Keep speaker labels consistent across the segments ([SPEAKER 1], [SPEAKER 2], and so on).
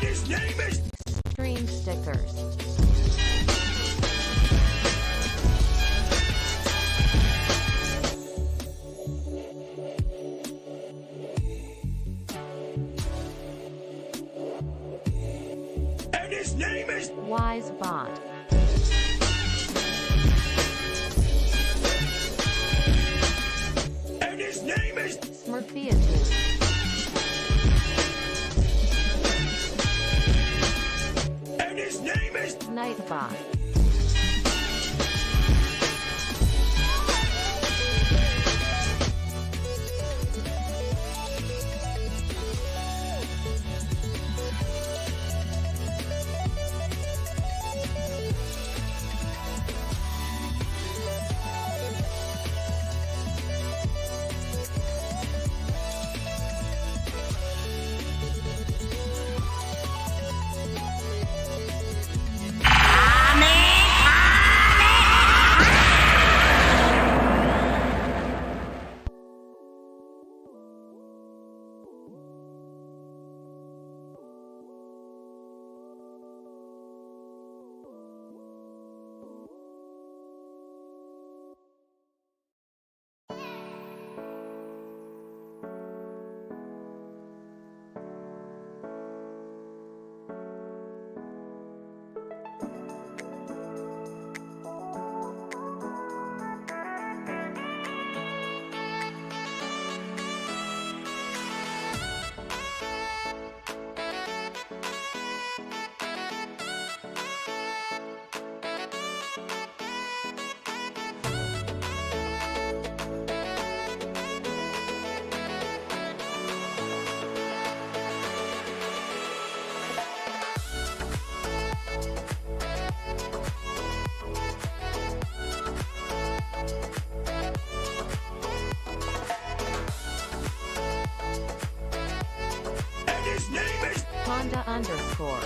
[SPEAKER 1] His name is
[SPEAKER 2] Stream stickers.
[SPEAKER 1] and his name is
[SPEAKER 2] Wise bot.
[SPEAKER 1] and his name is
[SPEAKER 2] Smurfiatune.
[SPEAKER 1] and his name is
[SPEAKER 2] Nightbot.
[SPEAKER 1] and his name is
[SPEAKER 2] Honda underscore.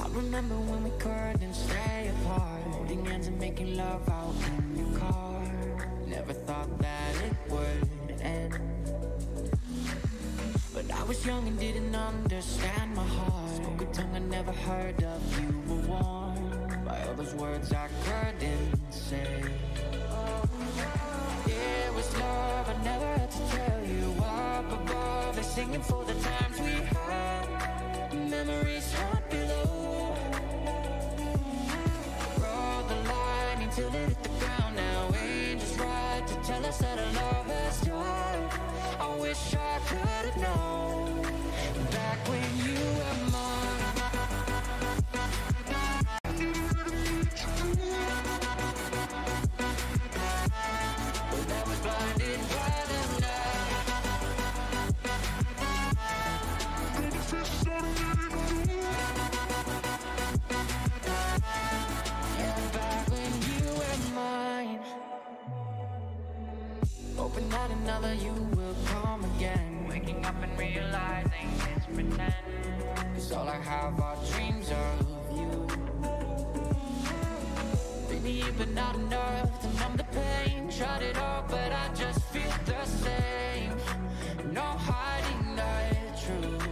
[SPEAKER 3] I remember when we couldn't stay apart, holding hands and making love out in your car. Never thought that it would end, but I was young and didn't understand my heart. Spoke a tongue I never heard of. You were warm by all those words I couldn't say. It was love, I never had to tell you. Up above, they're singing for the times we had. Memories haunt below. Rode the line until it hit the ground. Now ain't just right to tell us that our love has died. I wish I could have known back when you were mine. But I was blinded by the night. Yeah, back when you were mine. Hoping that another you will come again. Waking up and realizing it's pretend. 'Cause all I have are dreams of you. Baby, you've been not enough to numb the pain. Tried it all, but I just feel the same. No hiding the truth.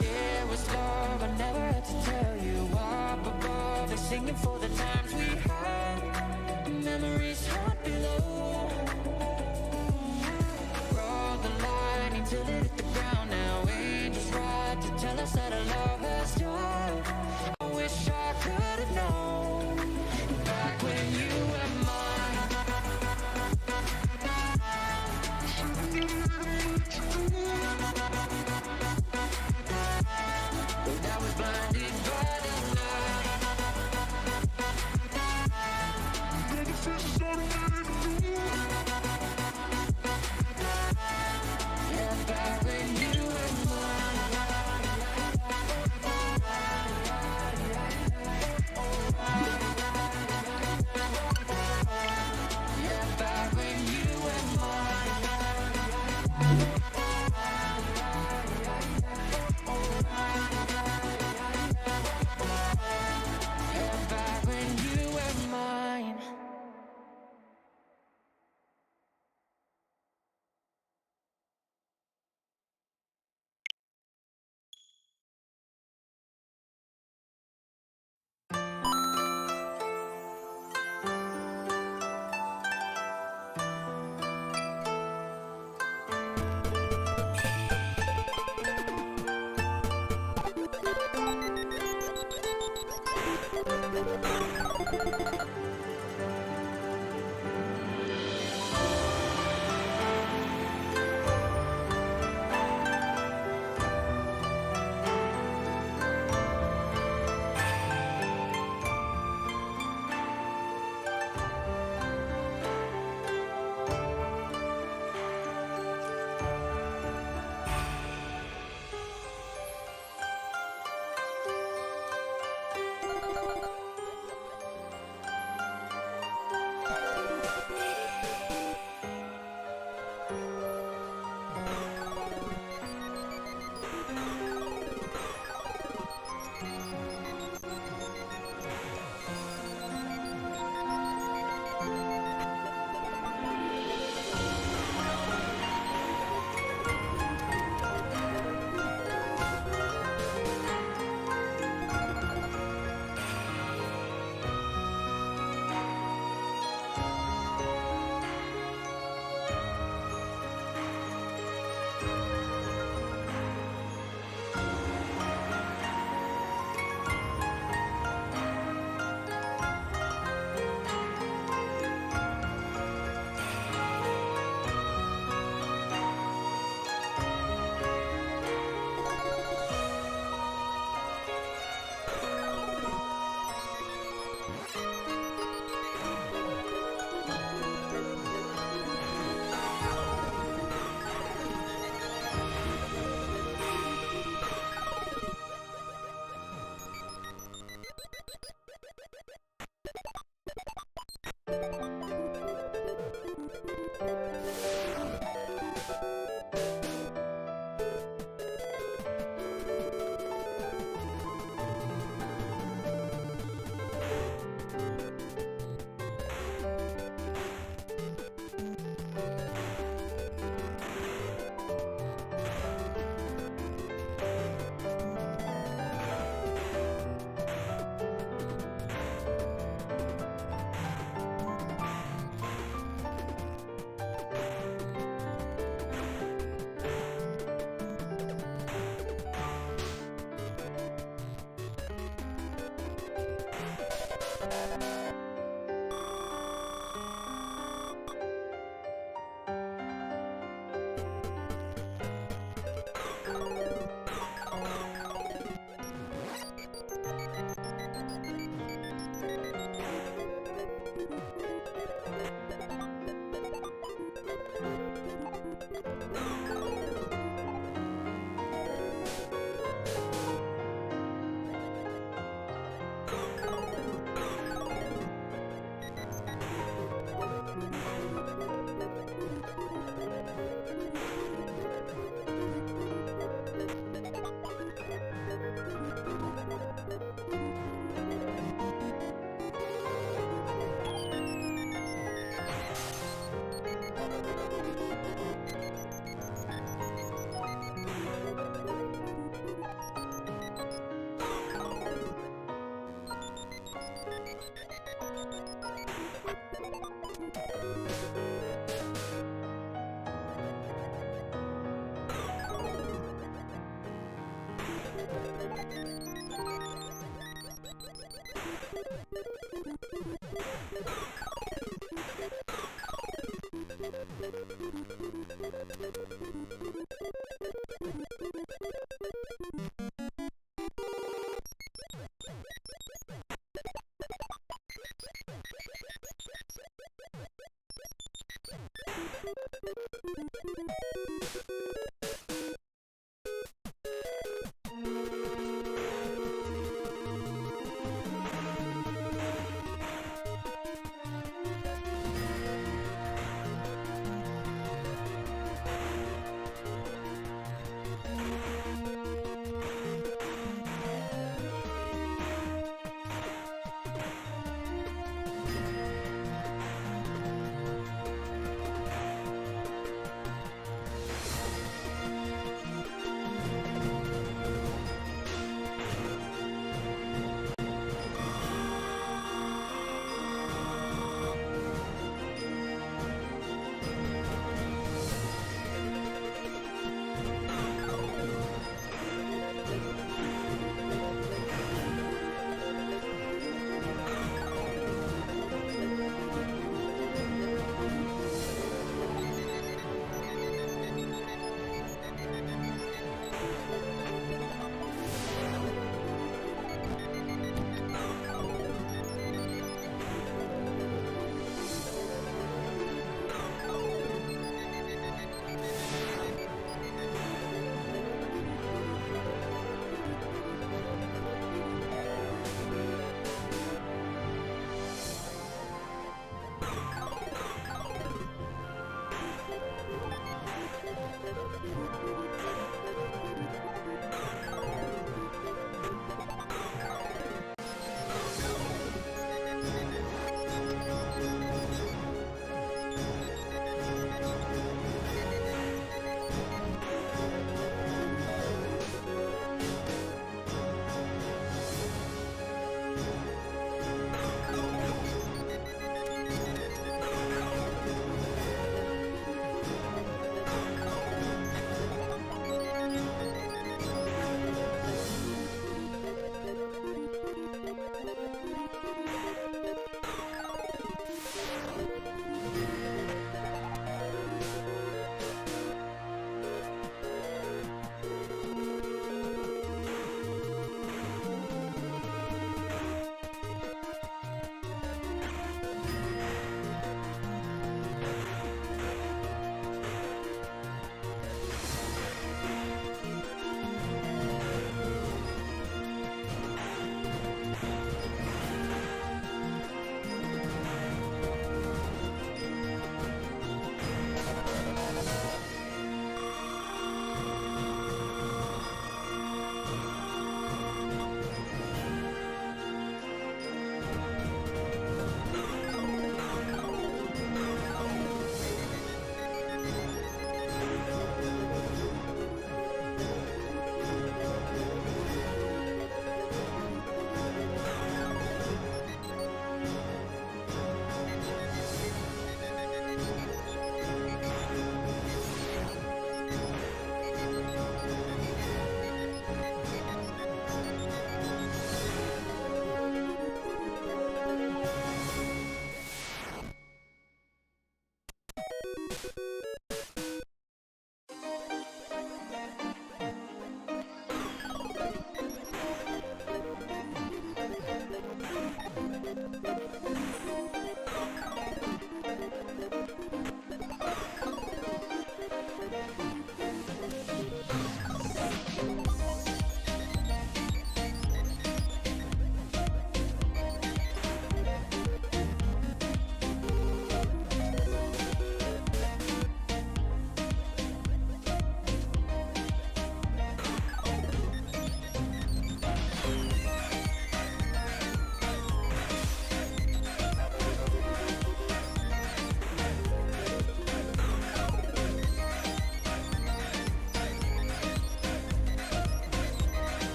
[SPEAKER 3] It was love, I never had to tell you. Up above, they're singing for the times we had. Memories haunt below. Rode the line until it hit the ground. Now ain't just right to tell us that our love has died. I wish I could have known back when you were mine. But I was blinded by the light.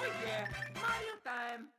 [SPEAKER 4] Oh yeah, Mario time!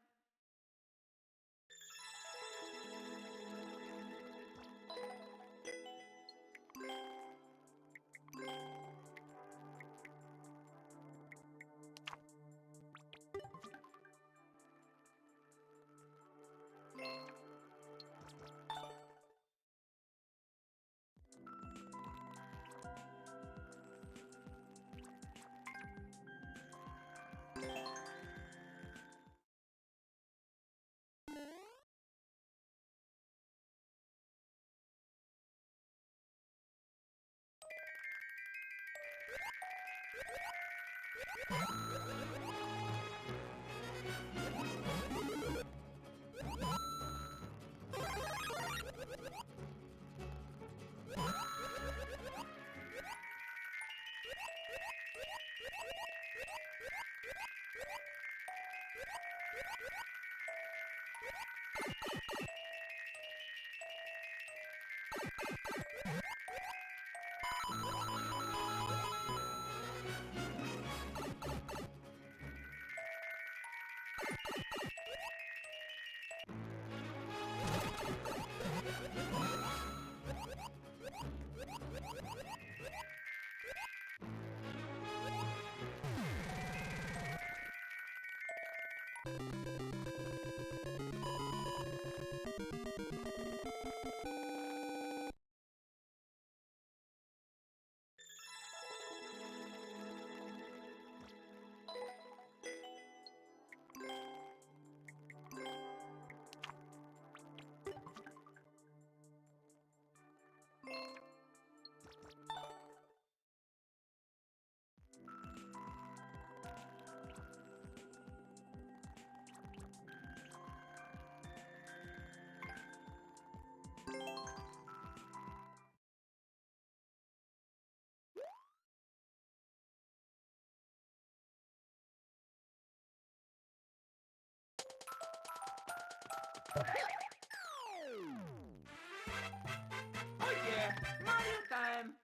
[SPEAKER 4] Oh yeah, Mario time!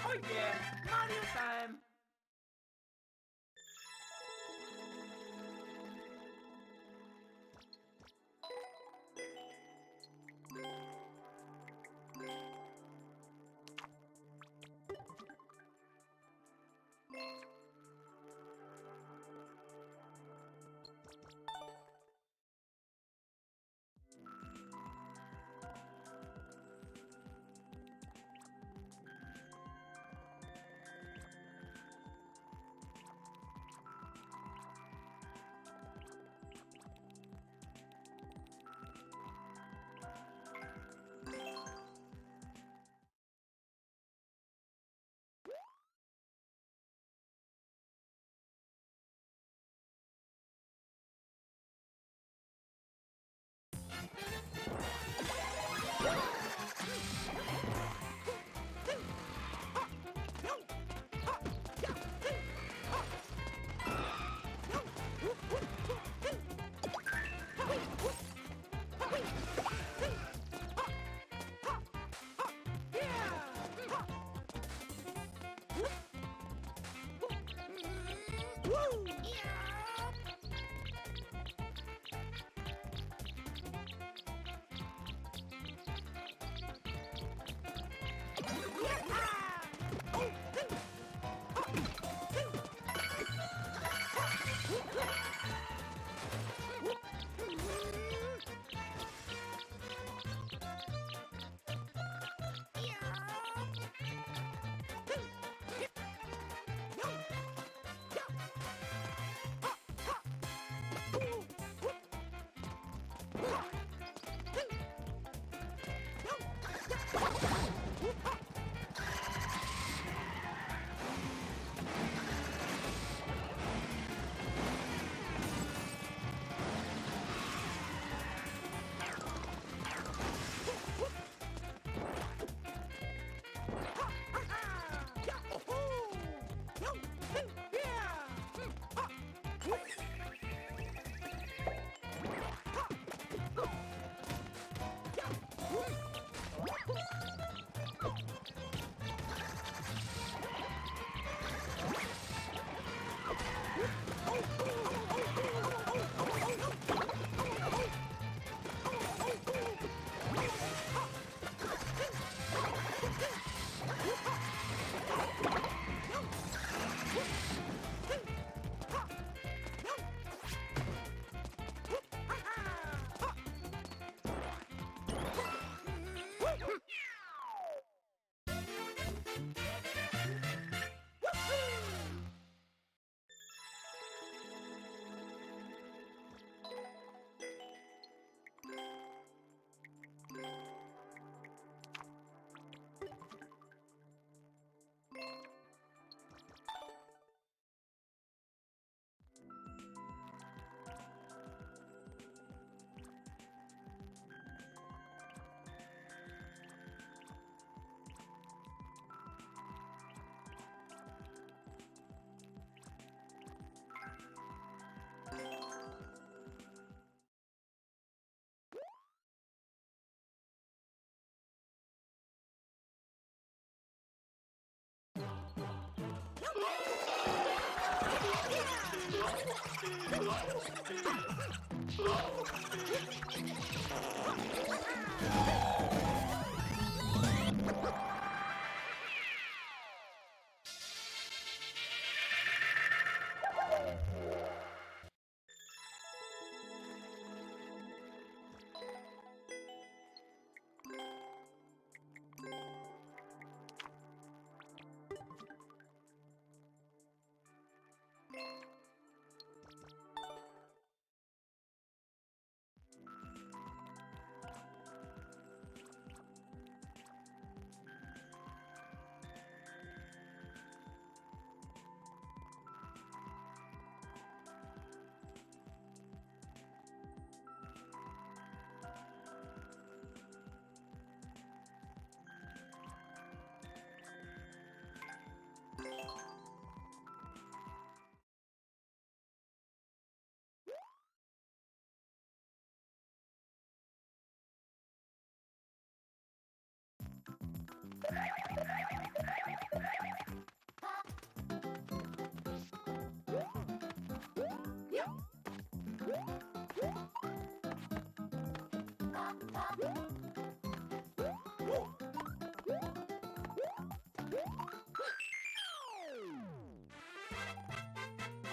[SPEAKER 4] Oh yeah, Mario time!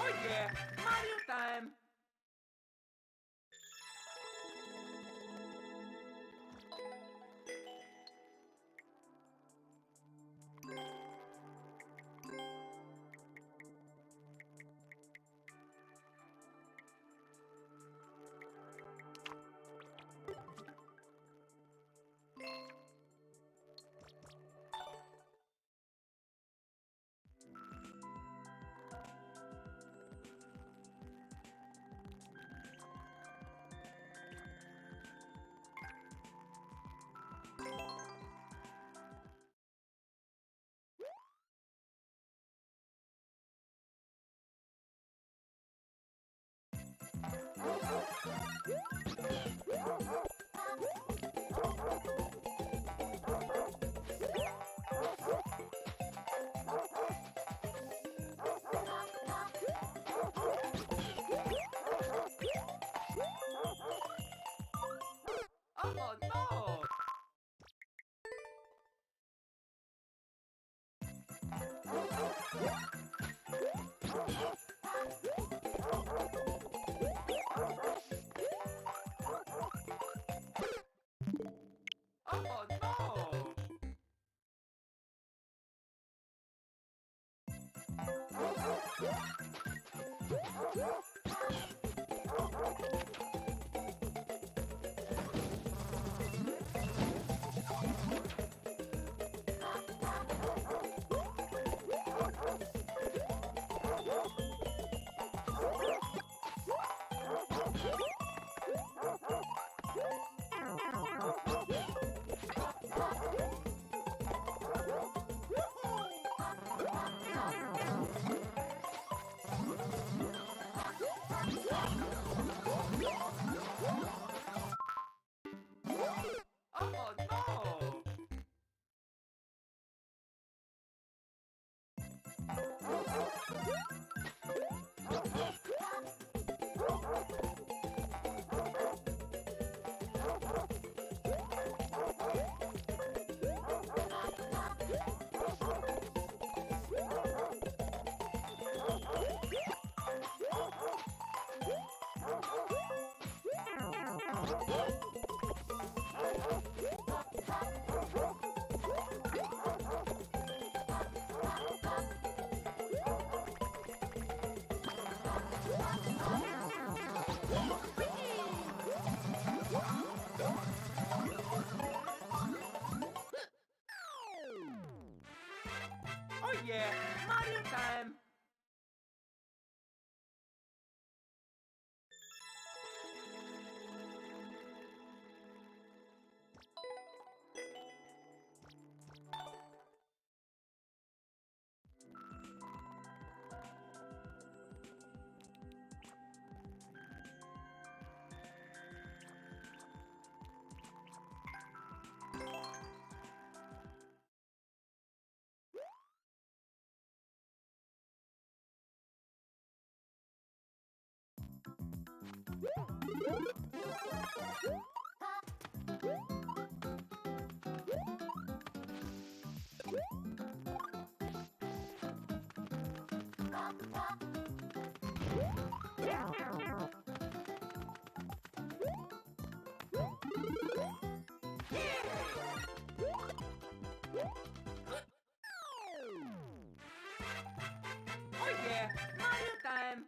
[SPEAKER 4] Oh yeah, Mario time! Oh no! Oh no! Oh no! Oh yeah, Mario time! Oh yeah, Mario time!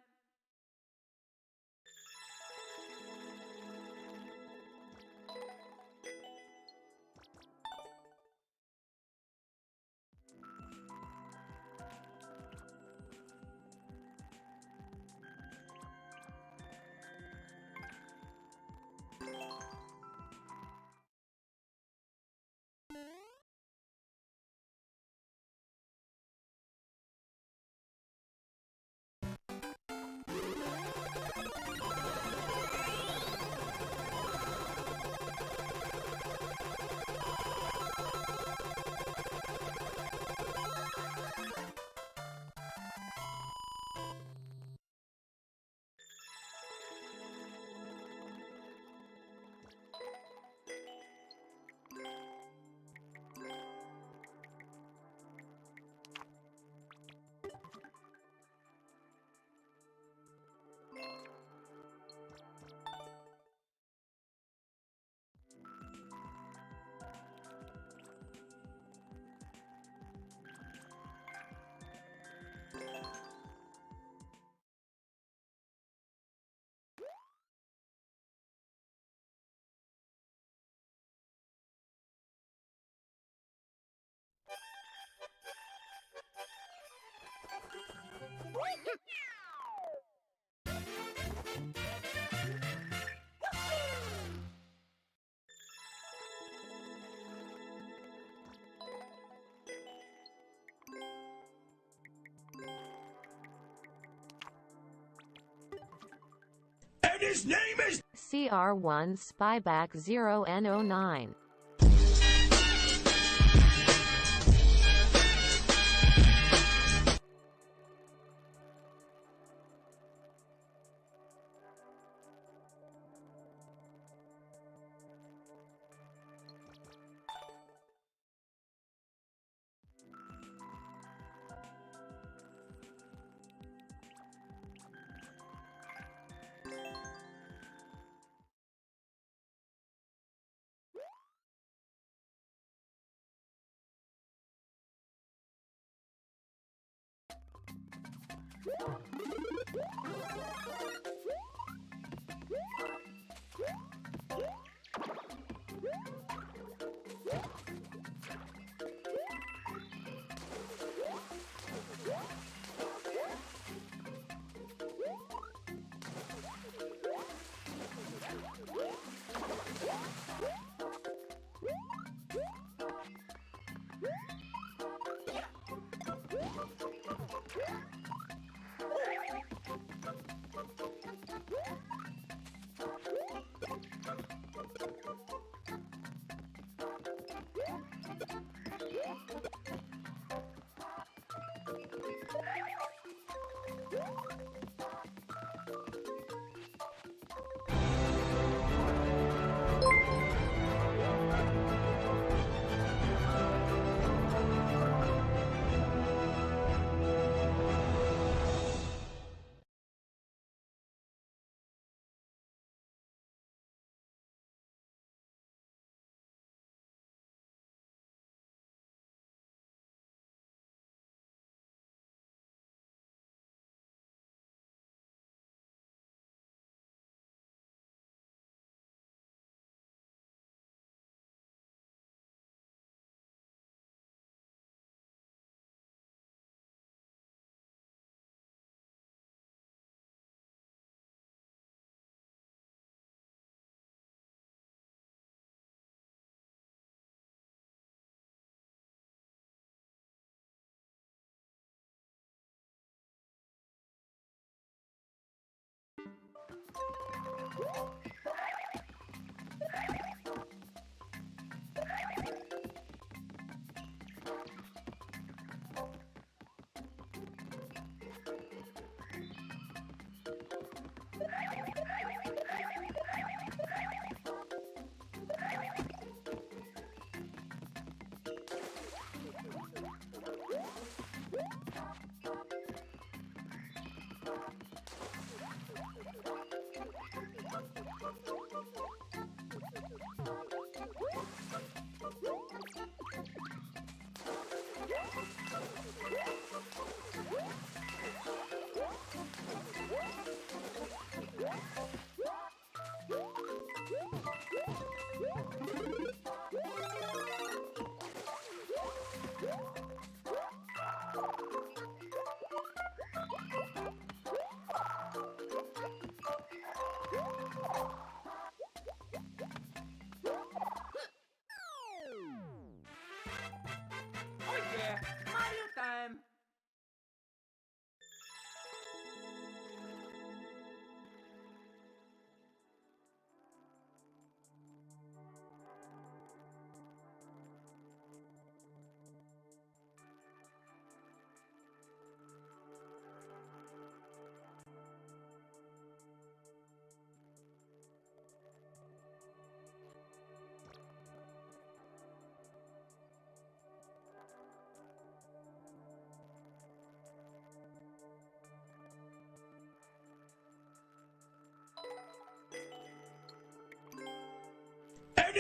[SPEAKER 1] And his name is...
[SPEAKER 2] CR1 Spyback 0N09.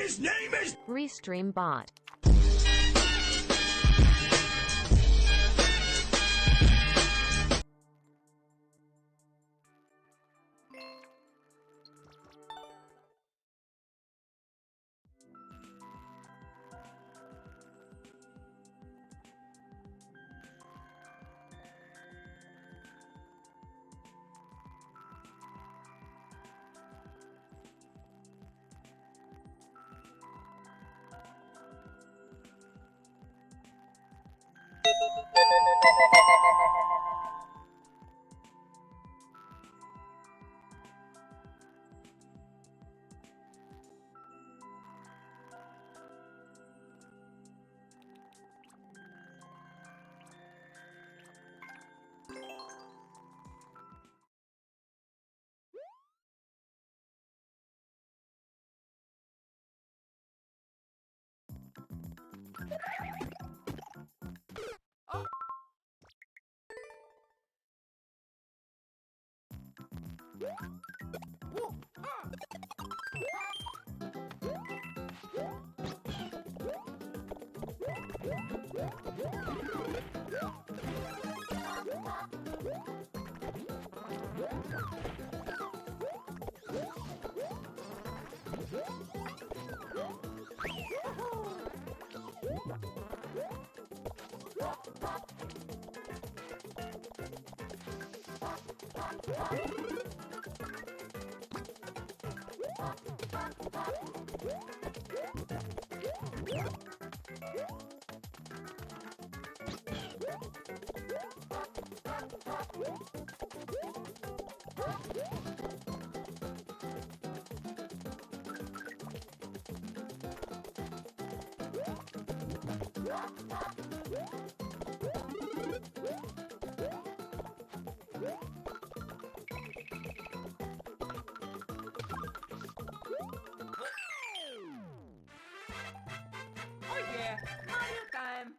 [SPEAKER 1] his name is...
[SPEAKER 2] Restream bot.
[SPEAKER 4] Oh yeah, Mario time!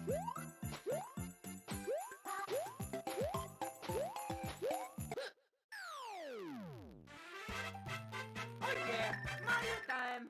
[SPEAKER 4] Oh yeah, Mario time!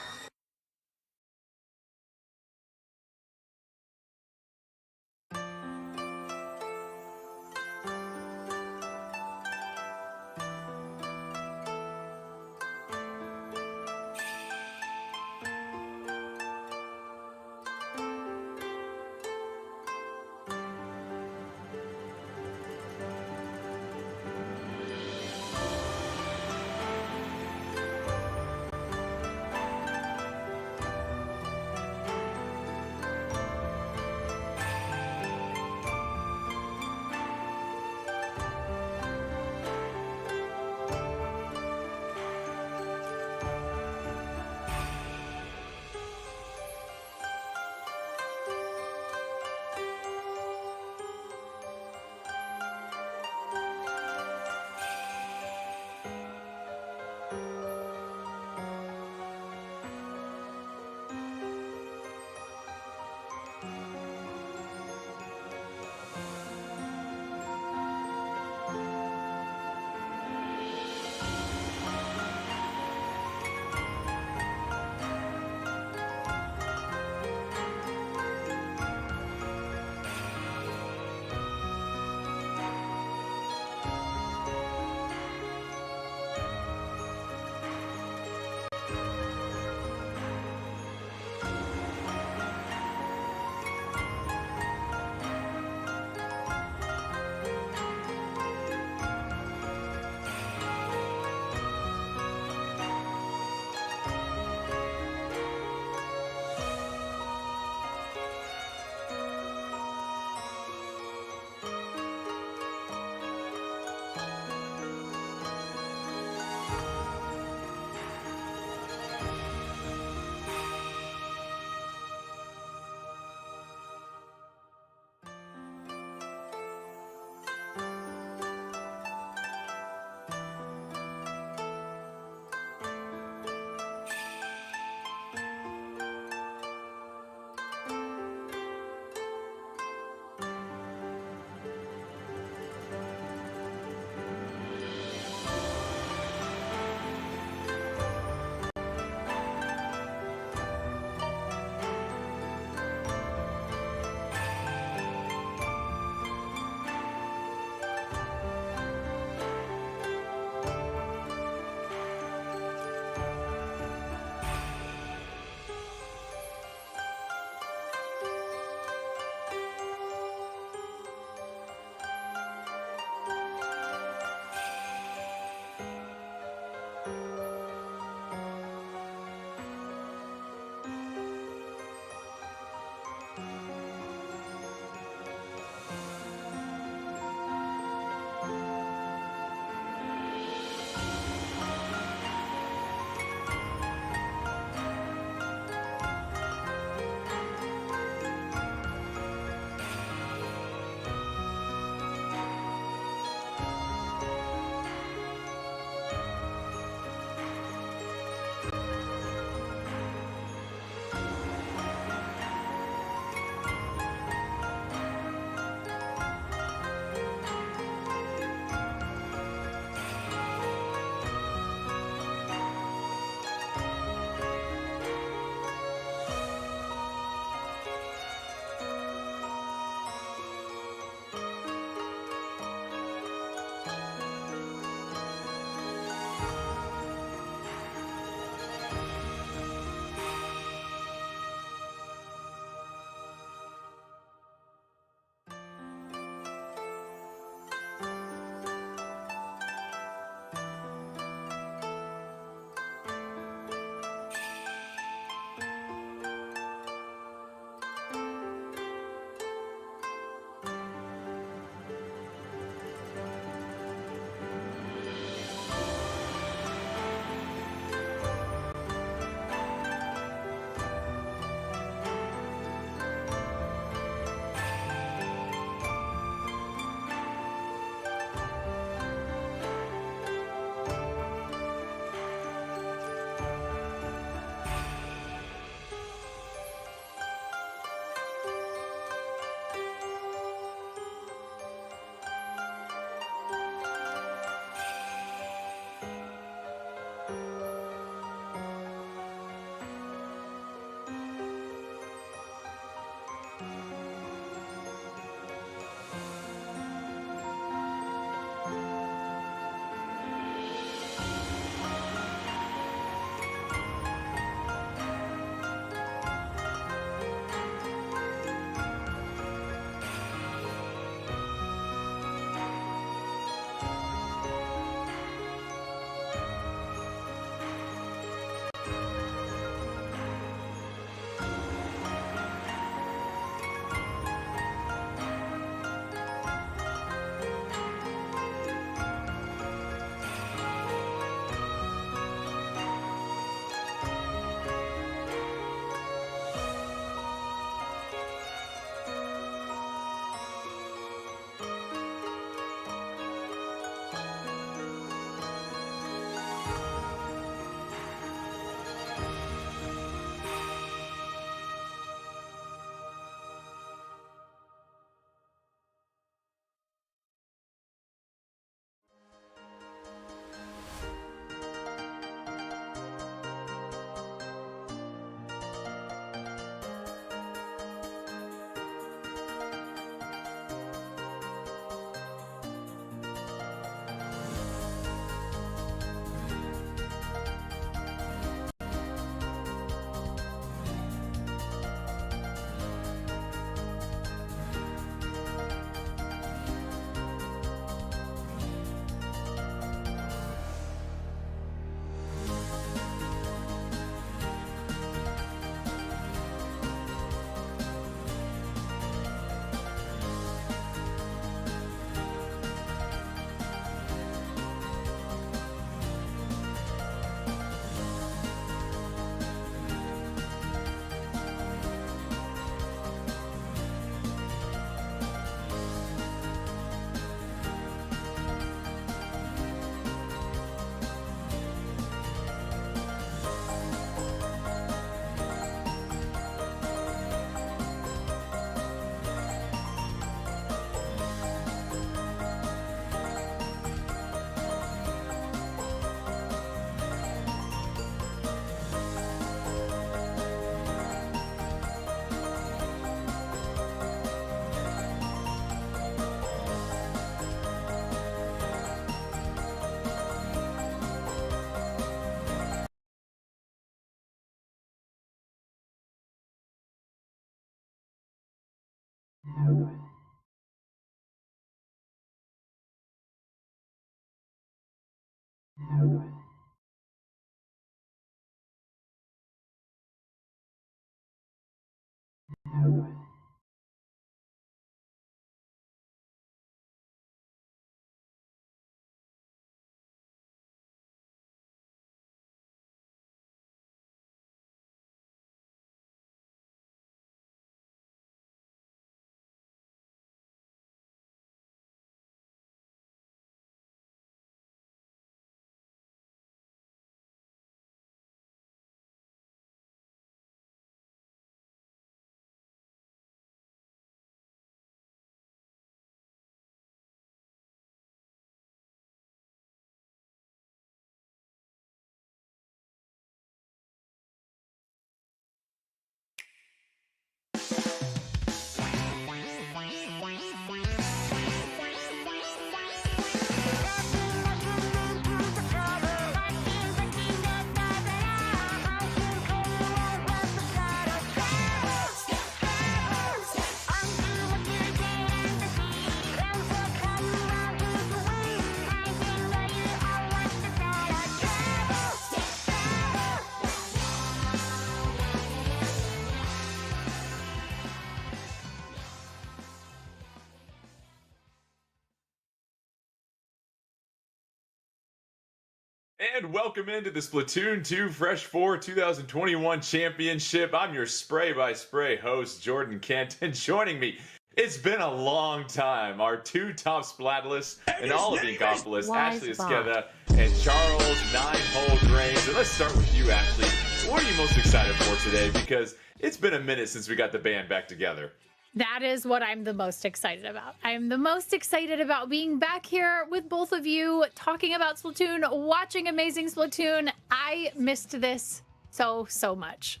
[SPEAKER 5] And welcome into the Splatoon 2 Fresh 4 2021 Championship. I'm your spray-by-spray host, Jordan Kent, and joining me, it's been a long time, our two top Splatless and all of Inkopolis, Ashley Esqueda and Charles Nine-Hole Graves. And let's start with you, Ashley. What are you most excited for today? Because it's been a minute since we got the band back together.
[SPEAKER 6] That is what I'm the most excited about. I'm the most excited about being back here with both of you, talking about Splatoon, watching amazing Splatoon. I missed this so much.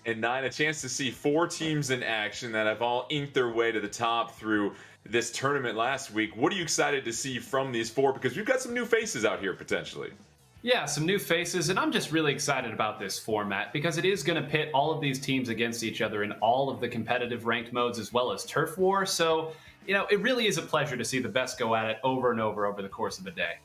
[SPEAKER 5] And Nine, a chance to see 4 teams in action that have all inked their way to the top through this tournament last week. What are you excited to see from these 4? Because we've got some new faces out here potentially.
[SPEAKER 7] Yeah, some new faces, and I'm just really excited about this format because it is going to pit all of these teams against each other in all of the competitive ranked modes as well as Turf War. So, it really is a pleasure to see the best go at it over and over the course of the day.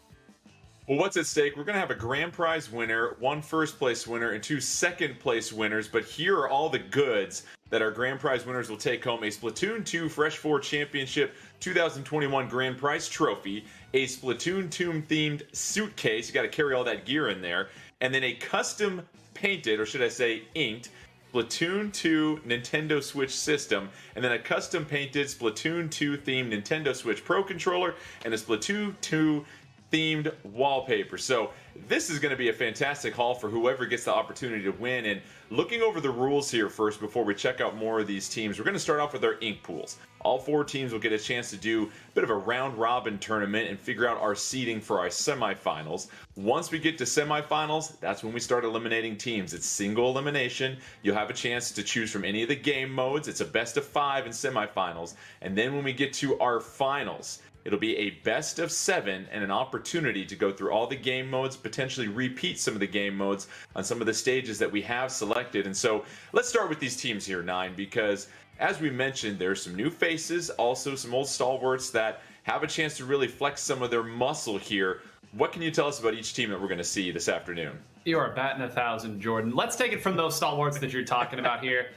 [SPEAKER 5] Well, what's at stake? We're going to have a grand prize winner, 1 first place winner, and 2 second place winners. But here are all the goods that our grand prize winners will take home: a Splatoon 2 Fresh 4 Championship 2021 grand prize trophy, a Splatoon 2 themed suitcase, you got to carry all that gear in there, and then a custom painted, or should I say inked, Splatoon 2 Nintendo Switch system, and then a custom painted Splatoon 2 themed Nintendo Switch Pro controller, and a Splatoon 2 themed wallpaper. So this is going to be a fantastic haul for whoever gets the opportunity to win. And looking over the rules here first before we check out more of these teams, we're going to start off with our ink pools. All 4 teams will get a chance to do a bit of a round robin tournament and figure out our seeding for our semifinals. Once we get to semifinals, that's when we start eliminating teams. It's single elimination. You'll have a chance to choose from any of the game modes. It's a best of 5 in semifinals. And then when we get to our finals, it'll be a best of 7 and an opportunity to go through all the game modes, potentially repeat some of the game modes on some of the stages that we have selected. And so let's start with these teams here, Nine, because as we mentioned, there's some new faces, also some old stalwarts that have a chance to really flex some of their muscle here. What can you tell us about each team that we're going to see this afternoon?
[SPEAKER 7] You are batting 1,000, Jordan. Let's take it from those stalwarts that you're talking about here.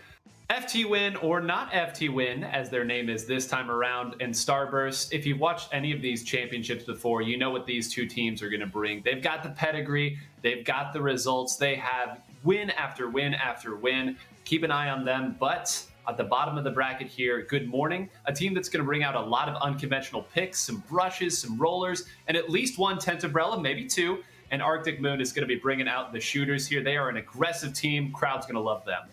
[SPEAKER 7] FT Win, or not FT Win, as their name is this time around, and Starburst. If you've watched any of these championships before, you know what these 2 teams are going to bring. They've got the pedigree. They've got the results. They have win after win after win. Keep an eye on them. But at the bottom of the bracket here, Good Morning, a team that's going to bring out a lot of unconventional picks, some brushes, some rollers, and at least 1 tent umbrella, maybe 2. And Arctic Moon is going to be bringing out the shooters here. They are an aggressive team. Crowd's going to love them.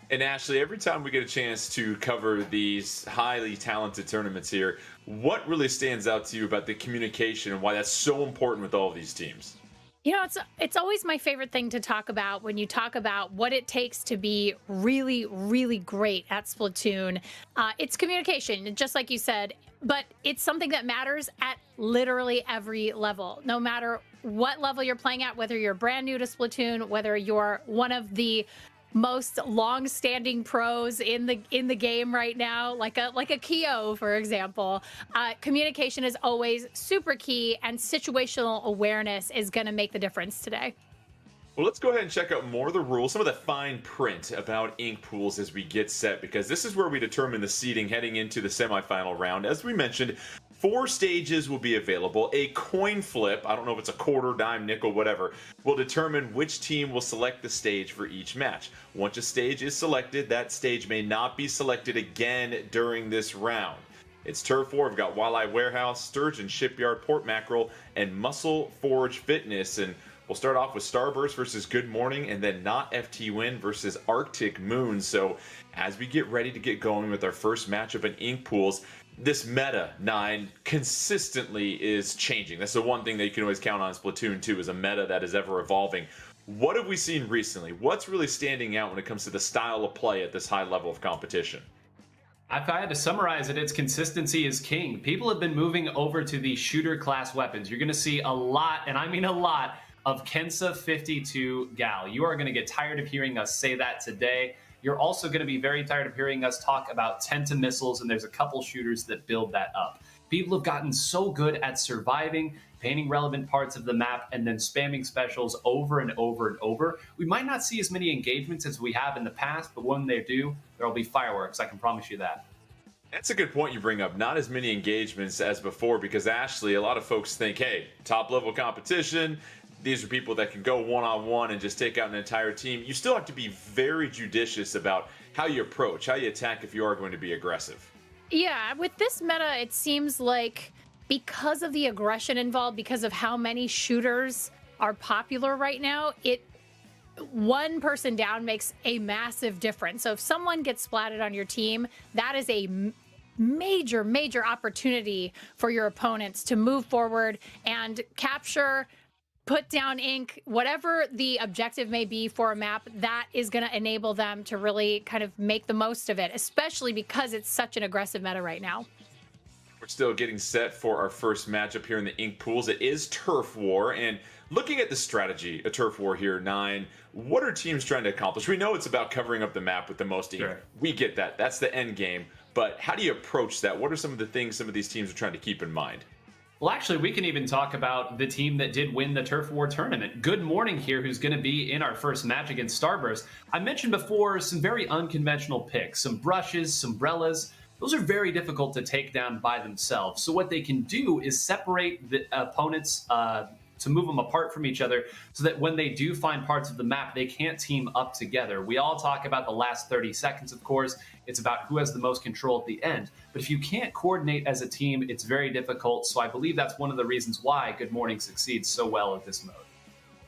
[SPEAKER 5] And Ashley, every time we get a chance to cover these highly talented tournaments here, what really stands out to you about the communication and why that's so important with all of these teams?
[SPEAKER 6] It's always my favorite thing to talk about when you talk about what it takes to be really great at Splatoon. It's communication, just like you said, but it's something that matters at literally every level. No matter what level you're playing at, whether you're brand new to Splatoon, whether you're one of the most long-standing pros in the game right now, like a Keo, for example. Communication is always super key, and situational awareness is going to make the difference today.
[SPEAKER 5] Well, let's go ahead and check out more of the rules, some of the fine print about ink pools as we get set, because this is where we determine the seeding heading into the semifinal round. As we mentioned, 4 stages will be available. A coin flip, I don't know if it's a quarter, dime, nickel, whatever, will determine which team will select the stage for each match. Once a stage is selected, that stage may not be selected again during this round. It's Turf War. We've got Walleye Warehouse, Sturgeon Shipyard, Port Mackerel, and Muscle Forge Fitness. And we'll start off with Starburst versus Good Morning, and then Not FT Win versus Arctic Moon. So as we get ready to get going with our first matchup in ink pools, this meta 9 consistently is changing. That's the one thing that you can always count on Splatoon 2, is a meta that is ever evolving. What have we seen recently? What's really standing out when it comes to the style of play at this high level of competition?
[SPEAKER 7] If I had to summarize it, it's consistency is king. People have been moving over to the shooter class weapons. You're going to see a lot, and I mean a lot, of Kensa 52 Gal. You are going to get tired of hearing us say that today. You're also going to be very tired of hearing us talk about Tenta missiles, and there's a couple shooters that build that up. People have gotten so good at surviving, painting relevant parts of the map, and then spamming specials over and over and over. We might not see as many engagements as we have in the past, but when they do, there'll be fireworks. I can promise you that.
[SPEAKER 5] That's a good point you bring up. Not as many engagements as before, because Ashley, a lot of folks think, hey, top level competition, these are people that can go one-on-one and just take out an entire team. You still have to be very judicious about how you approach, how you attack if you are going to be aggressive.
[SPEAKER 6] Yeah, with this meta, it seems like because of the aggression involved, because of how many shooters are popular right now, one person down makes a massive difference. So if someone gets splatted on your team, that is a major opportunity for your opponents to move forward and capture, put down ink, whatever the objective may be for a map. That is going to enable them to really kind of make the most of it, especially because it's such an aggressive meta right now.
[SPEAKER 5] We're still getting set for our first matchup here in the ink pools. It is Turf War, and looking at the strategy of Turf War here, 9, what are teams trying to accomplish? We know it's about covering up the map with the most ink. Sure. We get that. That's the end game. But how do you approach that? What are some of the things some of these teams are trying to keep in mind?
[SPEAKER 7] Well, actually, we can even talk about the team that did win the Turf War tournament. Good Morning here, who's going to be in our first match against Starburst. I mentioned before some very unconventional picks, some brushes, some umbrellas. Those are very difficult to take down by themselves. So what they can do is separate the opponents to move them apart from each other so that when they do find parts of the map, they can't team up together. We all talk about the last 30 seconds, of course. It's about who has the most control at the end. But if you can't coordinate as a team, it's very difficult. So I believe that's one of the reasons why Good Morning succeeds so well at this mode.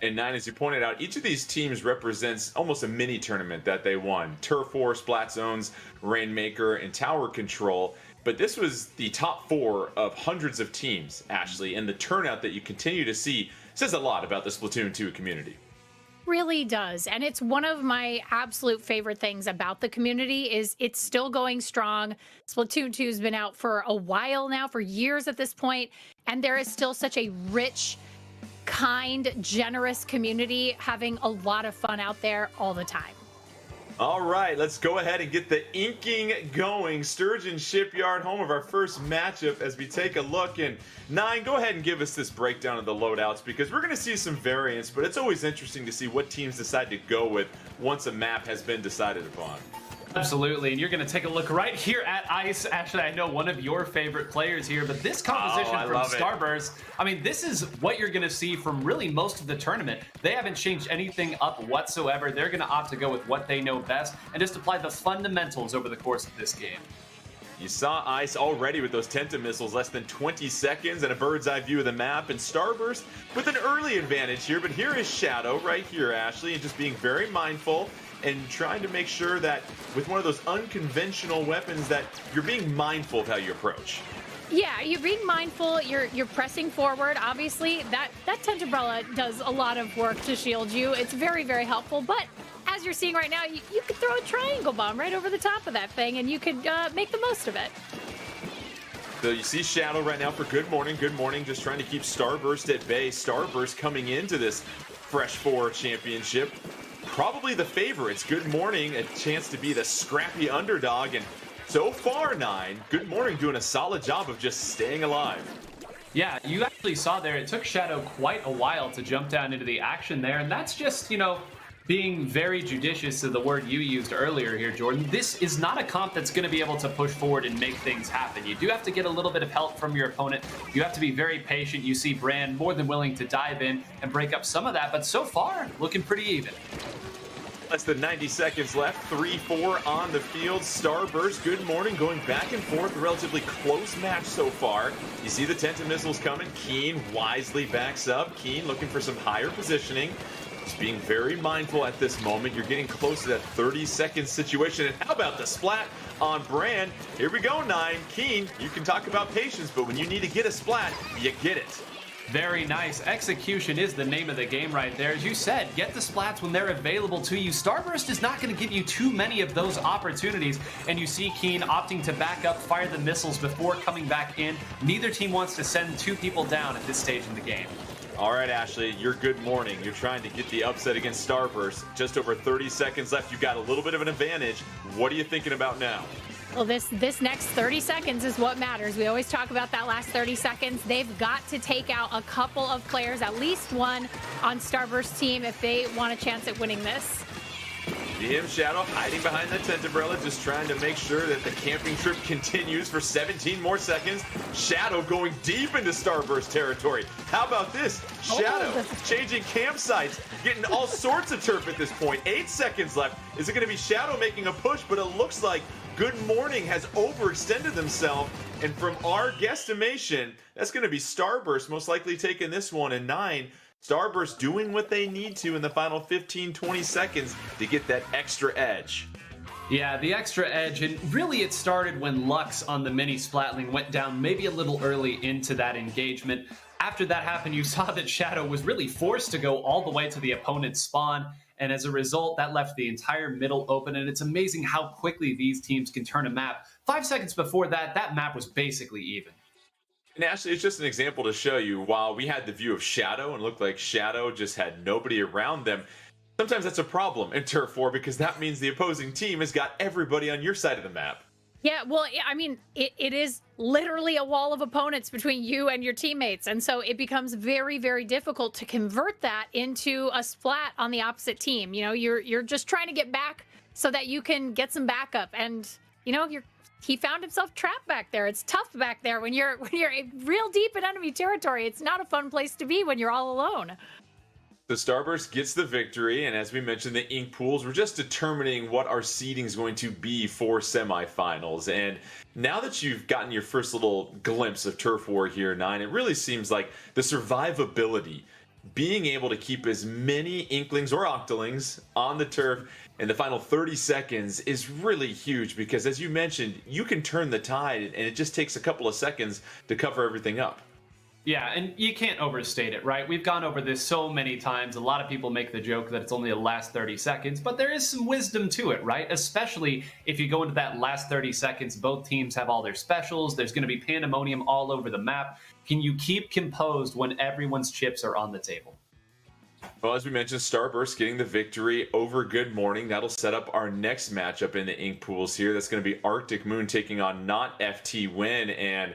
[SPEAKER 5] And 9, as you pointed out, each of these teams represents almost a mini tournament that they won. Turf War, Splat Zones, Rainmaker, and Tower Control. But this was the top 4 of hundreds of teams, Ashley, and the turnout that you continue to see says a lot about the Splatoon 2 community.
[SPEAKER 6] Really does. And it's one of my absolute favorite things about the community is it's still going strong. Splatoon 2 has been out for a while now, for years at this point, and there is still such a rich, kind, generous community having a lot of fun out there all the time.
[SPEAKER 5] All right, let's go ahead and get the inking going. Sturgeon Shipyard, home of our first matchup, as we take a look. And 9, go ahead and give us this breakdown of the loadouts, because we're going to see some variance, but it's always interesting to see what teams decide to go with once a map has been decided upon.
[SPEAKER 7] Absolutely, and you're going to take a look right here at Ice. Actually, I know one of your favorite players here, but this composition from Starburst, I mean, this is what you're going to see from really most of the tournament. They haven't changed anything up whatsoever. They're going to opt to go with what they know best and just apply the fundamentals over the course of this game.
[SPEAKER 5] You saw Ice already with those Tenta missiles, less than 20 seconds and a bird's eye view of the map, and Starburst with an early advantage here. But here is Shadow right here, Ashley, and just being very mindful and trying to make sure that with one of those unconventional weapons that you're being mindful of how you approach.
[SPEAKER 6] Yeah, you're being mindful, you're pressing forward. Obviously, that tent umbrella does a lot of work to shield you. It's very, very helpful, but as you're seeing right now, you could throw a triangle bomb right over the top of that thing and you could make the most of it.
[SPEAKER 5] So you see Shadow right now for Good Morning. Good Morning just trying to keep Starburst at bay. Starburst coming into this Fresh 4 championship probably the favorites. Good Morning, a chance to be the scrappy underdog, and so far, Nine, Good Morning doing a solid job of just staying alive.
[SPEAKER 7] Yeah, you actually saw there, it took Shadow quite a while to jump down into the action there, and that's just, being very judicious to the word you used earlier here, Jordan. This is not a comp that's going to be able to push forward and make things happen. You do have to get a little bit of help from your opponent. You have to be very patient. You see Brand more than willing to dive in and break up some of that, but so far, looking pretty even.
[SPEAKER 5] Less than 90 seconds left. 3-4 on the field. Starburst, Good Morning going back and forth. A relatively close match so far. You see the Tenta missiles coming. Keen wisely backs up. Keen looking for some higher positioning. Just being very mindful at this moment. You're getting close to that 30-second situation. And how about the splat on Brand? Here we go, Nine. Keen, you can talk about patience, but when you need to get a splat, you get it.
[SPEAKER 7] Very nice. Execution is the name of the game right there. As you said, get the splats when they're available to you. Starburst is not going to give you too many of those opportunities, and you see Keen opting to back up, fire the missiles before coming back in. Neither team wants to send two people down at this stage in the game.
[SPEAKER 5] All right, Ashley, you're Good Morning. You're trying to get the upset against Starburst. Just over 30 seconds left. You've got a little bit of an advantage. What are you thinking about now?
[SPEAKER 6] Well, this next 30 seconds is what matters. We always talk about that last 30 seconds. They've got to take out a couple of players, at least one on Starburst's team, if they want a chance at winning this.
[SPEAKER 5] DM Shadow hiding behind the tent umbrella, just trying to make sure that the camping trip continues for 17 more seconds. Shadow going deep into Starburst territory. How about this? Shadow changing campsites, getting all sorts of turf at this point. 8 seconds left. Is it going to be Shadow making a push? But it looks like Good Morning has overextended themselves. And from our guesstimation, that's going to be Starburst most likely taking this one. And 9, Starburst doing what they need to in the final 15-20 seconds to get that extra edge.
[SPEAKER 7] Yeah, the extra edge, and really it started when Lux on the mini Splatling went down maybe a little early into that engagement. After that happened, you saw that Shadow was really forced to go all the way to the opponent's spawn, and as a result, that left the entire middle open, and it's amazing how quickly these teams can turn a map. 5 seconds before that, that map was basically even.
[SPEAKER 5] And Ashley, it's just an example to show you, while we had the view of Shadow and it looked like Shadow just had nobody around them, sometimes that's a problem in Turf War because that means the opposing team has got everybody on your side of the map.
[SPEAKER 6] Yeah, well, I mean, it is literally a wall of opponents between you and your teammates. And so it becomes very, very difficult to convert that into a splat on the opposite team. You're just trying to get back so that you can get some backup. And, he found himself trapped back there. It's tough back there when you're real deep in enemy territory. It's not a fun place to be when you're all alone.
[SPEAKER 5] The Starburst gets the victory, and as we mentioned, the ink pools, we're just determining what our seeding is going to be for semifinals. And now that you've gotten your first little glimpse of Turf War here, 9, it really seems like the survivability, being able to keep as many Inklings or Octolings on the turf in the final 30 seconds is really huge because, as you mentioned, you can turn the tide, and it just takes a couple of seconds to cover everything up.
[SPEAKER 7] Yeah, and you can't overstate it, right? We've gone over this so many times. A lot of people make the joke that it's only the last 30 seconds, but there is some wisdom to it, right? Especially if you go into that last 30 seconds, both teams have all their specials. There's going to be pandemonium all over the map. Can you keep composed when everyone's chips are on the table?
[SPEAKER 5] Well, as we mentioned, Starburst getting the victory over Good Morning. That'll set up our next matchup in the ink pools here. That's going to be Arctic Moon taking on not FT Win, and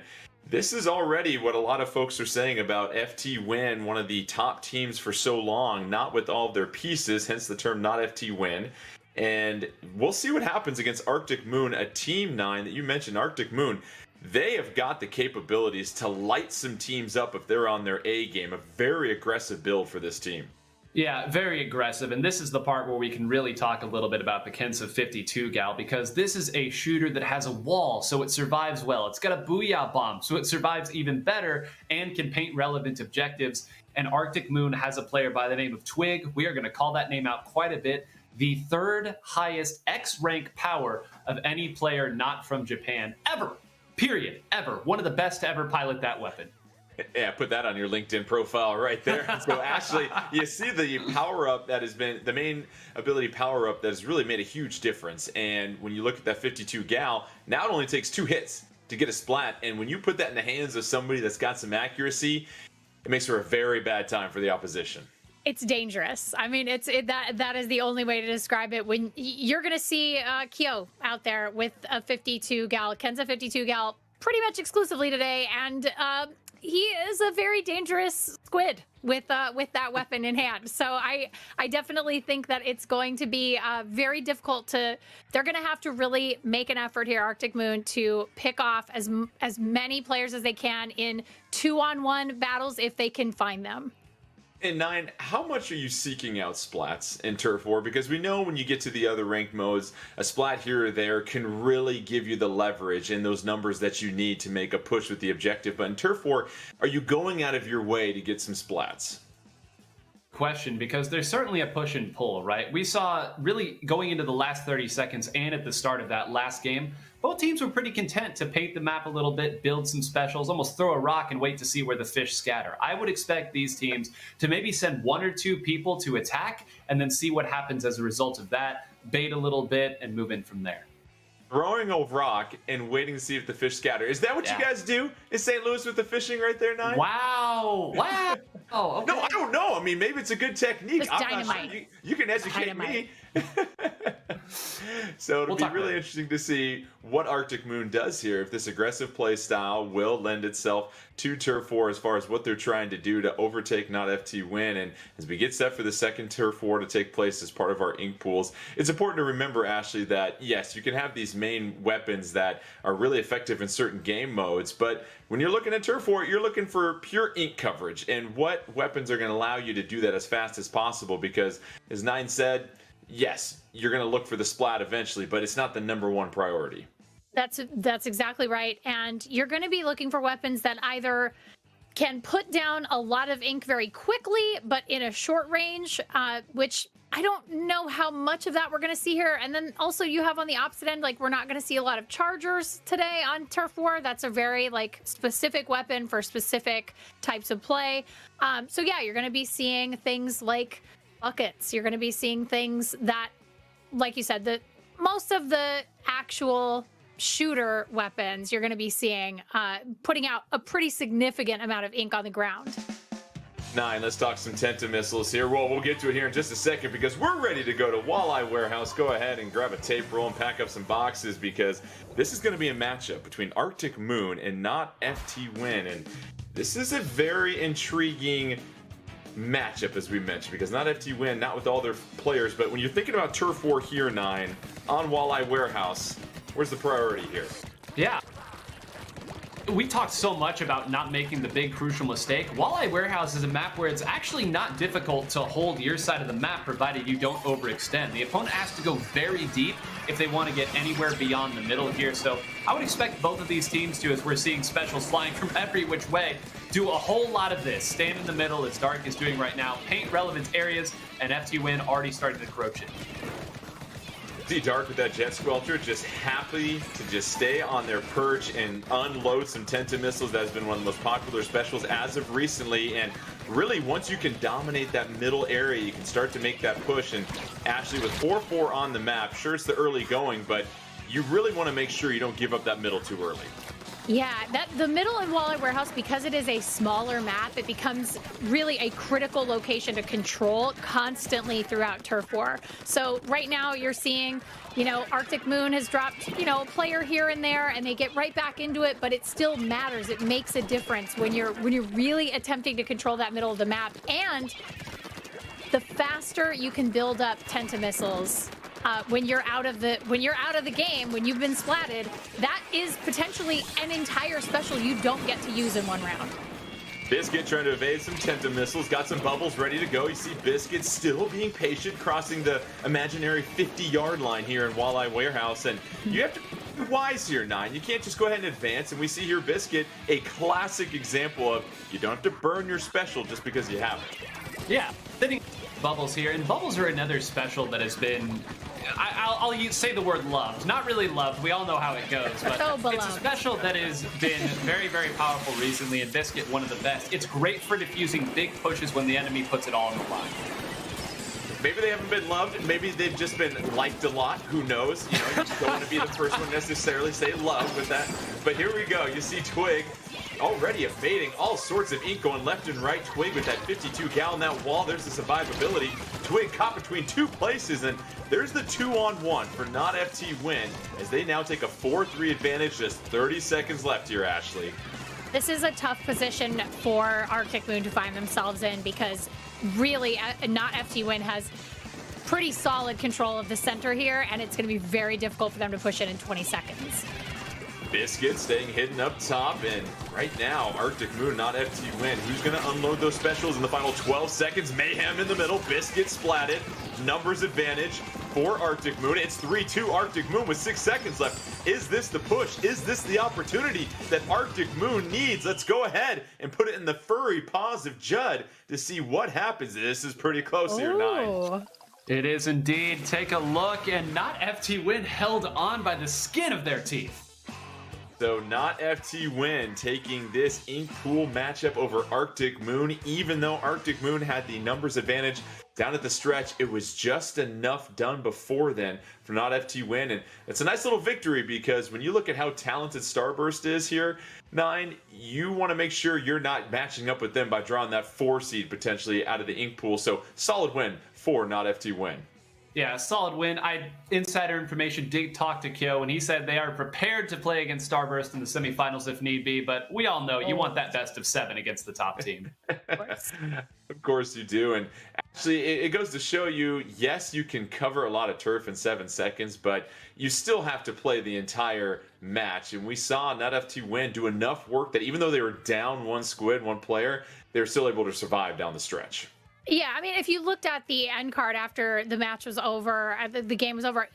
[SPEAKER 5] this is already what a lot of folks are saying about FT Win, one of the top teams for so long, not with all of their pieces, hence the term not FT Win. And we'll see what happens against Arctic Moon, a team 9 that you mentioned, Arctic Moon. They have got the capabilities to light some teams up if they're on their A game. A very aggressive build for this team.
[SPEAKER 7] Yeah, very aggressive, and this is the part where we can really talk a little bit about the Kensa 52 gal, because this is a shooter that has a wall, so it survives well. It's got a Booyah bomb, so it survives even better and can paint relevant objectives. And Arctic Moon has a player by the name of Twig. We are going to call that name out quite a bit. The third highest X rank power of any player not from Japan ever. Period. Ever. One of the best to ever pilot that weapon.
[SPEAKER 5] Yeah, put that on your LinkedIn profile right there. So Ashley, you see the power-up that has been, the main ability power-up that has really made a huge difference. And when you look at that 52 gal, now it only takes 2 hits to get a splat. And when you put that in the hands of somebody that's got some accuracy, it makes for a very bad time for the opposition.
[SPEAKER 6] It's dangerous. I mean, that is the only way to describe it. When you're going to see Kyo out there with a 52 gal, Kenza 52 gal, pretty much exclusively today, and he is a very dangerous squid with that weapon in hand. So I definitely think that it's going to be very difficult to. They're going to have to really make an effort here, Arctic Moon, to pick off as many players as they can in 2-on-1 battles if they can find them.
[SPEAKER 5] And Nine, how much are you seeking out splats in Turf War? Because we know when you get to the other ranked modes, a splat here or there can really give you the leverage and those numbers that you need to make a push with the objective. But in Turf War, are you going out of your way to get some splats?
[SPEAKER 7] Question, because there's certainly a push and pull, right? We saw really going into the last 30 seconds and at the start of that last game, both teams were pretty content to paint the map a little bit, build some specials, almost throw a rock and wait to see where the fish scatter. I would expect these teams to maybe send 1 or 2 people to attack and then see what happens as a result of that, bait a little bit and move in from there.
[SPEAKER 5] Throwing a rock and waiting to see if the fish scatter. Is that what you guys do in St. Louis with the fishing right there, Nine?
[SPEAKER 7] Wow. Wow. Oh, okay.
[SPEAKER 5] No, I don't know. I mean, maybe it's a good technique.
[SPEAKER 6] It's
[SPEAKER 5] I'm
[SPEAKER 6] dynamite.
[SPEAKER 5] not sure. You can educate
[SPEAKER 6] Dynamite.
[SPEAKER 5] me. So it'll
[SPEAKER 7] We'll
[SPEAKER 5] be
[SPEAKER 7] talk
[SPEAKER 5] really
[SPEAKER 7] about it.
[SPEAKER 5] interesting to see what Arctic Moon does here, if this aggressive play style will lend itself to Turf War as far as what they're trying to do to overtake Not FT Win. And as we get set for the second Turf War to take place as part of our ink pools, it's important to remember, Ashley, that yes, you can have these main weapons that are really effective in certain game modes, but when you're looking at Turf War, you're looking for pure ink coverage and what weapons are going to allow you to do that as fast as possible, because as Nine said, yes, you're going to look for the splat eventually, but it's not the #1 priority.
[SPEAKER 6] That's exactly right. And you're going to be looking for weapons that either can put down a lot of ink very quickly, but in a short range, which I don't know how much of that we're going to see here. And then also you have on the opposite end, like we're not going to see a lot of chargers today on Turf War. That's a very like specific weapon for specific types of play. So yeah, you're going to be seeing things like buckets. You're going to be seeing things that, like you said, most of the actual shooter weapons you're going to be seeing putting out a pretty significant amount of ink on the ground.
[SPEAKER 5] Nine, let's talk some Tenta missiles here. Well, we'll get to it here in just a second because we're ready to go to Walleye Warehouse. Go ahead and grab a tape roll and pack up some boxes because this is going to be a matchup between Arctic Moon and Not FT Win. And this is a very intriguing matchup, as we mentioned, because Not FT Win, not with all their players, but when you're thinking about Turf War here, Nine, on Walleye Warehouse, where's the priority here?
[SPEAKER 7] Yeah. We talked so much about not making the big crucial mistake. Walleye Warehouse is a map where it's actually not difficult to hold your side of the map provided you don't overextend. The opponent has to go very deep if they want to get anywhere beyond the middle here. So I would expect both of these teams to, as we're seeing specials flying from every which way, do a whole lot of this. Stand in the middle as Dark is doing right now, paint relevant areas, and FT Win already started to encroach it.
[SPEAKER 5] See Dark with that Jet Squelcher, just happy to just stay on their perch and unload some Tenta missiles. That has been one of the most popular specials as of recently. And really, once you can dominate that middle area, you can start to make that push. And Ashley, with 4-4 on the map, sure it's the early going, but you really want to make sure you don't give up that middle too early.
[SPEAKER 6] Yeah, the middle in Walleye Warehouse, because it is a smaller map, it becomes really a critical location to control constantly throughout Turf War. So right now you're seeing, Arctic Moon has dropped, a player here and there, and they get right back into it, but it still matters. It makes a difference when you're really attempting to control that middle of the map. And the faster you can build up Tenta missiles, when you're out of the game, when you've been splatted, that is potentially an entire special you don't get to use in one round.
[SPEAKER 5] Biscuit trying to evade some Tenta missiles, got some bubbles ready to go. You see Biscuit still being patient, crossing the imaginary 50-yard line here in Walleye Warehouse, and you have to be wise here, Nine. You can't just go ahead and advance, and we see here Biscuit, a classic example of you don't have to burn your special just because you have it.
[SPEAKER 7] Yeah, sitting bubbles here, and bubbles are another special that has been, I'll say the word loved. Not really loved, we all know how it goes, but it's a special that has been very, very powerful recently, and Biscuit one of the best. It's great for diffusing big pushes when the enemy puts it all on the line.
[SPEAKER 5] Maybe they haven't been loved, maybe they've just been liked a lot, who knows? You just don't want to be the first one necessarily say love with that. But here we go, you see Twig already evading all sorts of ink going left and right. Twig with that 52 gal in that wall. There's the survivability. Twig caught between two places, and there's the 2-on-1 for Not FT win as they now take a 4-3 advantage. Just 30 seconds left here, Ashley.
[SPEAKER 6] This is a tough position for Arctic Moon to find themselves in because really Not FT win has pretty solid control of the center here, and it's going to be very difficult for them to push it in 20 seconds.
[SPEAKER 5] Biscuit staying hidden up top, and right now, Arctic Moon, Not FT win. Who's going to unload those specials in the final 12 seconds? Mayhem in the middle. Biscuit splatted. Numbers advantage for Arctic Moon. It's 3-2 Arctic Moon with 6 seconds left. Is this the push? Is this the opportunity that Arctic Moon needs? Let's go ahead and put it in the furry paws of Judd to see what happens. This is pretty close here, 9.
[SPEAKER 7] It is indeed. Take a look, and Not FT win held on by the skin of their teeth.
[SPEAKER 5] So Not FT win taking this Ink Pool matchup over Arctic Moon. Even though Arctic Moon had the numbers advantage down at the stretch, it was just enough done before then for Not FT win. And it's a nice little victory because when you look at how talented Starburst is here, 9, you want to make sure you're not matching up with them by drawing that 4 seed potentially out of the Ink Pool. So solid win for Not FT win.
[SPEAKER 7] Yeah, solid win. Insider information did talk to Kyo, and he said they are prepared to play against Starburst in the semifinals if need be, but we all know you want that best of 7 against the top team.
[SPEAKER 5] Of course you do. And actually, it goes to show you, yes, you can cover a lot of turf in 7 seconds, but you still have to play the entire match. And we saw Not FT win do enough work that even though they were down 1 squid, 1 player, they were still able to survive down the stretch.
[SPEAKER 6] Yeah, I mean, if you looked at the end card after the match was over, the game was over,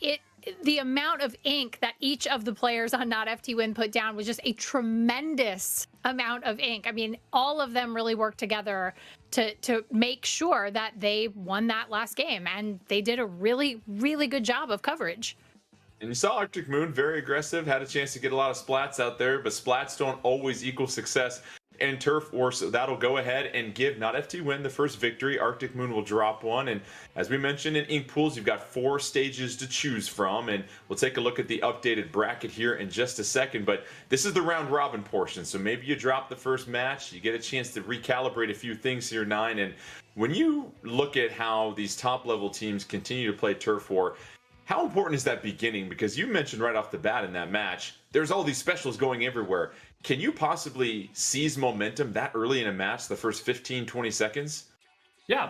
[SPEAKER 6] the amount of ink that each of the players on Not FT win put down was just a tremendous amount of ink. I mean, all of them really worked together to make sure that they won that last game, and they did a really, really good job of coverage.
[SPEAKER 5] And you saw Arctic Moon very aggressive, had a chance to get a lot of splats out there, but splats don't always equal success in turf war, so that'll go ahead and give Not FT win the first victory. Arctic Moon will drop 1, and as we mentioned in Ink Pools, you've got 4 stages to choose from, and we'll take a look at the updated bracket here in just a second, but this is the round robin portion, so maybe you drop the first match, you get a chance to recalibrate a few things here, 9, and when you look at how these top level teams continue to play turf war, how important is that beginning? Because you mentioned right off the bat in that match, there's all these specials going everywhere. Can you possibly seize momentum that early in a match, the first 15, 20 seconds?
[SPEAKER 7] Yeah,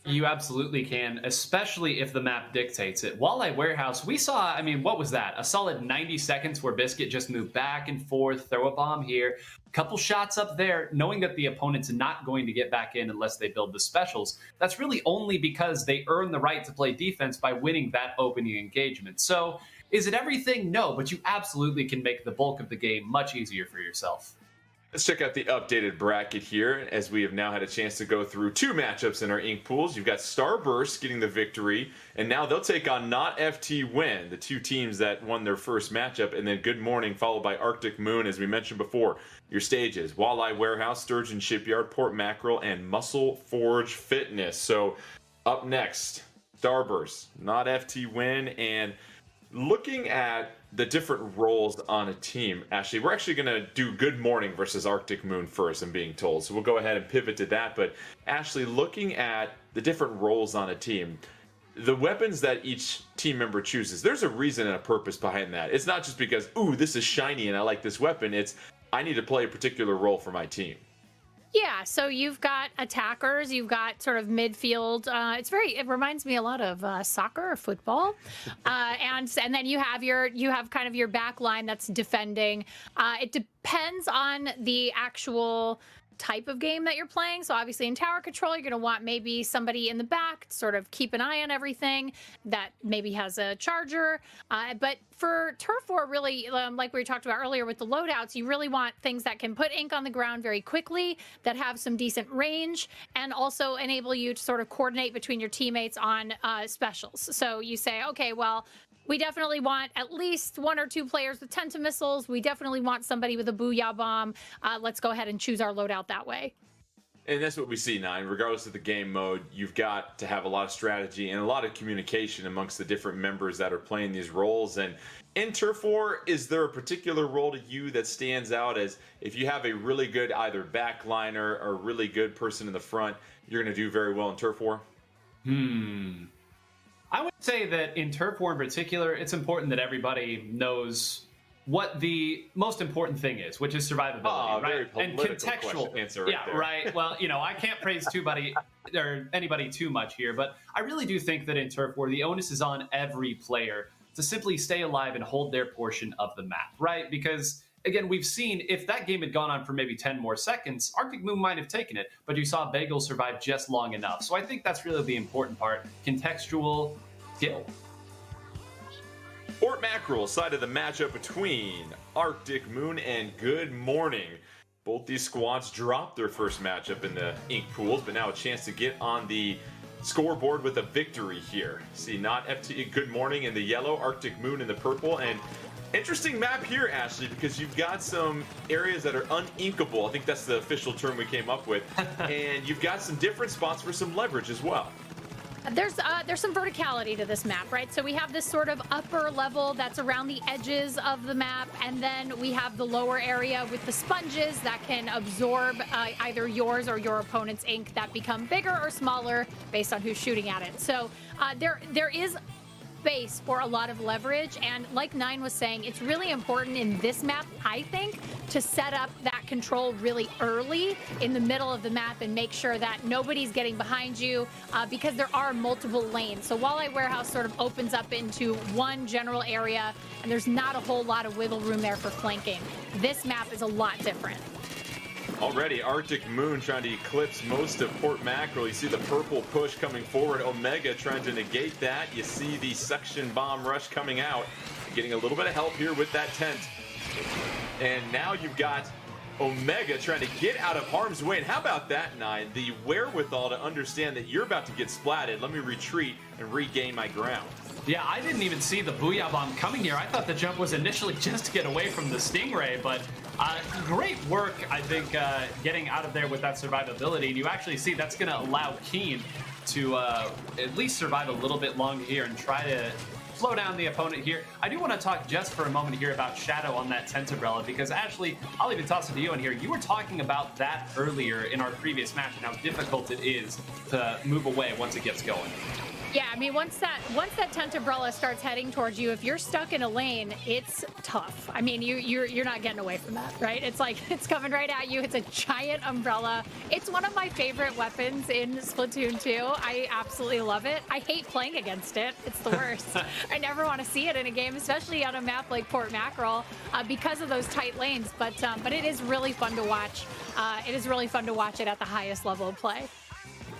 [SPEAKER 7] you absolutely can, especially if the map dictates it. Walleye Warehouse, we saw, I mean, what was that? A solid 90 seconds where Biscuit just moved back and forth, throw a bomb here, couple shots up there, knowing that the opponent's not going to get back in unless they build the specials. That's really only because they earn the right to play defense by winning that opening engagement. So, is it everything? No, but you absolutely can make the bulk of the game much easier for yourself.
[SPEAKER 5] Let's check out the updated bracket here, as we have now had a chance to go through 2 matchups in our Ink Pools. You've got Starburst getting the victory, and now they'll take on Not FT win, the 2 teams that won their first matchup, and then Good Morning followed by Arctic Moon, as we mentioned before. Your stages: Walleye Warehouse, Sturgeon Shipyard, Port Mackerel, and Muscle Forge Fitness. So up next, Starburst, Not FT win, and looking at the different roles on a team, Ashley, we're actually going to do Good Morning versus Arctic Moon first, I'm being told. So we'll go ahead and pivot to that. But Ashley, looking at the different roles on a team, the weapons that each team member chooses, there's a reason and a purpose behind that. It's not just because, ooh, this is shiny and I like this weapon. It's, I need to play a particular role for my team.
[SPEAKER 6] Yeah, so you've got attackers, you've got sort of midfield. It reminds me a lot of soccer or football, and then you have kind of your back line that's defending. It depends on the actual type of game that you're playing. So obviously in tower control, you're going to want maybe somebody in the back to sort of keep an eye on everything that maybe has a charger. But for turf war, really, like we talked about earlier with the loadouts, you really want things that can put ink on the ground very quickly, that have some decent range, and also enable you to sort of coordinate between your teammates on specials. So you say, okay, well, we definitely want at least 1 or 2 players with Tenta missiles. We definitely want somebody with a Booyah bomb. Let's go ahead and choose our loadout that way.
[SPEAKER 5] And that's what we see, Nine. Regardless of the game mode, you've got to have a lot of strategy and a lot of communication amongst the different members that are playing these roles. And in Turf War, is there a particular role to you that stands out as if you have a really good either backliner or really good person in the front, you're going to do very well in Turf War?
[SPEAKER 7] I would say that in Turf War in particular, it's important that everybody knows what the most important thing is, which is survivability, right? And contextual
[SPEAKER 5] answer
[SPEAKER 7] right. Well, I can't praise anybody too much here, but I really do think that in Turf War, the onus is on every player to simply stay alive and hold their portion of the map, right? Because again, we've seen if that game had gone on for maybe 10 more seconds, Arctic Moon might have taken it, but you saw Bagel survive just long enough. So I think that's really the important part, contextual skill.
[SPEAKER 5] Fort Mackerel side of the matchup between Arctic Moon and Good Morning. Both these squads dropped their first matchup in the ink pools, but now a chance to get on the scoreboard with a victory here. See, not Good Morning in the yellow, Arctic Moon in the purple, and interesting map here, Ashley, because you've got some areas that are uninkable. I think that's the official term we came up with. And you've got some different spots for some leverage as well.
[SPEAKER 6] There's some verticality to this map, right? So we have this sort of upper level that's around the edges of the map, and then we have the lower area with the sponges that can absorb either yours or your opponent's ink that become bigger or smaller based on who's shooting at it. So there is space for a lot of leverage, and like Nine was saying, it's really important in this map, I think, to set up that control really early in the middle of the map and make sure that nobody's getting behind you because there are multiple lanes. So Walleye Warehouse sort of opens up into one general area and there's not a whole lot of wiggle room there for flanking. This map is a lot different.
[SPEAKER 5] Already, Arctic Moon trying to eclipse most of Port Mackerel. You see the purple push coming forward. Omega trying to negate that. You see the suction bomb rush coming out. Getting a little bit of help here with that tent. And now you've got Omega trying to get out of harm's way. And how about that, Nine? The wherewithal to understand that you're about to get splatted. Let me retreat and regain my ground.
[SPEAKER 7] Yeah, I didn't even see the Booyah Bomb coming here. I thought the jump was initially just to get away from the Stingray, but great work, I think, getting out of there with that survivability. And you actually see that's going to allow Keen to at least survive a little bit longer here and try to slow down the opponent here. I do want to talk just for a moment here about Shadow on that tent umbrella, because Ashley, I'll even toss it to you in here. You were talking about that earlier in our previous match and how difficult it is to move away once it gets going.
[SPEAKER 6] Yeah, I mean, once that tent umbrella starts heading towards you, if you're stuck in a lane, it's tough. I mean, you're not getting away from that, right? It's like it's coming right at you. It's a giant umbrella. It's one of my favorite weapons in Splatoon 2. I absolutely love it. I hate playing against it. It's the worst. I never want to see it in a game, especially on a map like Port Mackerel, because of those tight lanes. But it is really fun to watch. It is really fun to watch it at the highest level of play.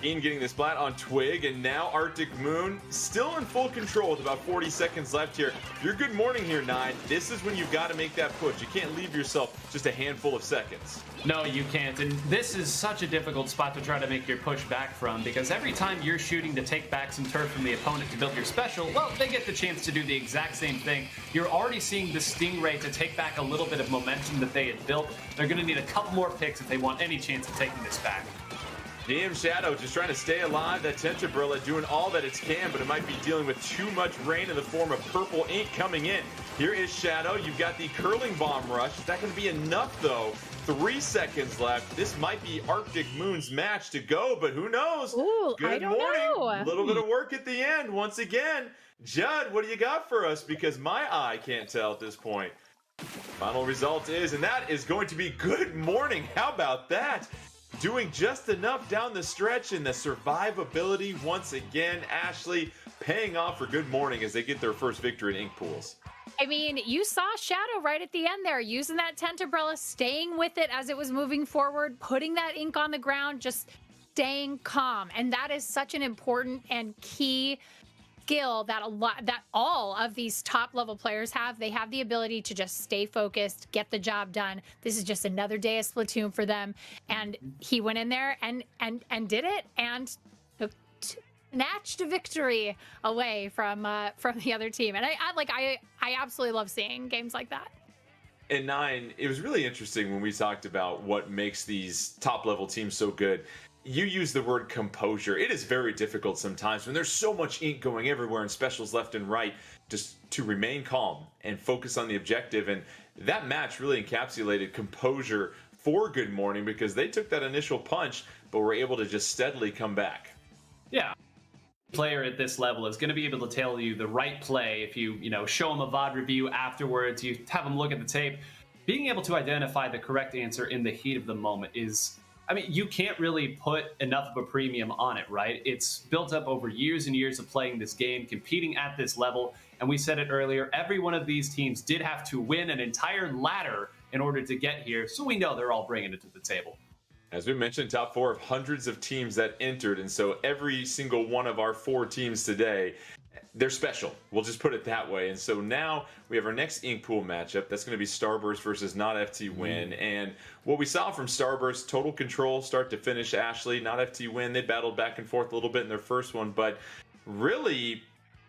[SPEAKER 5] Ian getting the splat on Twig, and now Arctic Moon still in full control with about 40 seconds left here. If you're Good Morning here, Nine, this is when you've got to make that push. You can't leave yourself just a handful of seconds.
[SPEAKER 7] No, you can't, and this is such a difficult spot to try to make your push back from, because every time you're shooting to take back some turf from the opponent to build your special, well, they get the chance to do the exact same thing. You're already seeing the Stingray to take back a little bit of momentum that they had built. They're going to need a couple more picks if they want any chance of taking this back.
[SPEAKER 5] DM Shadow just trying to stay alive. That tent umbrella doing all that it can, but it might be dealing with too much rain in the form of purple ink coming in. Here is Shadow. You've got the curling bomb rush. Is that going to be enough, though? 3 seconds left. This might be Arctic Moon's match to go, but who knows?
[SPEAKER 6] Ooh,
[SPEAKER 5] Good
[SPEAKER 6] I don't
[SPEAKER 5] morning.
[SPEAKER 6] know.
[SPEAKER 5] A little bit of work at the end. Once again, Judd, what do you got for us? Because my eye can't tell at this point. Final result is, and that is going to be Good Morning. How about that? Doing just enough down the stretch, and the survivability once again, Ashley, paying off for Good Morning as they get their first victory in ink pools.
[SPEAKER 6] I mean, you saw Shadow right at the end there, using that tent umbrella, staying with it as it was moving forward, putting that ink on the ground, just staying calm. And that is such an important and key skill that all of these top level players have. They have the ability to just stay focused, get the job done. This is just another day of Splatoon for them, and he went in there and did it and snatched a victory away from the other team. And I absolutely love seeing games like that.
[SPEAKER 5] And Nine, it was really interesting when we talked about what makes these top level teams so good. You use the word composure. It is very difficult sometimes when there's so much ink going everywhere and specials left and right, just to remain calm and focus on the objective. And that match really encapsulated composure for Good Morning, because they took that initial punch, but were able to just steadily come back.
[SPEAKER 7] Yeah. Player at this level is going to be able to tell you the right play. If you show them a VOD review afterwards, you have them look at the tape, being able to identify the correct answer in the heat of the moment is, I mean, you can't really put enough of a premium on it, right? It's built up over years and years of playing this game, competing at this level. And we said it earlier, every one of these teams did have to win an entire ladder in order to get here. So we know they're all bringing it to the table.
[SPEAKER 5] As we mentioned, top 4 of hundreds of teams that entered. And so every single one of our 4 teams today, they're special. We'll just put it that way. And so now we have our next Ink Pool matchup. That's going to be Starburst versus Not FT Win. And what we saw from Starburst, total control, start to finish, Ashley. Not FT Win, they battled back and forth a little bit in their first one. But really,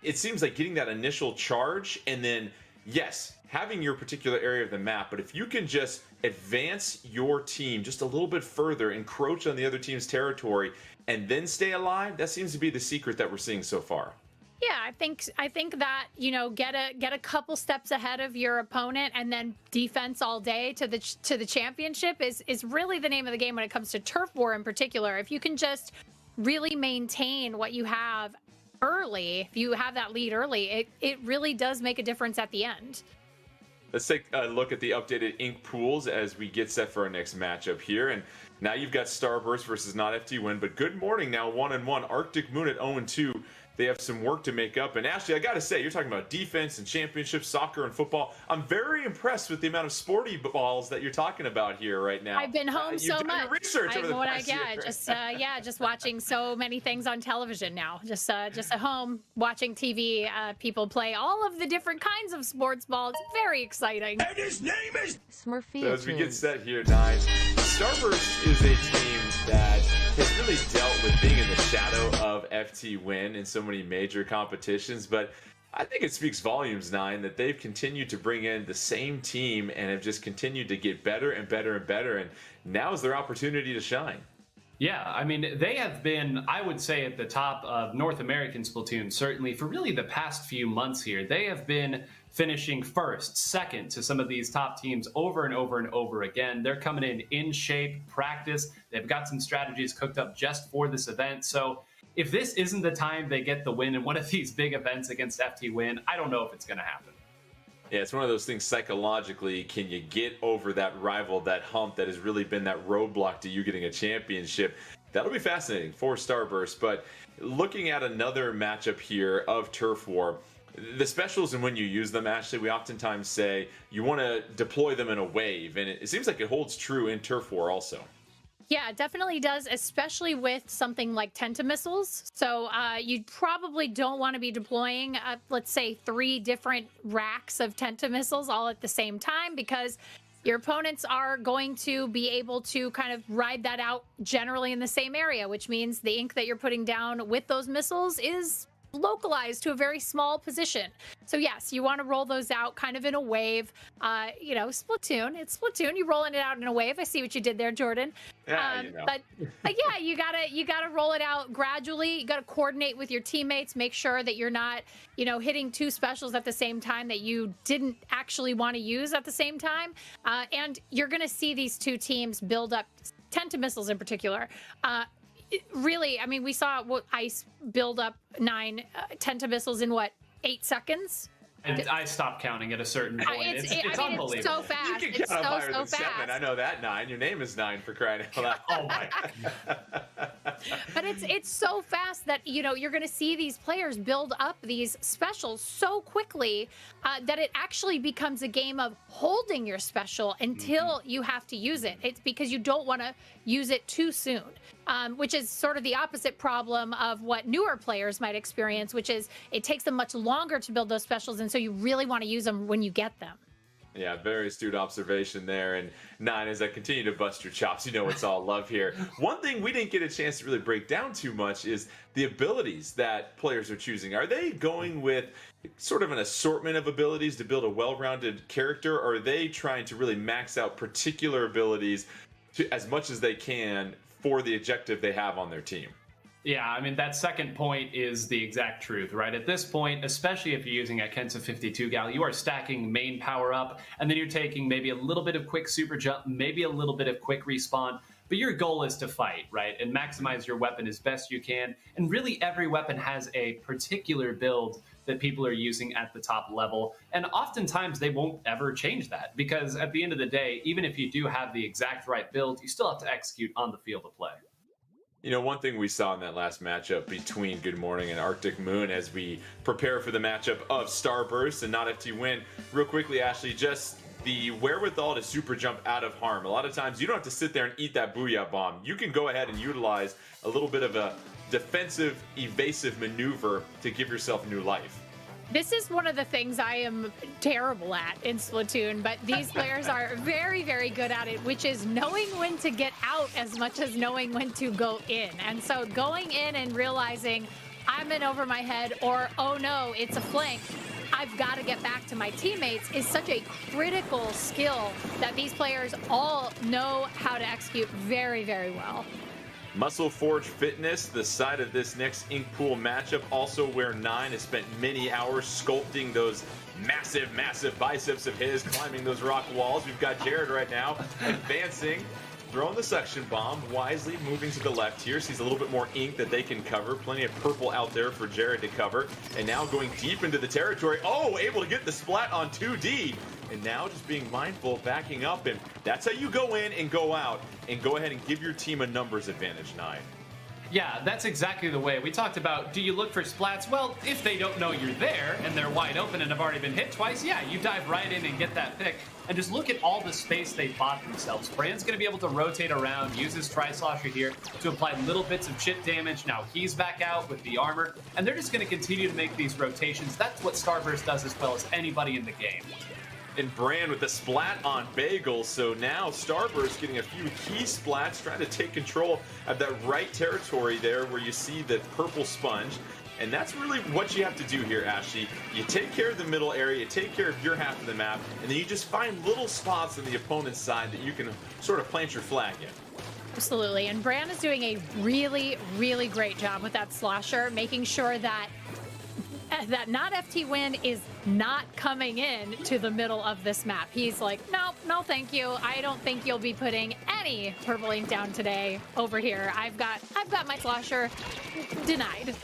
[SPEAKER 5] it seems like getting that initial charge and then, yes, having your particular area of the map, but if you can just advance your team just a little bit further, encroach on the other team's territory, and then stay alive, that seems to be the secret that we're seeing so far.
[SPEAKER 6] Yeah, I think that, get a couple steps ahead of your opponent and then defense all day to the championship is really the name of the game when it comes to turf war in particular. If you can just really maintain what you have early, if you have that lead early, it really does make a difference at the end.
[SPEAKER 5] Let's take a look at the updated Ink pools as we get set for our next matchup here. And now you've got Starburst versus Not FT Win, but Good Morning now 1-1. Arctic Moon at 0-2. They have some work to make up. And Ashley, I got to say, you're talking about defense and championships, soccer and football. I'm very impressed with the amount of sporty balls that you're talking about here right now.
[SPEAKER 6] I've been home so much.
[SPEAKER 5] Your research over the past year.
[SPEAKER 6] Just watching so many things on television now. Just at home watching TV, people play all of the different kinds of sports balls. Very exciting.
[SPEAKER 1] And his name is
[SPEAKER 2] Smurfy.
[SPEAKER 5] So as we get set here, Nine, Starburst is a team that has really dealt with being in the shadow of FT Win in so many major competitions, but I think it speaks volumes, Nine, that they've continued to bring in the same team and have just continued to get better and better and better, and now is their opportunity to shine.
[SPEAKER 7] Yeah, I mean, they have been, I would say, at the top of North American Splatoon, certainly for really the past few months here. They have been finishing first, second to some of these top teams over and over and over again. They're coming in shape, practice. They've got some strategies cooked up just for this event. So if this isn't the time they get the win in one of these big events against FT Win, I don't know if it's going to happen.
[SPEAKER 5] Yeah, it's one of those things psychologically. Can you get over that rival, that hump that has really been that roadblock to you getting a championship? That'll be fascinating for Starburst. But looking at another matchup here of Turf War, the specials and when you use them, Ashley, we oftentimes say you want to deploy them in a wave. And it seems like it holds true in Turf War also.
[SPEAKER 6] Yeah, it definitely does, especially with something like Tentamissiles. So you probably don't want to be deploying, let's say, 3 different racks of Tentamissiles all at the same time, because your opponents are going to be able to kind of ride that out generally in the same area, which means the ink that you're putting down with those missiles is localized to a very small position. So yes, you want to roll those out kind of in a wave. Splatoon, it's Splatoon. You're rolling it out in a wave. I see what you did there, Jordan.
[SPEAKER 5] Yeah,
[SPEAKER 6] but yeah, you gotta roll it out gradually. You gotta coordinate with your teammates. Make sure that you're not, hitting 2 specials at the same time that you didn't actually want to use at the same time. And you're gonna see these 2 teams build up, Tentamissiles in particular. Really, I mean, we saw Ice build up 9 Tentamissiles in 8 seconds?
[SPEAKER 7] And I stopped counting at a certain point. It's unbelievable.
[SPEAKER 6] It's so fast.
[SPEAKER 5] You can count
[SPEAKER 6] so
[SPEAKER 5] higher than
[SPEAKER 6] fast.
[SPEAKER 5] 7. I know that, 9. Your name is 9, for crying out loud.
[SPEAKER 7] Oh my.
[SPEAKER 6] But it's so fast that you're going to see these players build up these specials so quickly that it actually becomes a game of holding your special until you have to use it. It's because you don't want to use it too soon, which is sort of the opposite problem of what newer players might experience, which is it takes them much longer to build those specials, and so you really want to use them when you get them.
[SPEAKER 5] Yeah, very astute observation there. And Nine, as I continue to bust your chops, you know it's all love here. One thing we didn't get a chance to really break down too much is the abilities that players are choosing. Are they going with sort of an assortment of abilities to build a well-rounded character, or are they trying to really max out particular abilities to as much as they can for the objective they have on their team?
[SPEAKER 7] Yeah, I mean, that second point is the exact truth, right? At this point, especially if you're using a Kensa 52 gal, you are stacking main power up, and then you're taking maybe a little bit of quick super jump, maybe a little bit of quick respawn, but your goal is to fight, right? And maximize your weapon as best you can. And really, every weapon has a particular build that people are using at the top level. And oftentimes, they won't ever change that, because at the end of the day, even if you do have the exact right build, you still have to execute on the field of play.
[SPEAKER 5] You know, one thing we saw in that last matchup between Good Morning and Arctic Moon as we prepare for the matchup of Starburst and Not FT Win, real quickly, Ashley, just the wherewithal to super jump out of harm. A lot of times you don't have to sit there and eat that Booyah Bomb. You can go ahead and utilize a little bit of a defensive, evasive maneuver to give yourself new life.
[SPEAKER 6] This is one of the things I am terrible at in Splatoon, but these players are very, very good at it, which is knowing when to get out as much as knowing when to go in. And so going in and realizing I'm in over my head, or, oh no, it's a flank, I've got to get back to my teammates, is such a critical skill that these players all know how to execute very, very well.
[SPEAKER 5] Muscle Forge Fitness, the side of this next Ink Pool matchup, also where Nine has spent many hours sculpting those massive, massive biceps of his, climbing those rock walls. We've got Jared right now advancing, throwing the suction bomb, wisely moving to the left here. Sees a little bit more ink that they can cover. Plenty of purple out there for Jared to cover. And now going deep into the territory. Oh, able to get the splat on 2D. And now just being mindful, backing up, and that's how you go in and go out and go ahead and give your team a numbers advantage, Nine.
[SPEAKER 7] Yeah, that's exactly the way. We talked about, do you look for splats? Well, if they don't know you're there and they're wide open and have already been hit twice, yeah, you dive right in and get that pick. And just look at all the space they bought themselves. Brand's going to be able to rotate around, use his Tri-Slosher here to apply little bits of chip damage. Now he's back out with the armor, and they're just going to continue to make these rotations. That's what Starburst does as well as anybody in the game.
[SPEAKER 5] And Brand with the splat on Bagel. So now Starburst getting a few key splats, trying to take control of that right territory there where you see the purple sponge. And that's really what you have to do here, Ashley. You take care of the middle area, you take care of your half of the map, and then you just find little spots on the opponent's side that you can sort of plant your flag in.
[SPEAKER 6] Absolutely. And Brand is doing a really, really great job with that slosher, making sure that Not FT Win is not coming in to the middle of this map. He's like, no, thank you. I don't think you'll be putting any purple ink down today over here. I've got my slosher. Denied.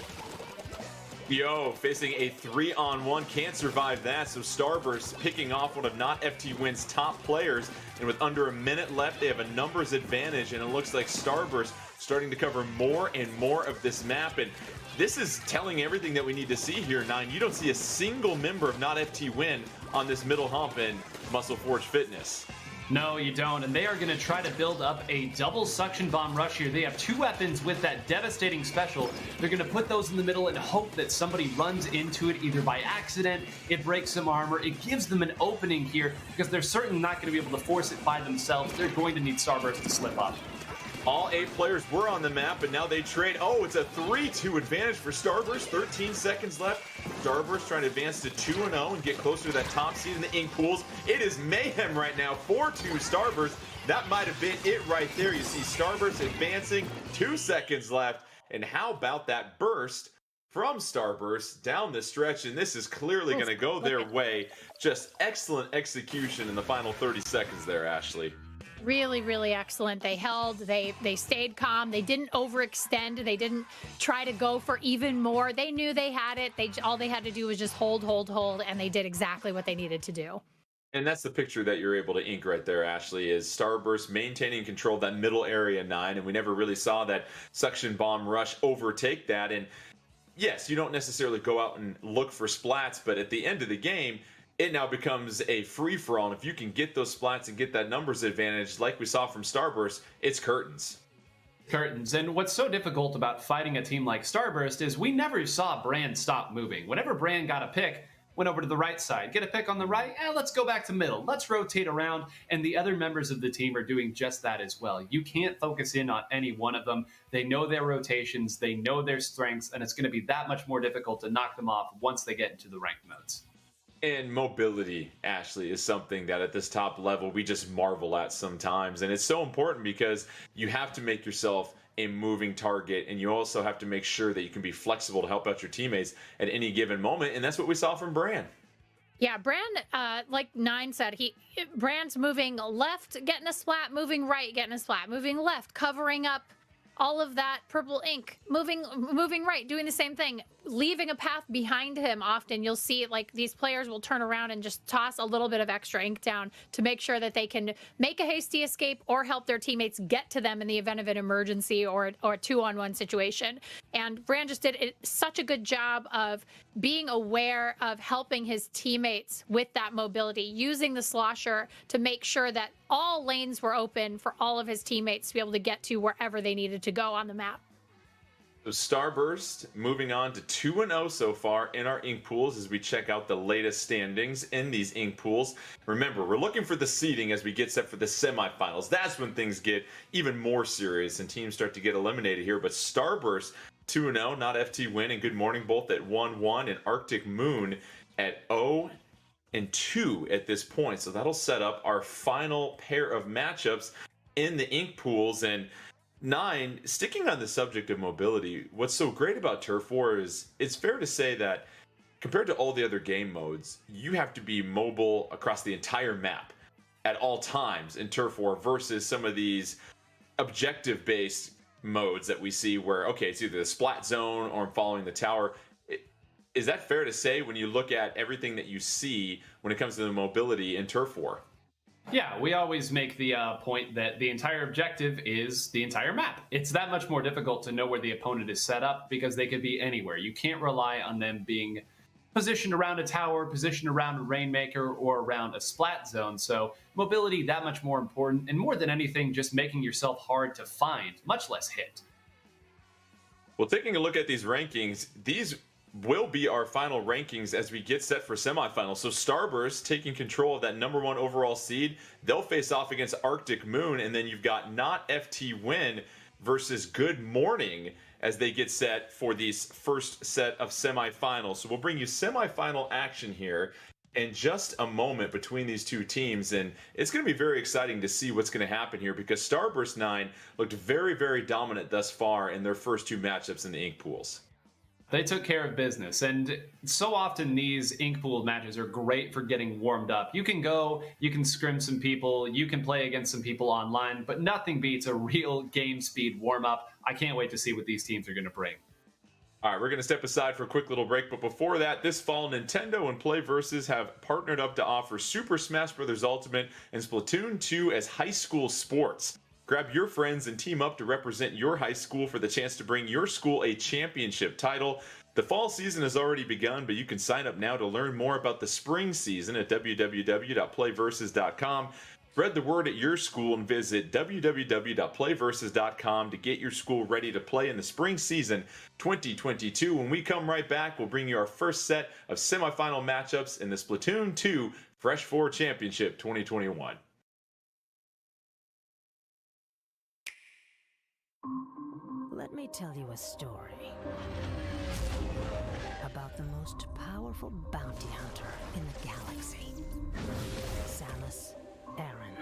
[SPEAKER 5] Yo, facing a 3-on-1, can't survive that. So Starburst picking off one of Not FT Win's top players, and with under a minute left, they have a numbers advantage, and it looks like Starburst starting to cover more and more of this map. And this is telling everything that we need to see here, Nine. You don't see a single member of Not FT Win on this middle hump in Muscle Forge Fitness.
[SPEAKER 7] No, you don't. And they are going to try to build up a double suction bomb rush here. They have two weapons with that devastating special. They're going to put those in the middle and hope that somebody runs into it either by accident, it breaks some armor, it gives them an opening here because they're certainly not going to be able to force it by themselves. They're going to need Starburst to slip up.
[SPEAKER 5] All 8 players were on the map, and now they trade. Oh, it's a 3-2 advantage for Starburst. 13 seconds left. Starburst trying to advance to 2-0 and get closer to that top seed in the ink pools. It is mayhem right now. 4-2 Starburst. That might have been it right there. You see Starburst advancing. 2 seconds left. And how about that burst from Starburst down the stretch? And this is clearly going to go their way. Just excellent execution in the final 30 seconds there, Ashley.
[SPEAKER 6] Really, really excellent. They held, they stayed calm. They didn't overextend. They didn't try to go for even more. They knew they had it. All they had to do was just hold, and they did exactly what they needed to do.
[SPEAKER 5] And that's the picture that you're able to ink right there, Ashley, is Starburst maintaining control of that middle area 9, and we never really saw that suction bomb rush overtake that. And yes, you don't necessarily go out and look for splats, but at the end of the game, it now becomes a free-for-all, and if you can get those splats and get that numbers advantage like we saw from Starburst, it's curtains.
[SPEAKER 7] Curtains. And what's so difficult about fighting a team like Starburst is we never saw Brand stop moving. Whenever Brand got a pick, went over to the right side. Get a pick on the right? Let's go back to middle. Let's rotate around. And the other members of the team are doing just that as well. You can't focus in on any one of them. They know their rotations, they know their strengths, and it's going to be that much more difficult to knock them off once they get into the ranked modes.
[SPEAKER 5] And mobility, Ashley, is something that at this top level we just marvel at sometimes. And it's so important because you have to make yourself a moving target, and you also have to make sure that you can be flexible to help out your teammates at any given moment. And that's what we saw from Bran.
[SPEAKER 6] Yeah, Bran, like Nine said, Bran's moving left, getting a splat, moving right, getting a splat, moving left, covering up all of that purple ink, moving right, doing the same thing, leaving a path behind him. Often you'll see like these players will turn around and just toss a little bit of extra ink down to make sure that they can make a hasty escape or help their teammates get to them in the event of an emergency or a 2-on-1 situation. And Bran just did such a good job of being aware of helping his teammates with that mobility, using the slosher to make sure that all lanes were open for all of his teammates to be able to get to wherever they needed to go on the map.
[SPEAKER 5] So Starburst moving on to 2-0 so far in our ink pools as we check out the latest standings in these ink pools. Remember, we're looking for the seeding as we get set for the semifinals. That's when things get even more serious and teams start to get eliminated here. But Starburst 2-0, not FT Win and Good Morning both at 1-1, and Arctic Moon at 0-2 at this point. So that'll set up our final pair of matchups in the ink pools. And Nine, sticking on the subject of mobility, what's so great about Turf War is it's fair to say that compared to all the other game modes, you have to be mobile across the entire map at all times in Turf War versus some of these objective-based modes that we see where, okay, it's either the splat zone or I'm following the tower. Is that fair to say when you look at everything that you see when it comes to the mobility in Turf War?
[SPEAKER 7] Yeah, we always make the point that the entire objective is the entire map. It's that much more difficult to know where the opponent is set up because they could be anywhere. You can't rely on them being positioned around a tower, positioned around a Rainmaker, or around a splat zone. So mobility, that much more important, and more than anything, just making yourself hard to find, much less hit.
[SPEAKER 5] Well, taking a look at these rankings, these will be our final rankings as we get set for semifinals. So Starburst taking control of that #1 overall seed. They'll face off against Arctic Moon, and then you've got Not FT Win versus Good Morning as they get set for these first set of semifinals. So we'll bring you semifinal action here in just a moment between these two teams, and it's going to be very exciting to see what's going to happen here because Starburst 9 looked very, very dominant thus far in their first two matchups in the ink pools.
[SPEAKER 7] They took care of business, and so often these ink pool matches are great for getting warmed up. You can go, you can scrim some people, you can play against some people online, but nothing beats a real game speed warm-up. I can't wait to see what these teams are going to bring.
[SPEAKER 5] All right, we're going to step aside for a quick little break, but before that, this fall, Nintendo and PlayVS have partnered up to offer Super Smash Bros. Ultimate and Splatoon 2 as high school sports. Grab your friends and team up to represent your high school for the chance to bring your school a championship title. The fall season has already begun, but you can sign up now to learn more about the spring season at www.playversus.com. Spread the word at your school and visit www.playversus.com to get your school ready to play in the spring season 2022. When we come right back, we'll bring you our first set of semifinal matchups in the Splatoon 2 Fresh 4 Championship 2021.
[SPEAKER 8] Let me tell you a story about the most powerful bounty hunter in the galaxy, Samus Aran.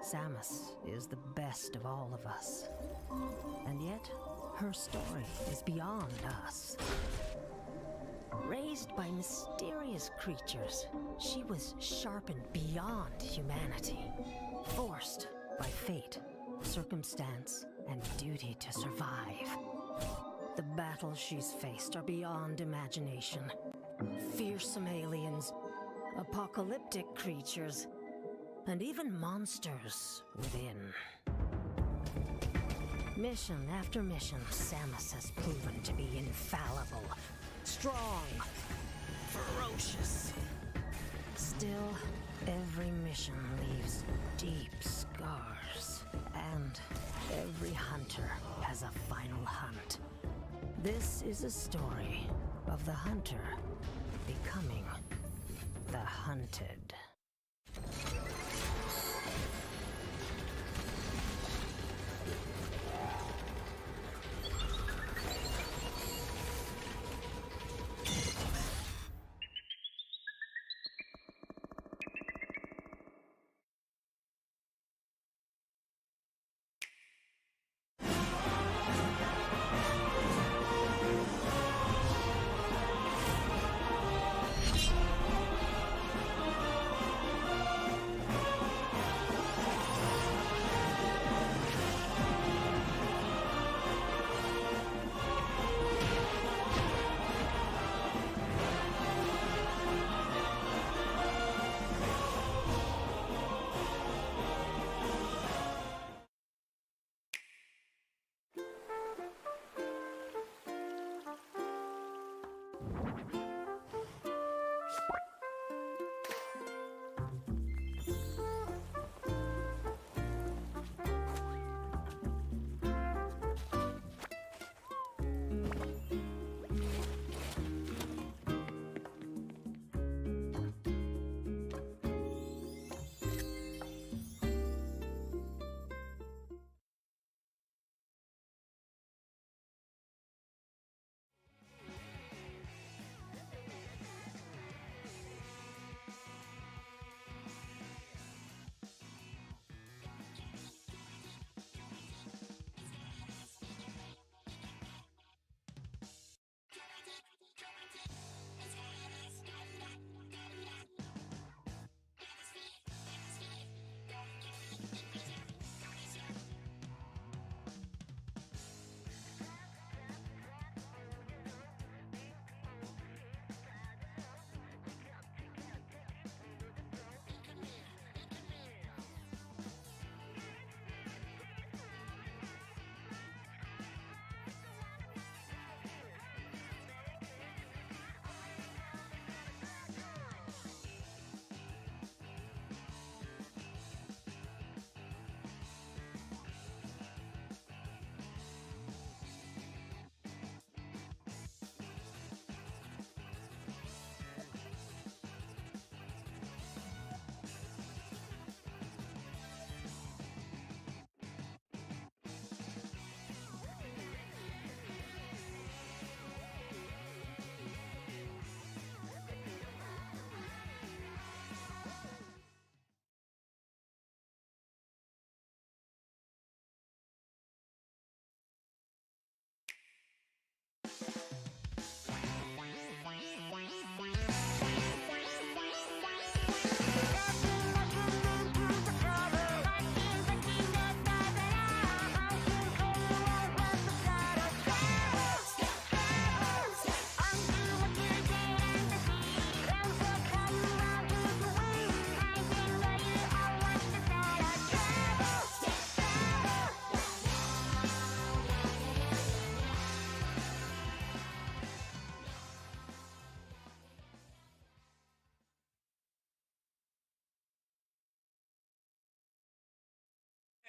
[SPEAKER 8] Samus is the best of all of us, and yet her story is beyond us. Raised by mysterious creatures, she was sharpened beyond humanity, forced by fate, circumstance, and duty to survive. The battles she's faced are beyond imagination. Fearsome aliens, apocalyptic creatures, and even monsters within. Mission after mission, Samus has proven to be infallible, strong, ferocious. Still, every mission leaves deep scars, and every hunter has a final hunt. This is a story of the hunter becoming the hunted.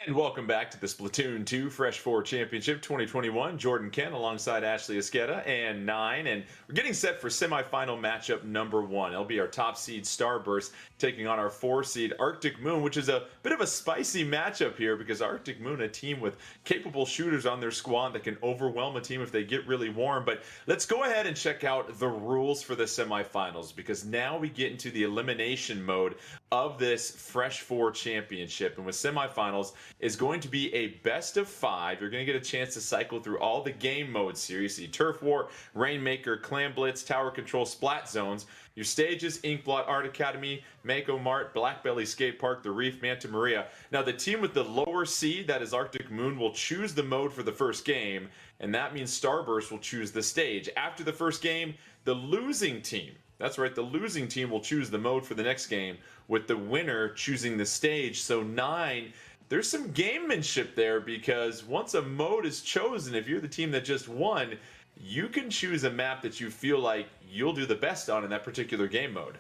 [SPEAKER 5] And welcome back to the Splatoon 2 Fresh 4 Championship 2021. Jordan Kent alongside Ashley Esqueda and 9. And we're getting set for semifinal matchup number 1. It'll be our top seed Starburst taking on our 4 seed Arctic Moon, which is a bit of a spicy matchup here because Arctic Moon, a team with capable shooters on their squad that can overwhelm a team if they get really warm. But let's go ahead and check out the rules for the semifinals because now we get into the elimination mode of this Fresh 4 Championship. And with semifinals, is going to be a best of 5. You're going to get a chance to cycle through all the game modes here. You see Turf War, Rainmaker, Clan Blitz, Tower Control, Splat Zones. Your stages, Inkblot, Art Academy, Mako Mart, Blackbelly Skate Park, The Reef, Manta Maria. Now the team with the lower seed, that is Arctic Moon, will choose the mode for the first game, and that means Starburst will choose the stage. After the first game, the losing team, that's right, the losing team will choose the mode for the next game, with the winner choosing the stage. So 9, there's some gamemanship there because once a mode is chosen, if you're the team that just won, you can choose a map that you feel like you'll do the best on in that particular game mode.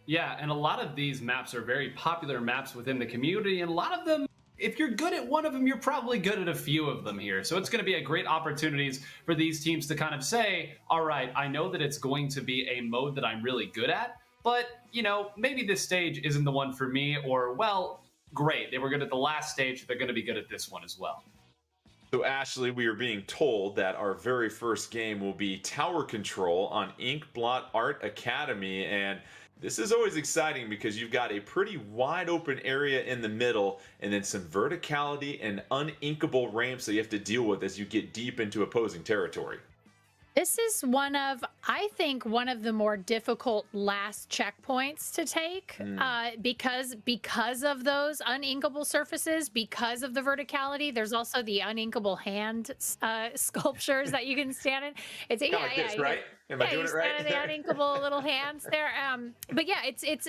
[SPEAKER 7] Yeah, and a lot of these maps are very popular maps within the community, and a lot of them if you're good at one of them, you're probably good at a few of them here. So it's going to be a great opportunities for these teams to kind of say, all right, I know that it's going to be a mode that I'm really good at, but, you know, maybe this stage isn't the one for me, or, well, great, they were good at the last stage, they're going to be good at this one as well.
[SPEAKER 5] So, Ashley, we are being told that our very first game will be Tower Control on Inkblot Art Academy, and this is always exciting because you've got a pretty wide open area in the middle and then some verticality and uninkable ramps that you have to deal with as you get deep into opposing territory.
[SPEAKER 6] This is I think, one of the more difficult last checkpoints to take because of those uninkable surfaces, because of the verticality. There's also the uninkable hand sculptures that you can stand in. It's
[SPEAKER 5] kind of like this, right? Am I doing it right?
[SPEAKER 6] The uninkable little hands there. But yeah, it's.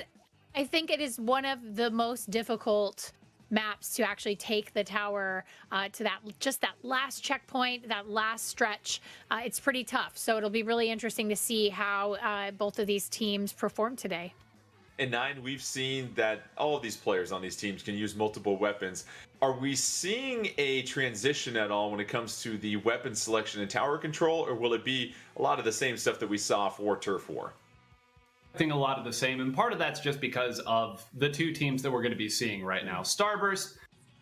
[SPEAKER 6] I think it is one of the most difficult maps to actually take the tower to that last checkpoint, that last stretch. It's pretty tough, so it'll be really interesting to see how both of these teams perform today.
[SPEAKER 5] In 9, we've seen that all of these players on these teams can use multiple weapons. Are we seeing a transition at all when it comes to the weapon selection and tower control, or will it be a lot of the same stuff that we saw for Turf War?
[SPEAKER 7] I think a lot of the same, and part of that's just because of the two teams that we're going to be seeing right now. Starburst,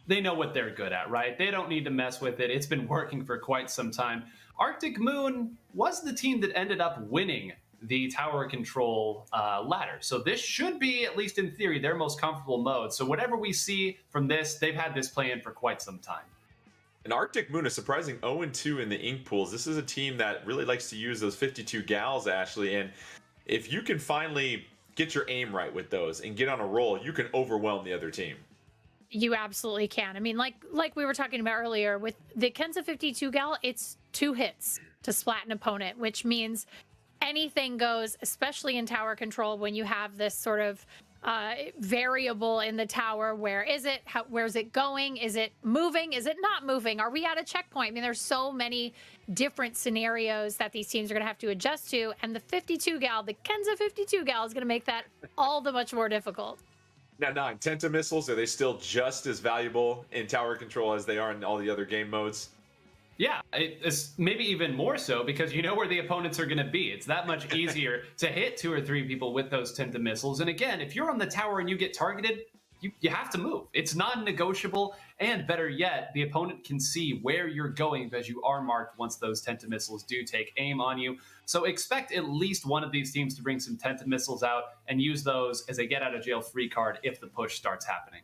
[SPEAKER 7] they know what they're good at, right? They don't need to mess with it. It's been working for quite some time. Arctic Moon was the team that ended up winning the tower control ladder. So this should be, at least in theory, their most comfortable mode. So whatever we see from this, they've had this play in for quite some time.
[SPEAKER 5] And Arctic Moon, a surprising 0-2 in the ink pools. This is a team that really likes to use those 52 gals, Ashley, and if you can finally get your aim right with those and get on a roll, you can overwhelm the other team.
[SPEAKER 6] You absolutely can. I mean, like we were talking about earlier, with the Kenza 52 gal, it's 2 hits to splat an opponent, which means anything goes, especially in tower control when you have this sort of variable in the tower. Where is it? Where's it going? Is it moving? Is it not moving? Are we at a checkpoint? I mean, there's so many different scenarios that these teams are going to have to adjust to, and the 52 gal, the Kenza 52 gal, is going to make that all the much more difficult.
[SPEAKER 5] Now, 9, Tenta missiles, are they still just as valuable in tower control as they are in all the other game modes?
[SPEAKER 7] Yeah, it's maybe even more so because you know where the opponents are going to be. It's that much easier to hit 2 or 3 people with those Tenta missiles. And again, if you're on the tower and you get targeted, you have to move. It's non-negotiable, and better yet, the opponent can see where you're going because you are marked once those Tenta missiles do take aim on you. So expect at least one of these teams to bring some Tenta missiles out and use those as a get-out-of-jail-free card if the push starts happening.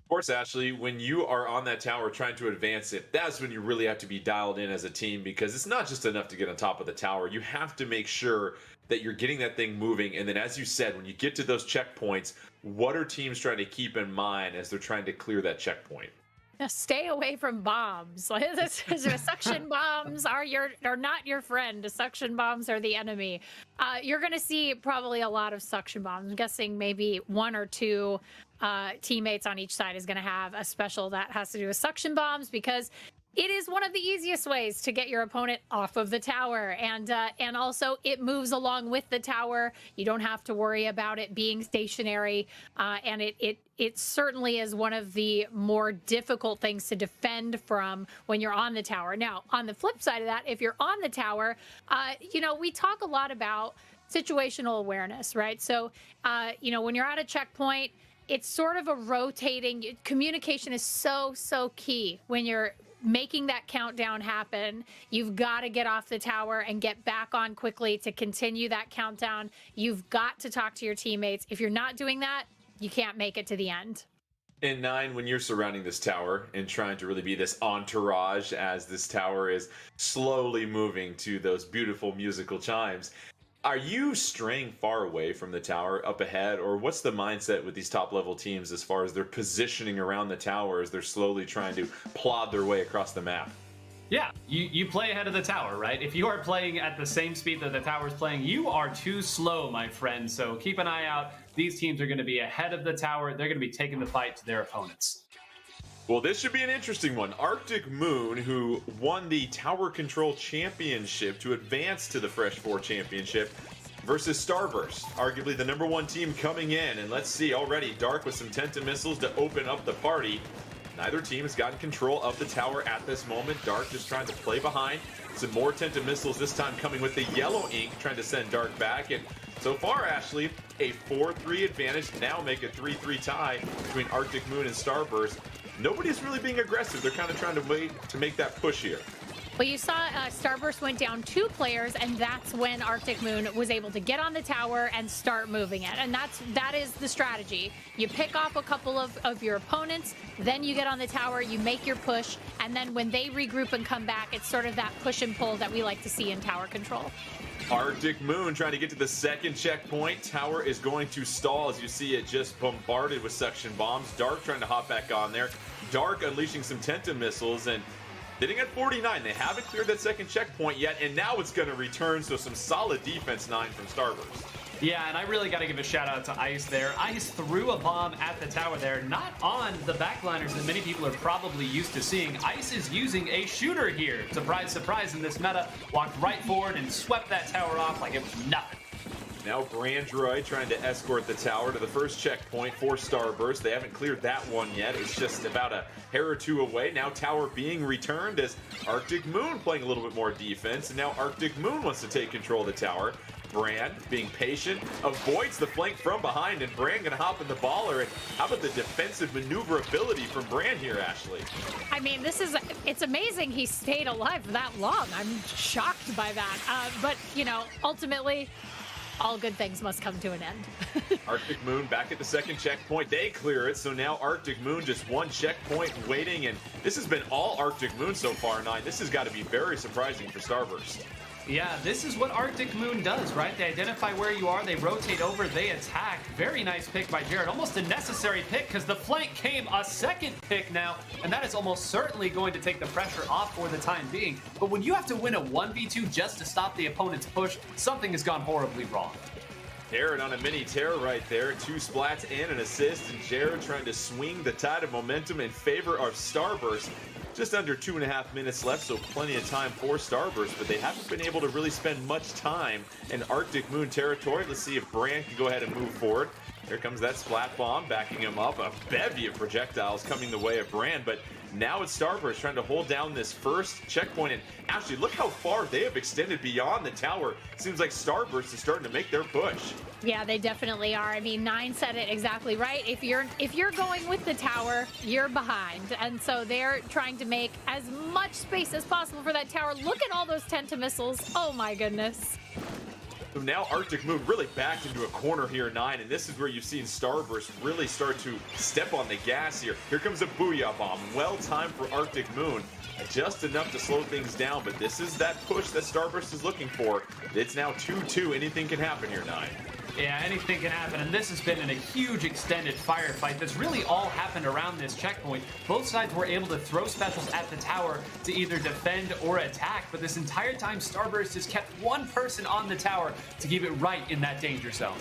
[SPEAKER 5] Of course, Ashley, when you are on that tower trying to advance it, that's when you really have to be dialed in as a team, because it's not just enough to get on top of the tower. You have to make sure that you're getting that thing moving. And then, as you said, when you get to those checkpoints, what are teams trying to keep in mind as they're trying to clear that checkpoint?
[SPEAKER 6] Stay away from bombs. Suction bombs are not your friend. Suction bombs are the enemy. You're going to see probably a lot of suction bombs. I'm guessing maybe 1 or 2 teammates on each side is going to have a special that has to do with suction bombs, because it is one of the easiest ways to get your opponent off of the tower, and also it moves along with the tower. You don't have to worry about it being stationary, and it certainly is one of the more difficult things to defend from when you're on the tower. Now, on the flip side of that, if you're on the tower, we talk a lot about situational awareness, right? So, when you're at a checkpoint, it's sort of a rotating. Communication is so key when you're making that countdown happen. You've got to get off the tower and get back on quickly to continue that countdown. You've got to talk to your teammates. If you're not doing that, you can't make it to the end.
[SPEAKER 5] In 9, when you're surrounding this tower and trying to really be this entourage as this tower is slowly moving to those beautiful musical chimes, are you straying far away from the tower up ahead, or what's the mindset with these top level teams as far as their positioning around the tower as they're slowly trying to plod their way across the map?
[SPEAKER 7] Yeah, you play ahead of the tower, right? If you are playing at the same speed that the tower's playing, you are too slow, my friend. So keep an eye out. These teams are going to be ahead of the tower. They're going to be taking the fight to their opponents.
[SPEAKER 5] Well, this should be an interesting one. Arctic Moon, who won the Tower Control Championship to advance to the Fresh 4 Championship, versus Starburst, arguably the #1 team coming in. And let's see, already Dark with some Tenta missiles to open up the party. Neither team has gotten control of the tower at this moment. Dark just trying to play behind. Some more Tenta missiles, this time coming with the yellow ink, trying to send Dark back. And so far, Ashley, a 4-3 advantage. Now make a 3-3 tie between Arctic Moon and Starburst. Nobody's really being aggressive. They're kind of trying to wait to make that push here.
[SPEAKER 6] Well, you saw Starburst went down 2 players, and that's when Arctic Moon was able to get on the tower and start moving it. And that is the strategy. You pick off a couple of your opponents, then you get on the tower, you make your push, and then when they regroup and come back, it's sort of that push and pull that we like to see in tower control.
[SPEAKER 5] Arctic Moon trying to get to the second checkpoint. Tower is going to stall as you see it just bombarded with suction bombs. Dark trying to hop back on there. Dark unleashing some Tenta missiles, and sitting at 49. They haven't cleared that second checkpoint yet, and now it's going to return, so some solid defense 9 from Starburst.
[SPEAKER 7] Yeah, and I really got to give a shout out to Ice there. Ice threw a bomb at the tower there, not on the backliners that many people are probably used to seeing. Ice is using a shooter here. Surprise, surprise in this meta. Walked right forward and swept that tower off like it was nothing.
[SPEAKER 5] Now Brandroid trying to escort the tower to the first checkpoint for Starburst. They haven't cleared that one yet. It's just about a hair or two away. Now tower being returned as Arctic Moon playing a little bit more defense. And now Arctic Moon wants to take control of the tower. Brand being patient, avoids the flank from behind, and Brand gonna hop in the baller. And how about the defensive maneuverability from Brand here, Ashley?
[SPEAKER 6] I mean, it's amazing he stayed alive for that long. I'm shocked by that. But, you know, ultimately, all good things must come to an end.
[SPEAKER 5] Arctic Moon back at the second checkpoint. They clear it, so now Arctic Moon just one checkpoint waiting, and this has been all Arctic Moon so far, 9. This has got to be very surprising for Starburst.
[SPEAKER 7] Yeah, this is what Arctic Moon does, right? They identify where you are, they rotate over, they attack. Very nice pick by Jared. Almost a necessary pick because the flank came a second pick now, and that is almost certainly going to take the pressure off for the time being. But when you have to win a 1v2 just to stop the opponent's push, something has gone horribly wrong.
[SPEAKER 5] Jared on a mini tear right there. 2 splats and an assist, and Jared trying to swing the tide of momentum in favor of Starburst. Just under 2.5 minutes left, so plenty of time for Starburst, but they haven't been able to really spend much time in Arctic Moon territory. Let's see if Brand can go ahead and move forward. Here comes that splat bomb, backing him up. A bevy of projectiles coming the way of Brand, but now it's Starburst trying to hold down this first checkpoint. And actually, look how far they have extended beyond the tower. Seems like Starburst is starting to make their push.
[SPEAKER 6] Yeah, they definitely are. I mean, 9 said it exactly right. If you're going with the tower, you're behind. And so they're trying to make as much space as possible for that tower. Look at all those Tenta missiles. Oh my goodness.
[SPEAKER 5] So now Arctic Moon really backed into a corner here, 9, and this is where you've seen Starburst really start to step on the gas here. Here comes a Booyah Bomb. Well timed for Arctic Moon. Just enough to slow things down, but this is that push that Starburst is looking for. It's now 2-2. Anything can happen here, 9.
[SPEAKER 7] Yeah, anything can happen, and this has been in a huge extended firefight that's really all happened around this checkpoint. Both sides were able to throw specials at the tower to either defend or attack, but this entire time Starburst has kept one person on the tower to keep it right in that danger zone.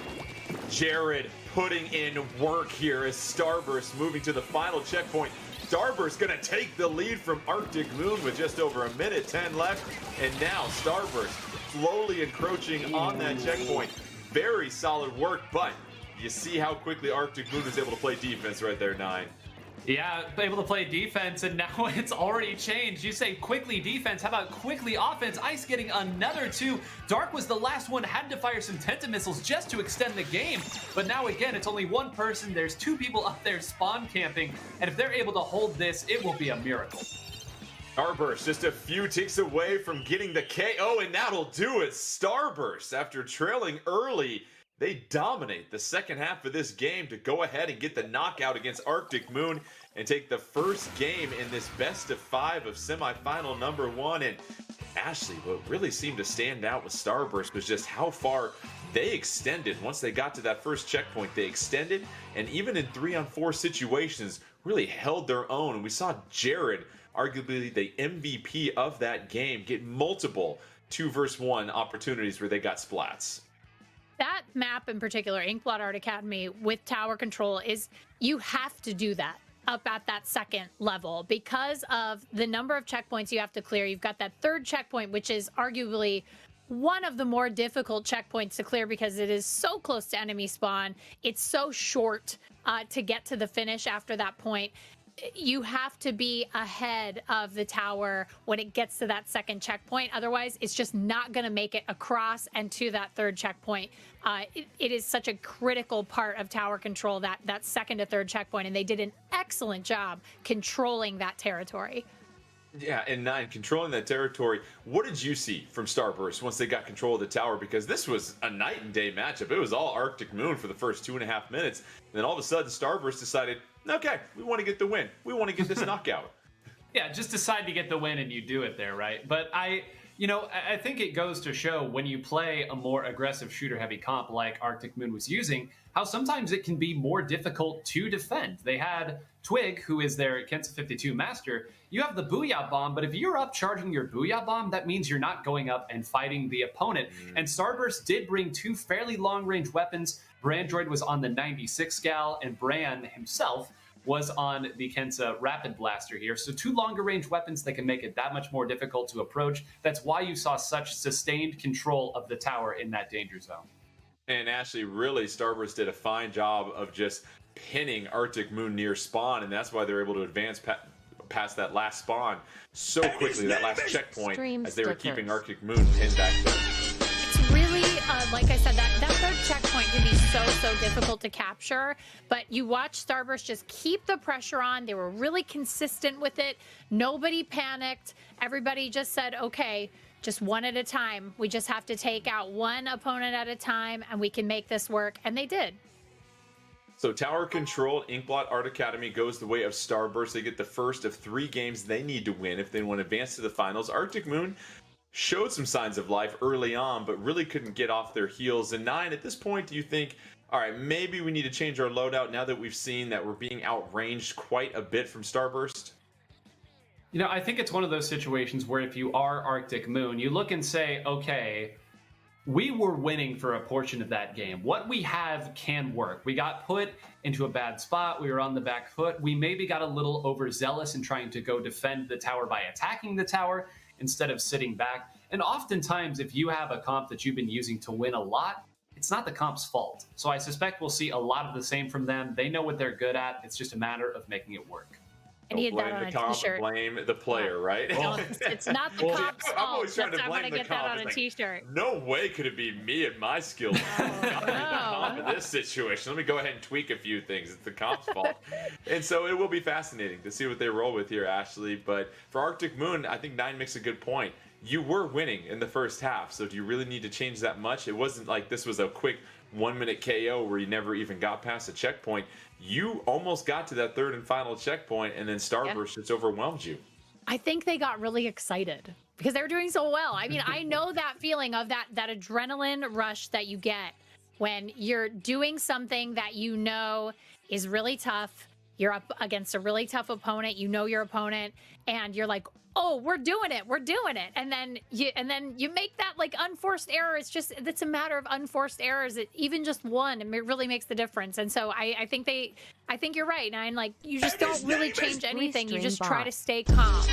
[SPEAKER 5] Jared putting in work here as Starburst moving to the final checkpoint. Starburst gonna take the lead from Arctic Moon with just over 1:10 left, and now Starburst slowly encroaching on that checkpoint. Very solid work, but you see how quickly Arctic Moon was able to play defense right there, 9.
[SPEAKER 7] Yeah, able to play defense, and now it's already changed. You say quickly defense, how about quickly offense? Ice getting another 2. Dark was the last one, had to fire some Tenta missiles just to extend the game. But now again, it's only one person. There's 2 people up there spawn camping, and if they're able to hold this, it will be a miracle.
[SPEAKER 5] Starburst just a few ticks away from getting the KO, and that'll do it. Starburst, after trailing early, they dominate the second half of this game to go ahead and get the knockout against Arctic Moon and take the first game in this best of 5 of semifinal number 1. And Ashley, what really seemed to stand out with Starburst was just how far they extended. Once they got to that first checkpoint, they extended, and even in 3-on-4 situations, really held their own. And we saw Jared, arguably the MVP of that game, get multiple 2-versus-1 opportunities where they got splats.
[SPEAKER 6] That map in particular, Inkblot Art Academy with tower control, is you have to do that up at that second level because of the number of checkpoints you have to clear. You've got that third checkpoint, which is arguably one of the more difficult checkpoints to clear because it is so close to enemy spawn. It's so short to get to the finish after that point. you have to be ahead of the tower when it gets to that second checkpoint. Otherwise, it's just not going to make it across and to that third checkpoint. It is such a critical part of tower control, that second to third checkpoint, and they did an excellent job controlling that territory.
[SPEAKER 5] Yeah, and 9, controlling that territory. What did you see from Starburst once they got control of the tower? Because this was a night and day matchup. It was all Arctic Moon for the first 2.5 minutes. And then all of a sudden, Starburst decided, okay, we want to get the win. We want to get this knockout.
[SPEAKER 7] Yeah, just decide to get the win and you do it there, right? But I think it goes to show when you play a more aggressive shooter-heavy comp like Arctic Moon was using, how sometimes it can be more difficult to defend. They had Twig, who is their Kensa 52 master. You have the Booyah Bomb, but if you're up charging your Booyah Bomb, that means you're not going up and fighting the opponent. And Starburst did bring 2 fairly long-range weapons. Brandroid was on the 96 Gal, and Bran himself was on the Kensa Rapid Blaster here. So 2 longer range weapons that can make it that much more difficult to approach. That's why you saw such sustained control of the tower in that danger zone.
[SPEAKER 5] And Ashley, really, Starburst did a fine job of just pinning Arctic Moon near spawn, and that's why they're able to advance past that last spawn so quickly, that last checkpoint, as they were keeping Arctic Moon pinned back there.
[SPEAKER 6] It's really, like I said, that third checkpoint can be so difficult to capture, but you watch Starburst just keep the pressure on. They were really consistent with it. Nobody panicked. Everybody just said, okay, just one at a time. We just have to take out one opponent at a time, and we can make this work, and they did.
[SPEAKER 5] So tower control, Inkblot Art Academy goes the way of Starburst. They get the first of 3 games they need to win if they want to advance to the finals. Arctic Moon showed some signs of life early on, but really couldn't get off their heels. And 9, at this point, do you think, all right, maybe we need to change our loadout now that we've seen that we're being outranged quite a bit from Starburst?
[SPEAKER 7] You know, I think it's one of those situations where if you are Arctic Moon, you look and say, okay, we were winning for a portion of that game. What we have can work. We got put into a bad spot. We were on the back foot. We maybe got a little overzealous in trying to go defend the tower by attacking the tower instead of sitting back. And oftentimes, if you have a comp that you've been using to win a lot, it's not the comp's fault. So I suspect we'll see a lot of the same from them. They know what they're good at. It's just a matter of making it work.
[SPEAKER 6] And he had that on a t-shirt.
[SPEAKER 5] Blame the player, right?
[SPEAKER 6] No, it's not the comp's fault.
[SPEAKER 5] I'm always trying to
[SPEAKER 6] I'm
[SPEAKER 5] blame
[SPEAKER 6] gonna
[SPEAKER 5] the
[SPEAKER 6] get
[SPEAKER 5] comp.
[SPEAKER 6] that on a
[SPEAKER 5] It's like,
[SPEAKER 6] t-shirt.
[SPEAKER 5] no way could it be me and my skills. In this situation, let me go ahead and tweak a few things. It's the comp's fault. And so it will be fascinating to see what they roll with here, Ashley. But for Arctic Moon, I think 9 makes a good point. You were winning in the first half, so do you really need to change that much? It wasn't like this was a quick 1-minute KO where you never even got past a checkpoint. You almost got to that third and final checkpoint, and then Starburst just overwhelmed you.
[SPEAKER 6] I think they got really excited because they were doing so well. I mean, I know that feeling of that adrenaline rush that you get when you're doing something that you know is really tough. You're up against a really tough opponent. You know your opponent, and you're like, oh, we're doing it. And then you make that like unforced error. It's a matter of unforced errors. Even just one, it really makes the difference. And so I think you're right. And like, you just don't really change anything. You just try to stay calm.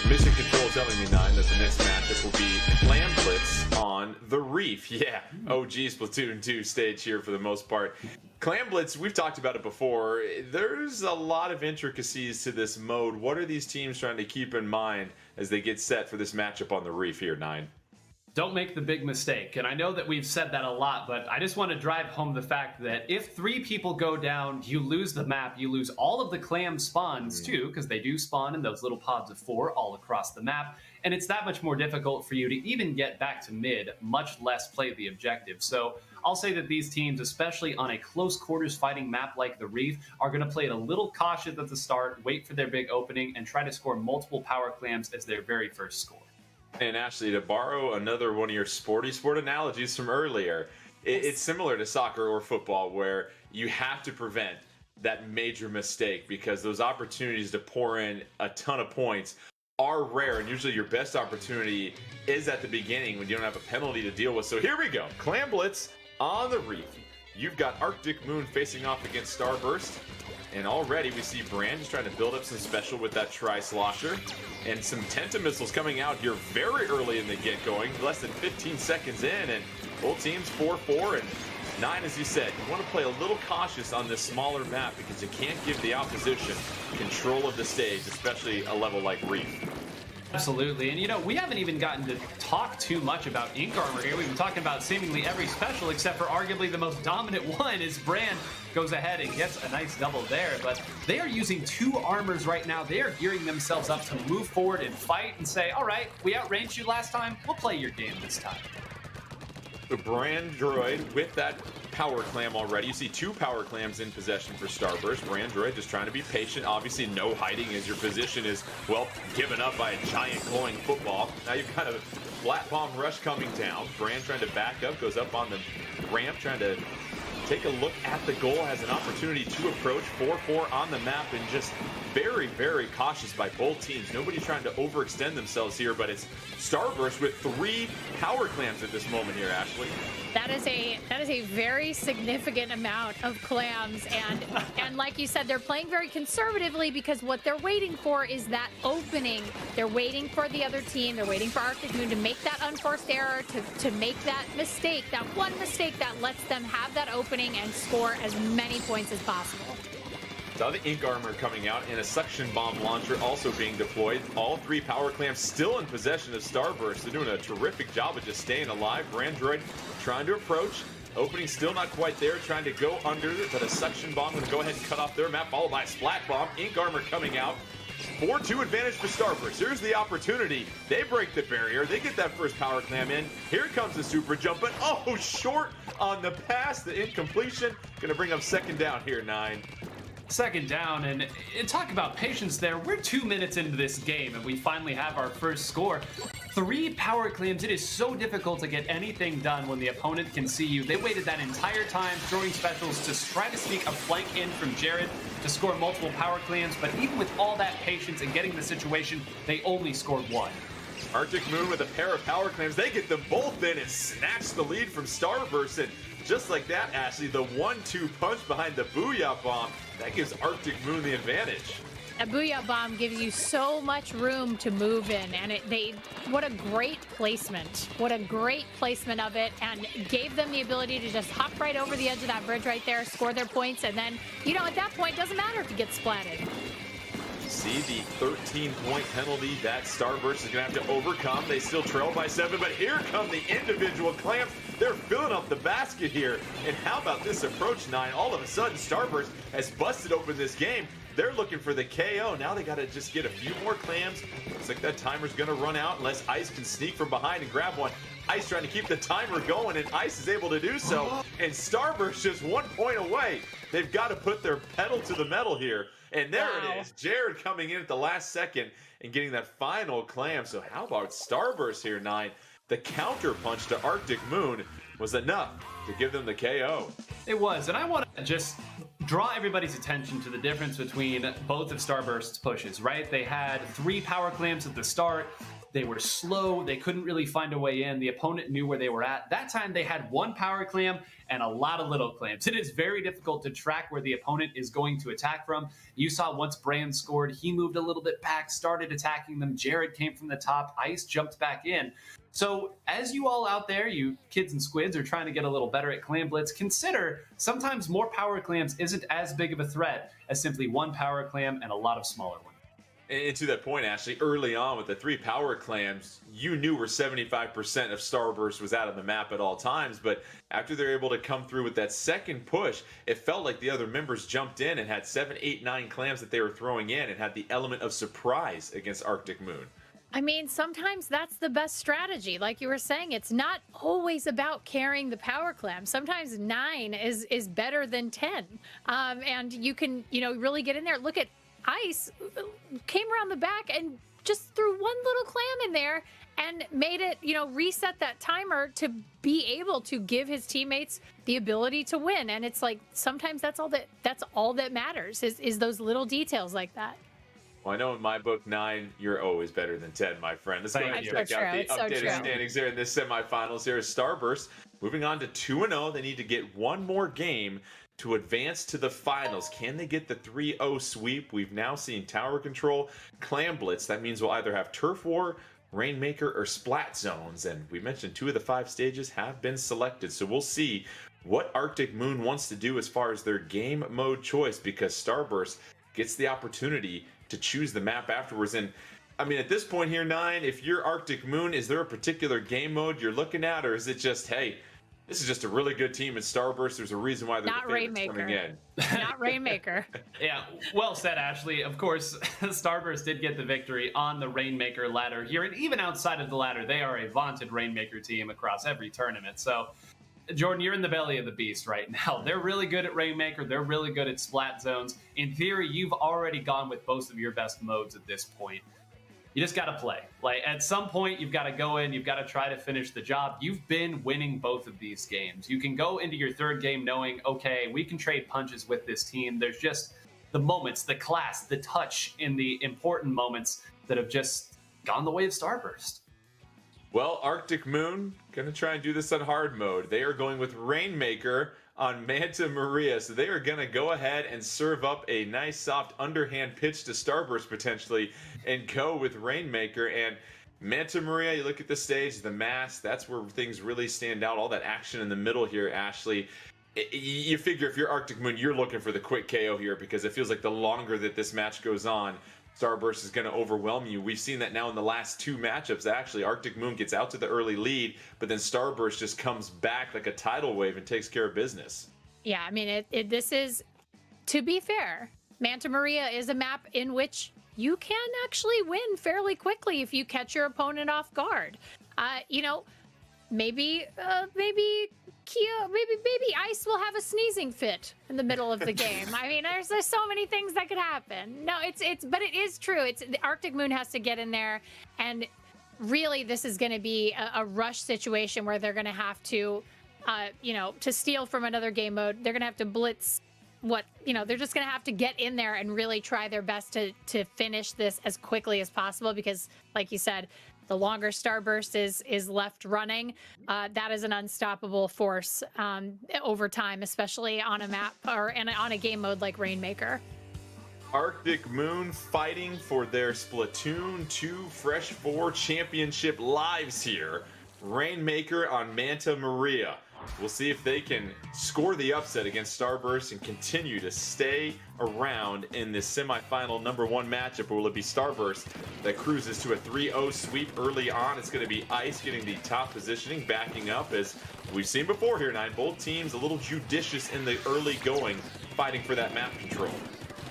[SPEAKER 5] Mission Control telling me, 9, that the next matchup will be Clam Blitz on the Reef. Yeah, OG Splatoon 2 stage here for the most part. Clam Blitz, we've talked about it before. There's a lot of intricacies to this mode. What are these teams trying to keep in mind as they get set for this matchup on the Reef here, 9?
[SPEAKER 7] Don't make the big mistake. And I know that we've said that a lot, but I just want to drive home the fact that if 3 people go down, you lose the map. You lose all of the clam spawns too, because they do spawn in those little pods of 4 all across the map. And it's that much more difficult for you to even get back to mid, much less play the objective. So I'll say that these teams, especially on a close quarters fighting map like the Reef, are going to play it a little cautious at the start, wait for their big opening, and try to score multiple power clams as their very first score.
[SPEAKER 5] And Ashley, to borrow another one of your sporty sport analogies from earlier, it's similar to soccer or football where you have to prevent that major mistake because those opportunities to pour in a ton of points are rare, and usually your best opportunity is at the beginning when you don't have a penalty to deal with. So here we go. Clam Blitz on the Reef. You've got Arctic Moon facing off against Starburst. And already we see Bran just trying to build up some special with that Tri-Slosher. And some Tenta missiles coming out here very early in the get-going, less than 15 seconds in. And both teams 4-4 and 9, as you said, you want to play a little cautious on this smaller map because you can't give the opposition control of the stage, especially a level like Reef.
[SPEAKER 7] Absolutely. And, you know, we haven't even gotten to talk too much about Ink Armor here. We've been talking about seemingly every special except for arguably the most dominant one is Brand goes ahead and gets a nice double there. But they are using 2 armors right now. They are gearing themselves up to move forward and fight and say, all right, we outranged you last time. We'll play your game this time.
[SPEAKER 5] The Brand Droid with that power clam already. You see 2 power clams in possession for Starburst. Brand Droid just trying to be patient. Obviously, no hiding as your position is, well, given up by a giant glowing football. Now you've got a flat bomb rush coming down. Brand trying to back up, goes up on the ramp, trying to take a look at the goal, has an opportunity to approach 4-4 on the map, and just very, very cautious by both teams. Nobody trying to overextend themselves here, but it's Starburst with 3 power clams at this moment here, Ashley.
[SPEAKER 6] That is a very significant amount of clams, and like you said, they're playing very conservatively because what they're waiting for is that opening. They're waiting for the other team. They're waiting for Arctic Moon to make that unforced error, to make that mistake, that one mistake that lets them have that opening and score as many points as possible.
[SPEAKER 5] Saw the Ink Armor coming out and a suction bomb launcher also being deployed. All 3 power clams still in possession of Starburst. They're doing a terrific job of just staying alive. Brand Droid trying to approach. Opening still not quite there, trying to go under, but a suction bomb going to go ahead and cut off their map, followed by a splat bomb. Ink Armor coming out. 4-2 advantage for Starburst. Here's the opportunity. They break the barrier. They get that first power clam in. Here comes the super jump, but oh, short on the pass. The incompletion. Going to bring up second down here, 9.
[SPEAKER 7] Second down, and talk about patience there. We're 2 minutes into this game, and we finally have our first score. 3 power clams. It is so difficult to get anything done when the opponent can see you. They waited that entire time throwing specials to try to sneak a flank in from Jared to score multiple power clams, but even with all that patience and getting the situation, they only scored 1.
[SPEAKER 5] Arctic Moon with a pair of power clams. They get them both in and snatch the lead from Starburst. And just like that, Ashley, the 1-2 punch behind the Booyah Bomb, that gives Arctic Moon the advantage.
[SPEAKER 6] A Booyah Bomb gives you so much room to move in, and what a great placement. What a great placement of it, and gave them the ability to just hop right over the edge of that bridge right there, score their points, and then, you know, at that point, it doesn't matter if you get splatted.
[SPEAKER 5] See the 13-point penalty that Starburst is going to have to overcome. They still trail by 7, but here come the individual clams. They're filling up the basket here. And how about this approach, 9? All of a sudden, Starburst has busted open this game. They're looking for the KO. Now they got to just get a few more clams. Looks like that timer's going to run out unless Ice can sneak from behind and grab one. Ice trying to keep the timer going, and Ice is able to do so. And Starburst just 1 point away. They've got to put their pedal to the metal here. And there it is. Jared coming in at the last second and getting that final clam. So how about Starburst here, 9? The counter punch to Arctic Moon was enough to give them the KO.
[SPEAKER 7] It was, and I want to just draw everybody's attention to the difference between both of Starburst's pushes, right? They had 3 power clams at the start. They were slow. They couldn't really find a way in. The opponent knew where they were at. That time, they had 1 power clam and a lot of little clams. It is very difficult to track where the opponent is going to attack from. You saw once Brand scored, he moved a little bit back, started attacking them. Jared came from the top. Ice jumped back in. So as you all out there, you kids and squids, are trying to get a little better at Clam Blitz, consider sometimes more power clams isn't as big of a threat as simply 1 power clam and a lot of smaller ones.
[SPEAKER 5] And to that point, Ashley, early on with the 3 power clams, you knew where 75% of Starburst was out of the map at all times. But after they're able to come through with that second push, it felt like the other members jumped in and had 7, 8, 9 clams that they were throwing in and had the element of surprise against Arctic Moon.
[SPEAKER 6] I mean, sometimes that's the best strategy. Like you were saying, it's not always about carrying the power clam. Sometimes 9 is better than 10. And you can, really get in there. Look at Ice came around the back and just threw 1 little clam in there and made it, reset that timer to be able to give his teammates the ability to win. And it's like, sometimes that's all that matters is those little details like that.
[SPEAKER 5] Well, I know in my book, 9, you're always better than 10, my friend. Let's go ahead and check out the updated standings here in this semifinals. Here is Starburst moving on to 2-0. They need to get 1 more game to advance to the finals. Can they get the 3-0 sweep? We've now seen Tower Control, Clam Blitz. That means we'll either have Turf War, Rainmaker, or Splat Zones. And we mentioned 2 of the 5 stages have been selected. So we'll see what Arctic Moon wants to do as far as their game mode choice, because Starburst gets the opportunity to choose the map afterwards. And I mean, at this point here, Nine, if you're Arctic Moon, is there a particular game mode you're looking at, or is it just, hey, this is just a really good team in Starburst, there's a reason why they're
[SPEAKER 6] Not
[SPEAKER 5] the favorites
[SPEAKER 6] Rainmaker.
[SPEAKER 5] coming in?
[SPEAKER 6] Not Rainmaker.
[SPEAKER 7] Yeah, well said, Ashley. Of course, Starburst did get the victory on the Rainmaker ladder here, and even outside of the ladder, they are a vaunted Rainmaker team across every tournament. So, Jordan, you're in the belly of the beast right now. They're really good at Rainmaker. They're really good at splat zones. In theory, you've already gone with most of your best modes at this point. You just got to play. Like, at some point, you've got to go in. You've got to try to finish the job. You've been winning both of these games. You can go into your third game knowing, okay, we can trade punches with this team. There's just the moments, the class, the touch in the important moments that have just gone the way of Starburst.
[SPEAKER 5] Well, Arctic Moon gonna try and do this on hard mode. They are going with Rainmaker on Manta Maria, so they are gonna go ahead and serve up a nice soft underhand pitch to Starburst potentially and go with Rainmaker. And Manta Maria, you look at the stage, the mask, that's where things really stand out. All that action in the middle here, Ashley. You figure if you're Arctic Moon, you're looking for the quick KO here, because it feels like the longer that this match goes on, Starburst is going to overwhelm you. We've seen that now in the last two matchups. Actually, Arctic Moon gets out to the early lead, but then Starburst just comes back like a tidal wave and takes care of business.
[SPEAKER 6] Yeah, I mean, this is, to be fair, Manta Maria is a map in which you can actually win fairly quickly if you catch your opponent off guard. You know, maybe Ice will have a sneezing fit in the middle of the game. I mean, there's so many things that could happen. No, but it is true. The Arctic Moon has to get in there, and really, this is going to be a rush situation where they're going to have to, to steal from another game mode. They're going to have to blitz. They're just going to have to get in there and really try their best to finish this as quickly as possible, because, like you said, the longer Starburst is left running, that is an unstoppable force over time, especially on a map or on a game mode like Rainmaker.
[SPEAKER 5] Arctic Moon fighting for their Splatoon 2 Fresh 4 Championship lives here. Rainmaker on Manta Maria. We'll see if they can score the upset against Starburst and continue to stay around in this semifinal number one matchup. Or will it be Starburst that cruises to a 3-0 sweep early on? It's going to be Ice getting the top positioning, backing up, as we've seen before here, Nine. Both teams a little judicious in the early going, fighting for that map control.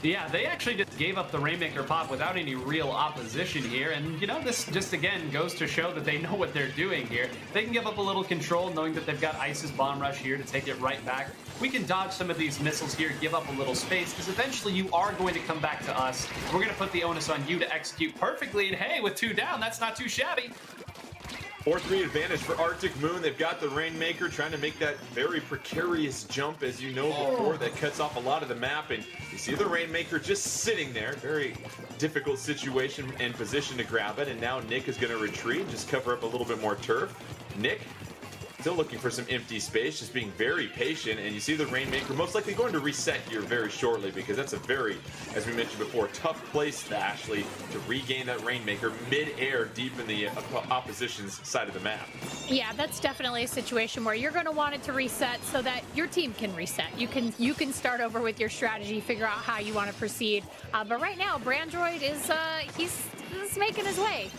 [SPEAKER 7] Yeah, they actually just gave up the Rainmaker pop without any real opposition here, and this just again goes to show that they know what they're doing here. They can give up a little control knowing that they've got Ice's Bomb Rush here to take it right back. We can dodge some of these missiles here, give up a little space, because eventually you are going to come back to us. We're going to put the onus on you to execute perfectly, and hey, with 2 down, that's not too shabby.
[SPEAKER 5] 4-3 advantage for Arctic Moon. They've got the Rainmaker trying to make that very precarious jump, as you know before, that cuts off a lot of the map. And you see the Rainmaker just sitting there. Very difficult situation and position to grab it. And now Nick is going to retreat, just cover up a little bit more turf. Nick still looking for some empty space, just being very patient. And you see the Rainmaker most likely going to reset here very shortly, because that's a very, as we mentioned before, tough place to Ashley to regain that Rainmaker mid-air deep in the opposition's side of the map.
[SPEAKER 6] Yeah, that's definitely a situation where you're going to want it to reset so that your team can reset. You can start over with your strategy, figure out how you want to proceed. But right now, Brandroid is he's making his way.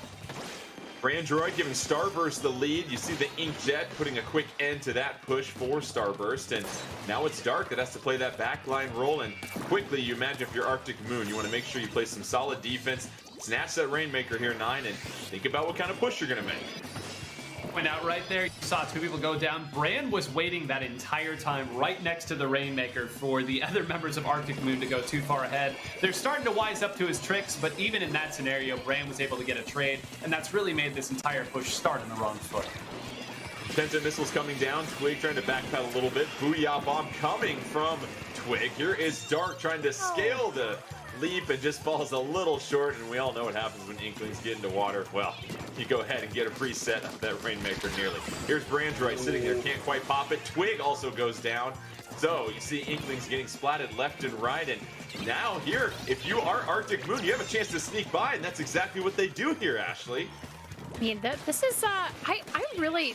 [SPEAKER 5] Brandroid giving Starburst the lead. You see the Inkjet putting a quick end to that push for Starburst. And now it's Dark that has to play that backline role. And quickly, you imagine if you're Arctic Moon, you want to make sure you play some solid defense. Snatch that Rainmaker here, 9, and think about what kind of push you're going to make.
[SPEAKER 7] Went out right there. You saw 2 people go down. Brand was waiting that entire time right next to the Rainmaker for the other members of Arctic Moon to go too far ahead. They're starting to wise up to his tricks, but even in that scenario, Brand was able to get a trade, and that's really made this entire push start on the wrong foot.
[SPEAKER 5] Defensive missiles coming down. Twig trying to backpedal a little bit. Booyah Bomb coming from Twig. Here is Dark trying to scale the leap and just falls a little short, and we all know what happens when Inklings get into water. Well, you go ahead and get a preset of that Rainmaker nearly. Here's Brandroid sitting there, can't quite pop it. Twig also goes down. So you see Inklings getting splatted left and right, and now here, if you are Arctic Moon, you have a chance to sneak by, and that's exactly what they do here, Ashley.
[SPEAKER 6] mean, this is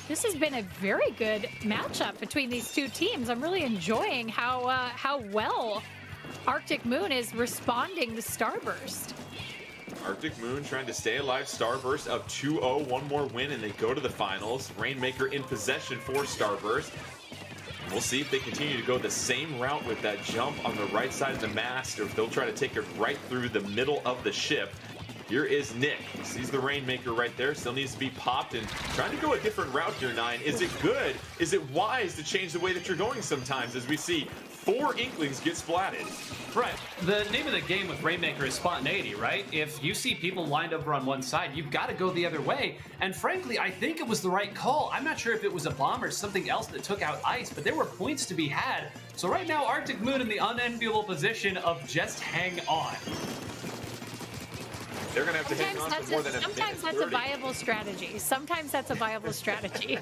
[SPEAKER 6] this has been a very good matchup between these two teams. I'm really enjoying how well Arctic Moon is responding to Starburst.
[SPEAKER 5] Arctic Moon trying to stay alive. Starburst up 2-0, one more win, and they go to the finals. Rainmaker in possession for Starburst. We'll see if they continue to go the same route with that jump on the right side of the mast, or if they'll try to take it right through the middle of the ship. Here is Nick. He sees the Rainmaker right there. Still needs to be popped and trying to go a different route here, Nine. Is it good? Is it wise to change the way that you're going sometimes, as we see 4 Inklings get splatted?
[SPEAKER 7] Right. The name of the game with Rainmaker is spontaneity, right? If you see people lined over on one side, you've got to go the other way. And frankly, I think it was the right call. I'm not sure if it was a bomb or something else that took out Ice, but there were points to be had. So right now, Arctic Moon in the unenviable position of just hang on.
[SPEAKER 5] They're going to have to hang on for more than a minute.
[SPEAKER 6] Sometimes that's
[SPEAKER 5] 30.
[SPEAKER 6] a viable strategy. Sometimes that's a viable strategy.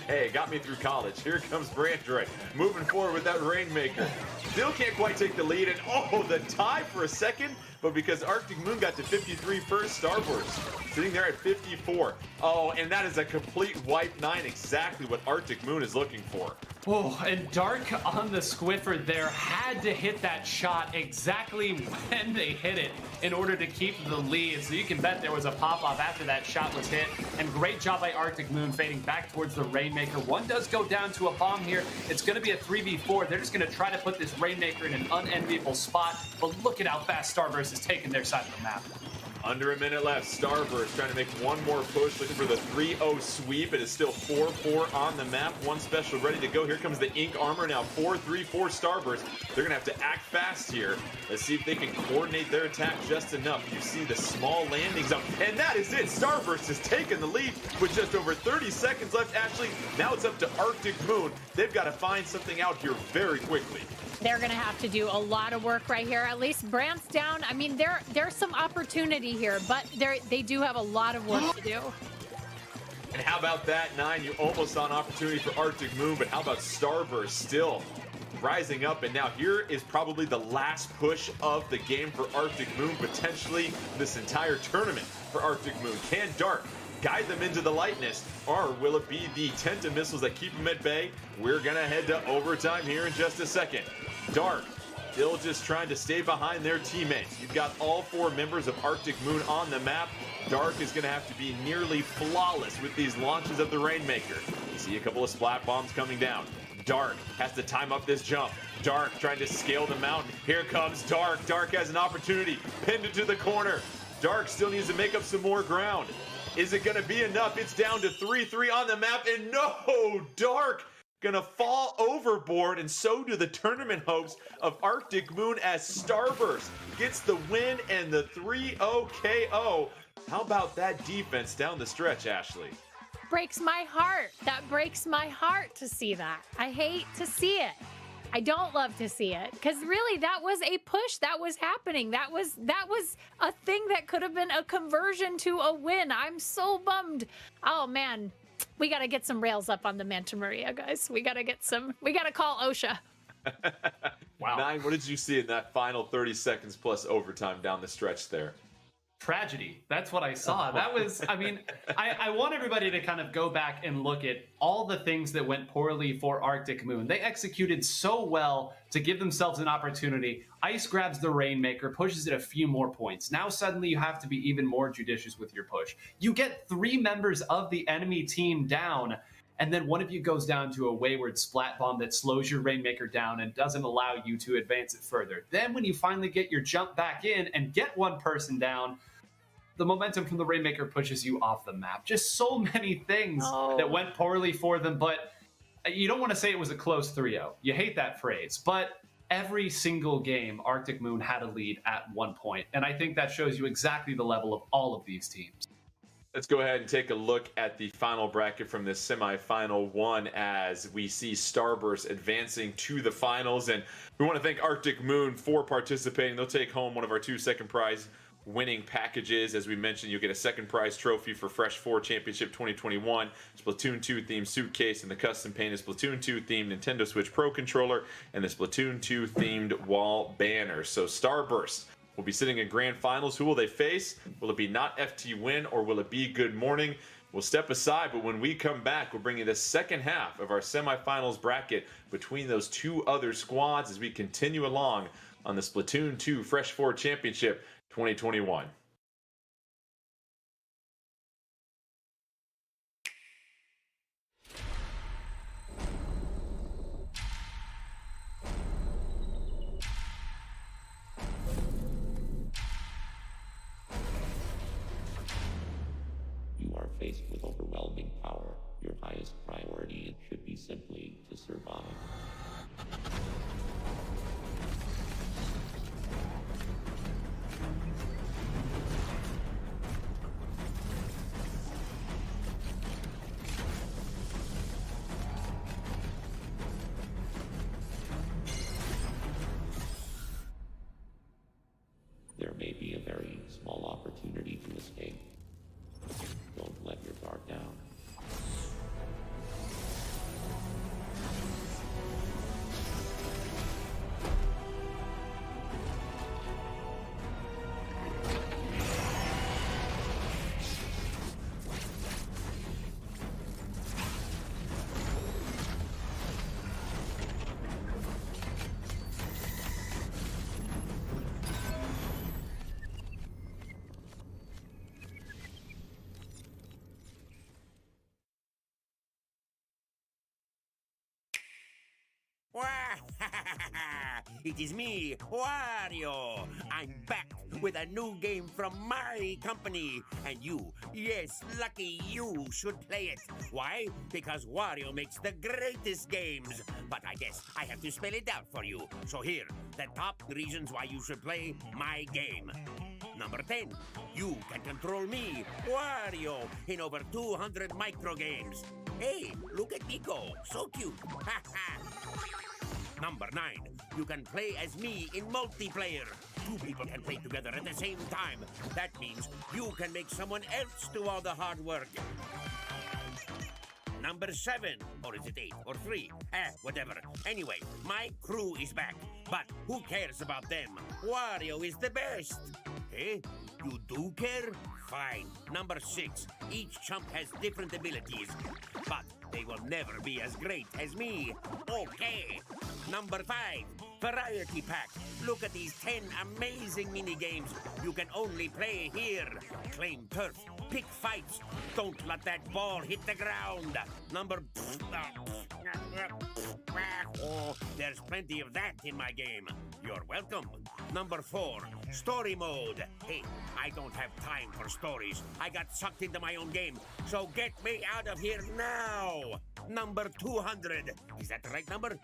[SPEAKER 5] Hey, it got me through college. Here comes Brandroid, moving forward with that Rainmaker. Still can't quite take the lead, and oh, the tie for a second, but because Arctic Moon got to 53 first, Starburst sitting there at 54. Oh, and that is a complete wipe. 9, exactly what Arctic Moon is looking for.
[SPEAKER 7] Oh, and Dark on the Squiffer there had to hit that shot exactly when they hit it in order to keep the lead. So you can bet there was a pop-off after that shot was hit. And great job by Arctic Moon fading back towards the Rainmaker. One does go down to a bomb here. It's going to be a 3v4. They're just going to try to put this Rainmaker in an unenviable spot. But look at how fast Starburst is taking their side of the map.
[SPEAKER 5] Under a minute left. Starburst trying to make one more push, looking for the 3-0 sweep. It is still 4-4 on the map. One special ready to go. Here comes the Ink Armor now. 4-3-4 Starburst. They're going to have to act fast here. Let's see if they can coordinate their attack just enough. You see the small landing zone. And that is it. Starburst has taken the lead with just over 30 seconds left. Ashley, now it's up to Arctic Moon. They've got to find something out here very quickly.
[SPEAKER 6] They're going to have to do a lot of work right here. At least Brand's down. I mean, there's some opportunity here, but they do have a lot of work to do.
[SPEAKER 5] And how about that, 9? You almost saw an opportunity for Arctic Moon, but how about Starburst still rising up? And now here is probably the last push of the game for Arctic Moon, potentially this entire tournament for Arctic Moon. Can Dark guide them into the lightness, or will it be the Tenta missiles that keep them at bay? We're going to head to overtime here in just a second. Dark still just trying to stay behind their teammates. You've got all 4 members of Arctic Moon on the map. Dark is going to have to be nearly flawless with these launches of the Rainmaker. You see a couple of splat bombs coming down. Dark has to time up this jump. Dark trying to scale the mountain. Here comes Dark. Dark has an opportunity. Pinned into the corner. Dark still needs to make up some more ground. Is it going to be enough? It's down to 3-3 on the map, and no, Dark gonna fall overboard, and so do the tournament hopes of Arctic Moon as Starburst gets the win and the 3-0 KO. How about that defense down the stretch, Ashley?
[SPEAKER 6] Breaks my heart. That breaks my heart to see that. I hate to see it. I don't love to see it, because really that was a push that was happening. That was a thing that could have been a conversion to a win. I'm so bummed. Oh man, we got to get some rails up on the Manta Maria, guys. We got to call OSHA.
[SPEAKER 7] Wow.
[SPEAKER 5] 9, what did you see in that final 30 seconds plus overtime down the stretch there?
[SPEAKER 7] Tragedy. That's what I saw. That was, I mean, I want everybody to kind of go back and look at all the things that went poorly for Arctic Moon. They executed so well to give themselves an opportunity. Ice grabs the Rainmaker, pushes it a few more points. Now suddenly you have to be even more judicious with your push. You get 3 members of the enemy team down, and then one of you goes down to a wayward splat bomb that slows your Rainmaker down and doesn't allow you to advance it further. Then when you finally get your jump back in and get one person down, the momentum from the Rainmaker pushes you off the map. Just so many things that went poorly for them, but you don't want to say it was a close 3-0. You hate that phrase, but every single game, Arctic Moon had a lead at one point, and I think that shows you exactly the level of all of these teams.
[SPEAKER 5] Let's go ahead and take a look at the final bracket from this semifinal one as we see Starburst advancing to the finals. And we want to thank Arctic Moon for participating. They'll take home one of our 2 second prize winning packages. As we mentioned, you'll get a second prize trophy for Fresh 4 Championship 2021, Splatoon 2 themed suitcase, and the custom painted Splatoon 2 themed Nintendo Switch Pro controller, and the Splatoon 2 themed wall banner. So Starburst will be sitting in grand finals. Who will they face? Will it be not FT Win or will it be Good Morning? We'll step aside, but when we come back, we'll bring you the second half of our semifinals bracket between those two other squads as we continue along on the Splatoon 2 Fresh 4 Championship 2021.
[SPEAKER 9] You are faced with overwhelming power. Your highest priority should be simply to survive. There may be a very small opportunity to escape. Don't let your guard down.
[SPEAKER 1] It is me, Wario. I'm back with a new game from my company. And you, yes, lucky you should play it. Why? Because Wario makes the greatest games. But I guess I have to spell it out for you. So here, the top reasons why you should play my game. Number 10, you can control me, Wario, in over 200 micro games. Hey, look at Nico, so cute. Number 9, you can play as me in multiplayer. 2 people can play together at the same time. That means you can make someone else do all the hard work. Number 7, or is it 8 or 3? Whatever. Anyway, my crew is back. But who cares about them? Wario is the best. Eh? You do care? Fine. Number 6, each chump has different abilities, but they will never be as great as me. Okay. Number 5, variety pack. Look at these 10 amazing mini games you can only play here. Claim turf, pick fights. Don't let that ball hit the ground. Oh, there's plenty of that in my game. You're welcome. Number 4, story mode. Hey, I don't have time for stories. I got sucked into my own game, so get me out of here now. Number 200. Is that the right number?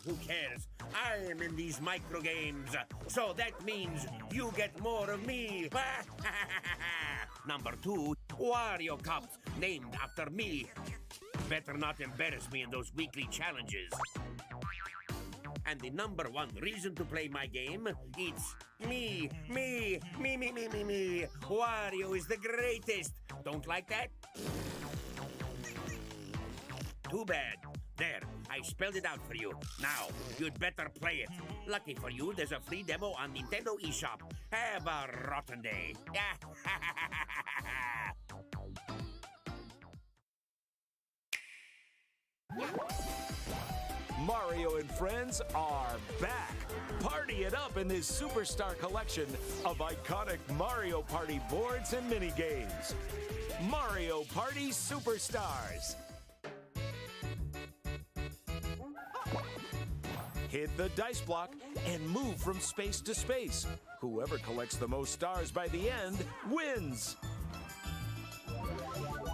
[SPEAKER 1] Who cares? I am in these micro games, so that means you get more of me. Number 2, Wario Cups, named after me. Better not embarrass me in those weekly challenges. And the number 1 reason to play my game, it's me. Wario is the greatest. Don't like that? Too bad. There, I spelled it out for you. Now, you'd better play it. Lucky for you, there's a free demo on Nintendo eShop. Have a rotten day. Mario and friends are back. Party it up in this Superstar collection of iconic Mario Party boards and minigames. Mario Party Superstars. Hit the dice block and move from space to space. Whoever collects the most stars by the end wins.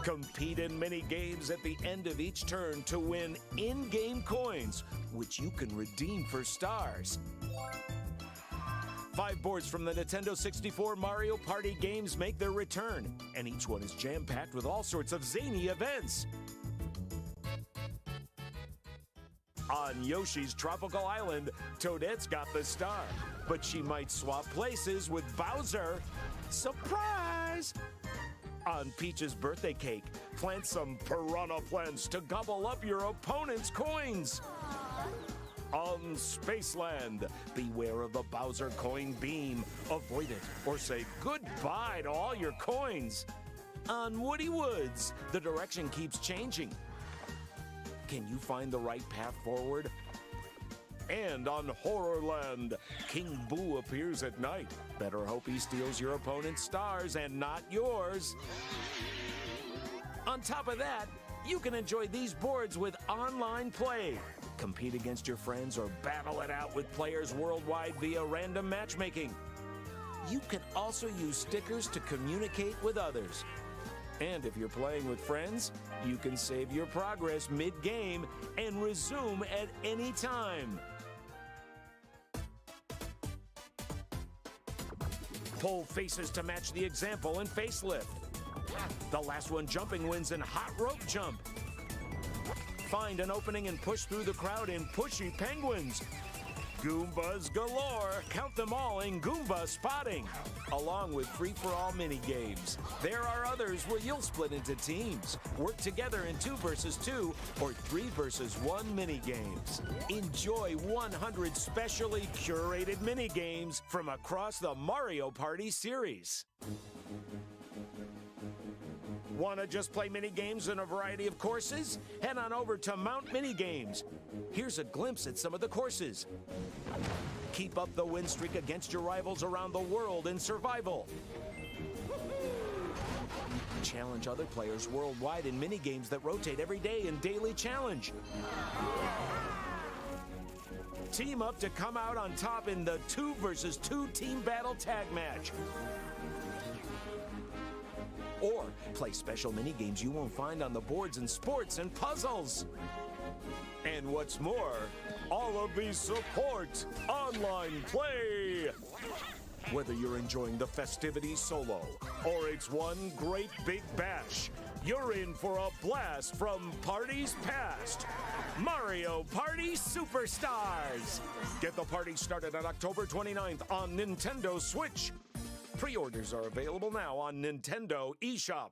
[SPEAKER 1] Compete in mini games at the end of each turn to win in-game coins, which you can redeem for stars. 5 boards from the Nintendo 64 Mario Party games make their return, and each one is jam-packed with all sorts of zany events. On Yoshi's Tropical Island, Toadette's got the star, but she might swap places with Bowser. Surprise! On Peach's birthday cake, plant some piranha plants to gobble up your opponent's coins.
[SPEAKER 10] on Spaceland. Beware of the Bowser coin beam. Avoid it or say goodbye to all your coins. On Woody Woods, the direction keeps changing. Can you find the right path forward? And on Horrorland, King Boo appears at night. Better hope he steals your opponent's stars and not yours. On top of that, you can enjoy these boards with online play. Compete against your friends or battle it out with players worldwide via random matchmaking. You can also use stickers to communicate with others. And if you're playing with friends, you can save your progress mid-game and resume at any time. Pull faces to match the example in Facelift. The last one jumping wins in Hot Rope Jump. Find an opening and push through the crowd in Pushy Penguins. Goombas galore, count them all in Goomba Spotting, along with free-for-all mini-games. There are others where you'll split into teams, work together in 2 versus 2 or 3 versus 1 mini-games. Enjoy 100 specially curated mini-games from across the Mario Party series. Want to just play mini-games in a variety of courses? Head on over to Mount Minigames. Here's a glimpse at some of the courses. Keep up the win streak against your rivals around the world in survival. Challenge other players worldwide in mini-games that rotate every day in Daily Challenge. Team up to come out on top in the 2 versus 2 team battle tag match. Or play special mini-games you won't find on the boards in sports and puzzles. And what's more, all of these support online play. Whether you're enjoying the festivities solo or it's one great big bash, you're in for a blast from parties past. Mario Party Superstars. Get the party started on October 29th on Nintendo Switch. Pre-orders are available now on Nintendo eShop.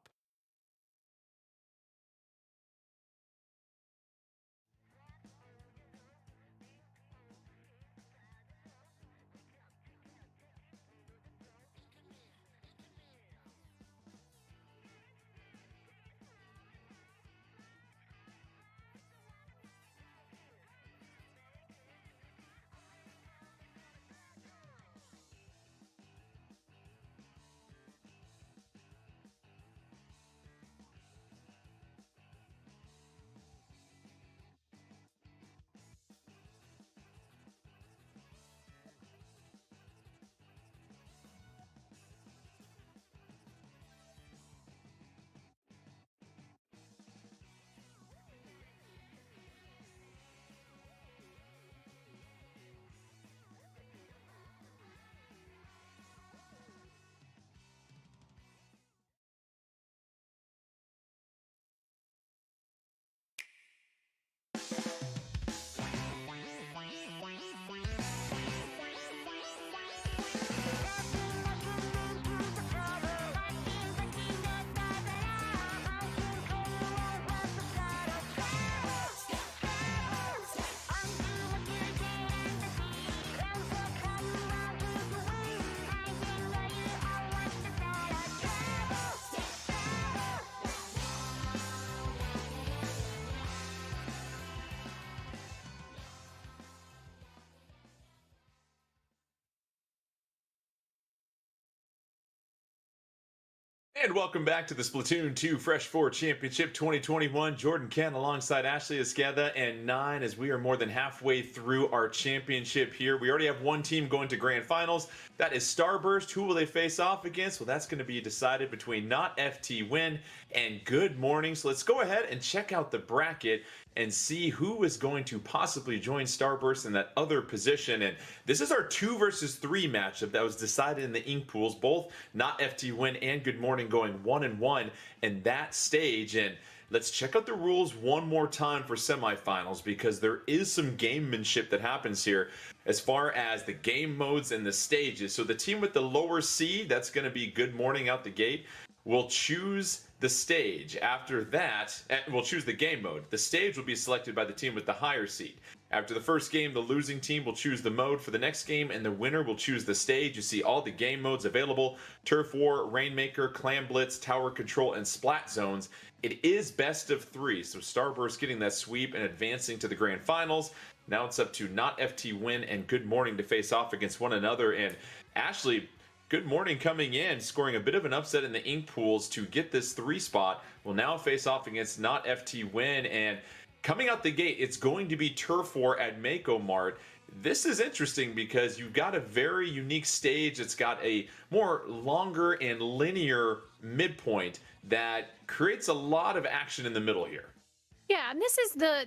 [SPEAKER 5] And welcome back to the Splatoon 2 Fresh 4 Championship 2021. Jordan Kent alongside Ashley Escada and 9 as we are more than halfway through our championship here. We already have one team going to grand finals. That is Starburst. Who will they face off against? Well, that's going to be decided between Not FT Win and Good Morning. So let's go ahead and check out the bracket and see who is going to possibly join Starburst in that other position. And this is our 2 versus 3 matchup that was decided in the ink pools. Both Not FT Win and Good Morning going 1-1 in that stage. And let's check out the rules one more time for semifinals, because there is some gamemanship that happens here as far as the game modes and the stages. So the team with the lower seed, that's going to be Good Morning out the gate, will choose the stage. After that, we'll choose the game mode. The stage will be selected by the team with the higher seed. After the first game, the losing team will choose the mode for the next game, and the winner will choose the stage. You see all the game modes available: Turf War, Rainmaker, Clam Blitz, Tower Control, and Splat Zones. It is best of 3, so Starburst getting that sweep and advancing to the grand finals. Now it's up to Not FT Win and Good Morning to face off against one another. And Ashley, Good Morning coming in, scoring a bit of an upset in the ink pools to get this 3 spot, will now face off against Not FT Win. And coming out the gate, it's going to be Turf War at Mako Mart. This is interesting because you've got a very unique stage. It's got a more longer and linear midpoint that creates a lot of action in the middle here.
[SPEAKER 6] Yeah, and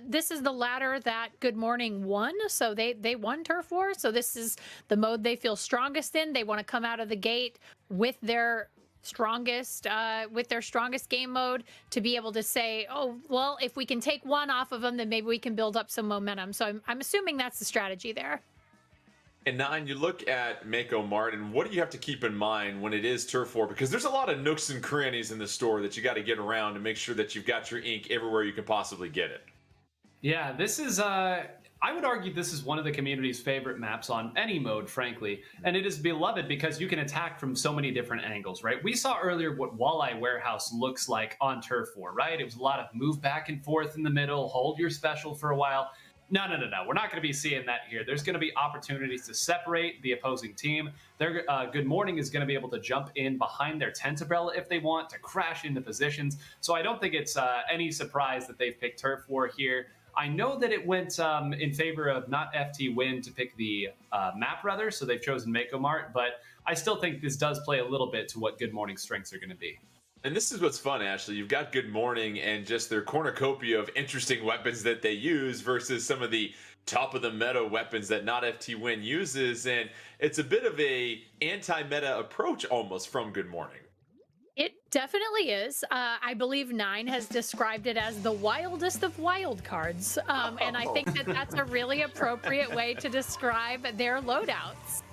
[SPEAKER 6] this is the ladder that Good Morning won. So they won Turf War. So this is the mode they feel strongest in. They want to come out of the gate with their strongest game mode to be able to say, oh, well, if we can take one off of them, then maybe we can build up some momentum. So I'm assuming that's the strategy there.
[SPEAKER 5] And Nine, you look at Mako Mart, and what do you have to keep in mind when it is Turf War? Because there's a lot of nooks and crannies in the store that you got to get around to make sure that you've got your ink everywhere you can possibly get it.
[SPEAKER 7] Yeah, this is, I would argue this is one of the community's favorite maps on any mode, frankly. And it is beloved because you can attack from so many different angles, right? We saw earlier what Walleye Warehouse looks like on Turf War, right? It was a lot of move back and forth in the middle, hold your special for a while. No. We're not going to be seeing that here. There's going to be opportunities to separate the opposing team. Their Good Morning is going to be able to jump in behind their tent umbrella if they want to crash into positions. So I don't think it's any surprise that they've picked Turf War here. I know that it went in favor of Not FT Win to pick the map, rather, so they've chosen Mako Mart, but I still think this does play a little bit to what Good Morning's strengths are going to be.
[SPEAKER 5] And this is what's fun, Ashley. You've got Good Morning and just their cornucopia of interesting weapons that they use versus some of the top-of-the-meta weapons that Not FT Win uses, and it's a bit of a anti-meta approach almost from Good Morning.
[SPEAKER 6] It definitely is. I believe Nine has described it as the wildest of wild cards. And I think that that's a really appropriate way to describe their loadouts.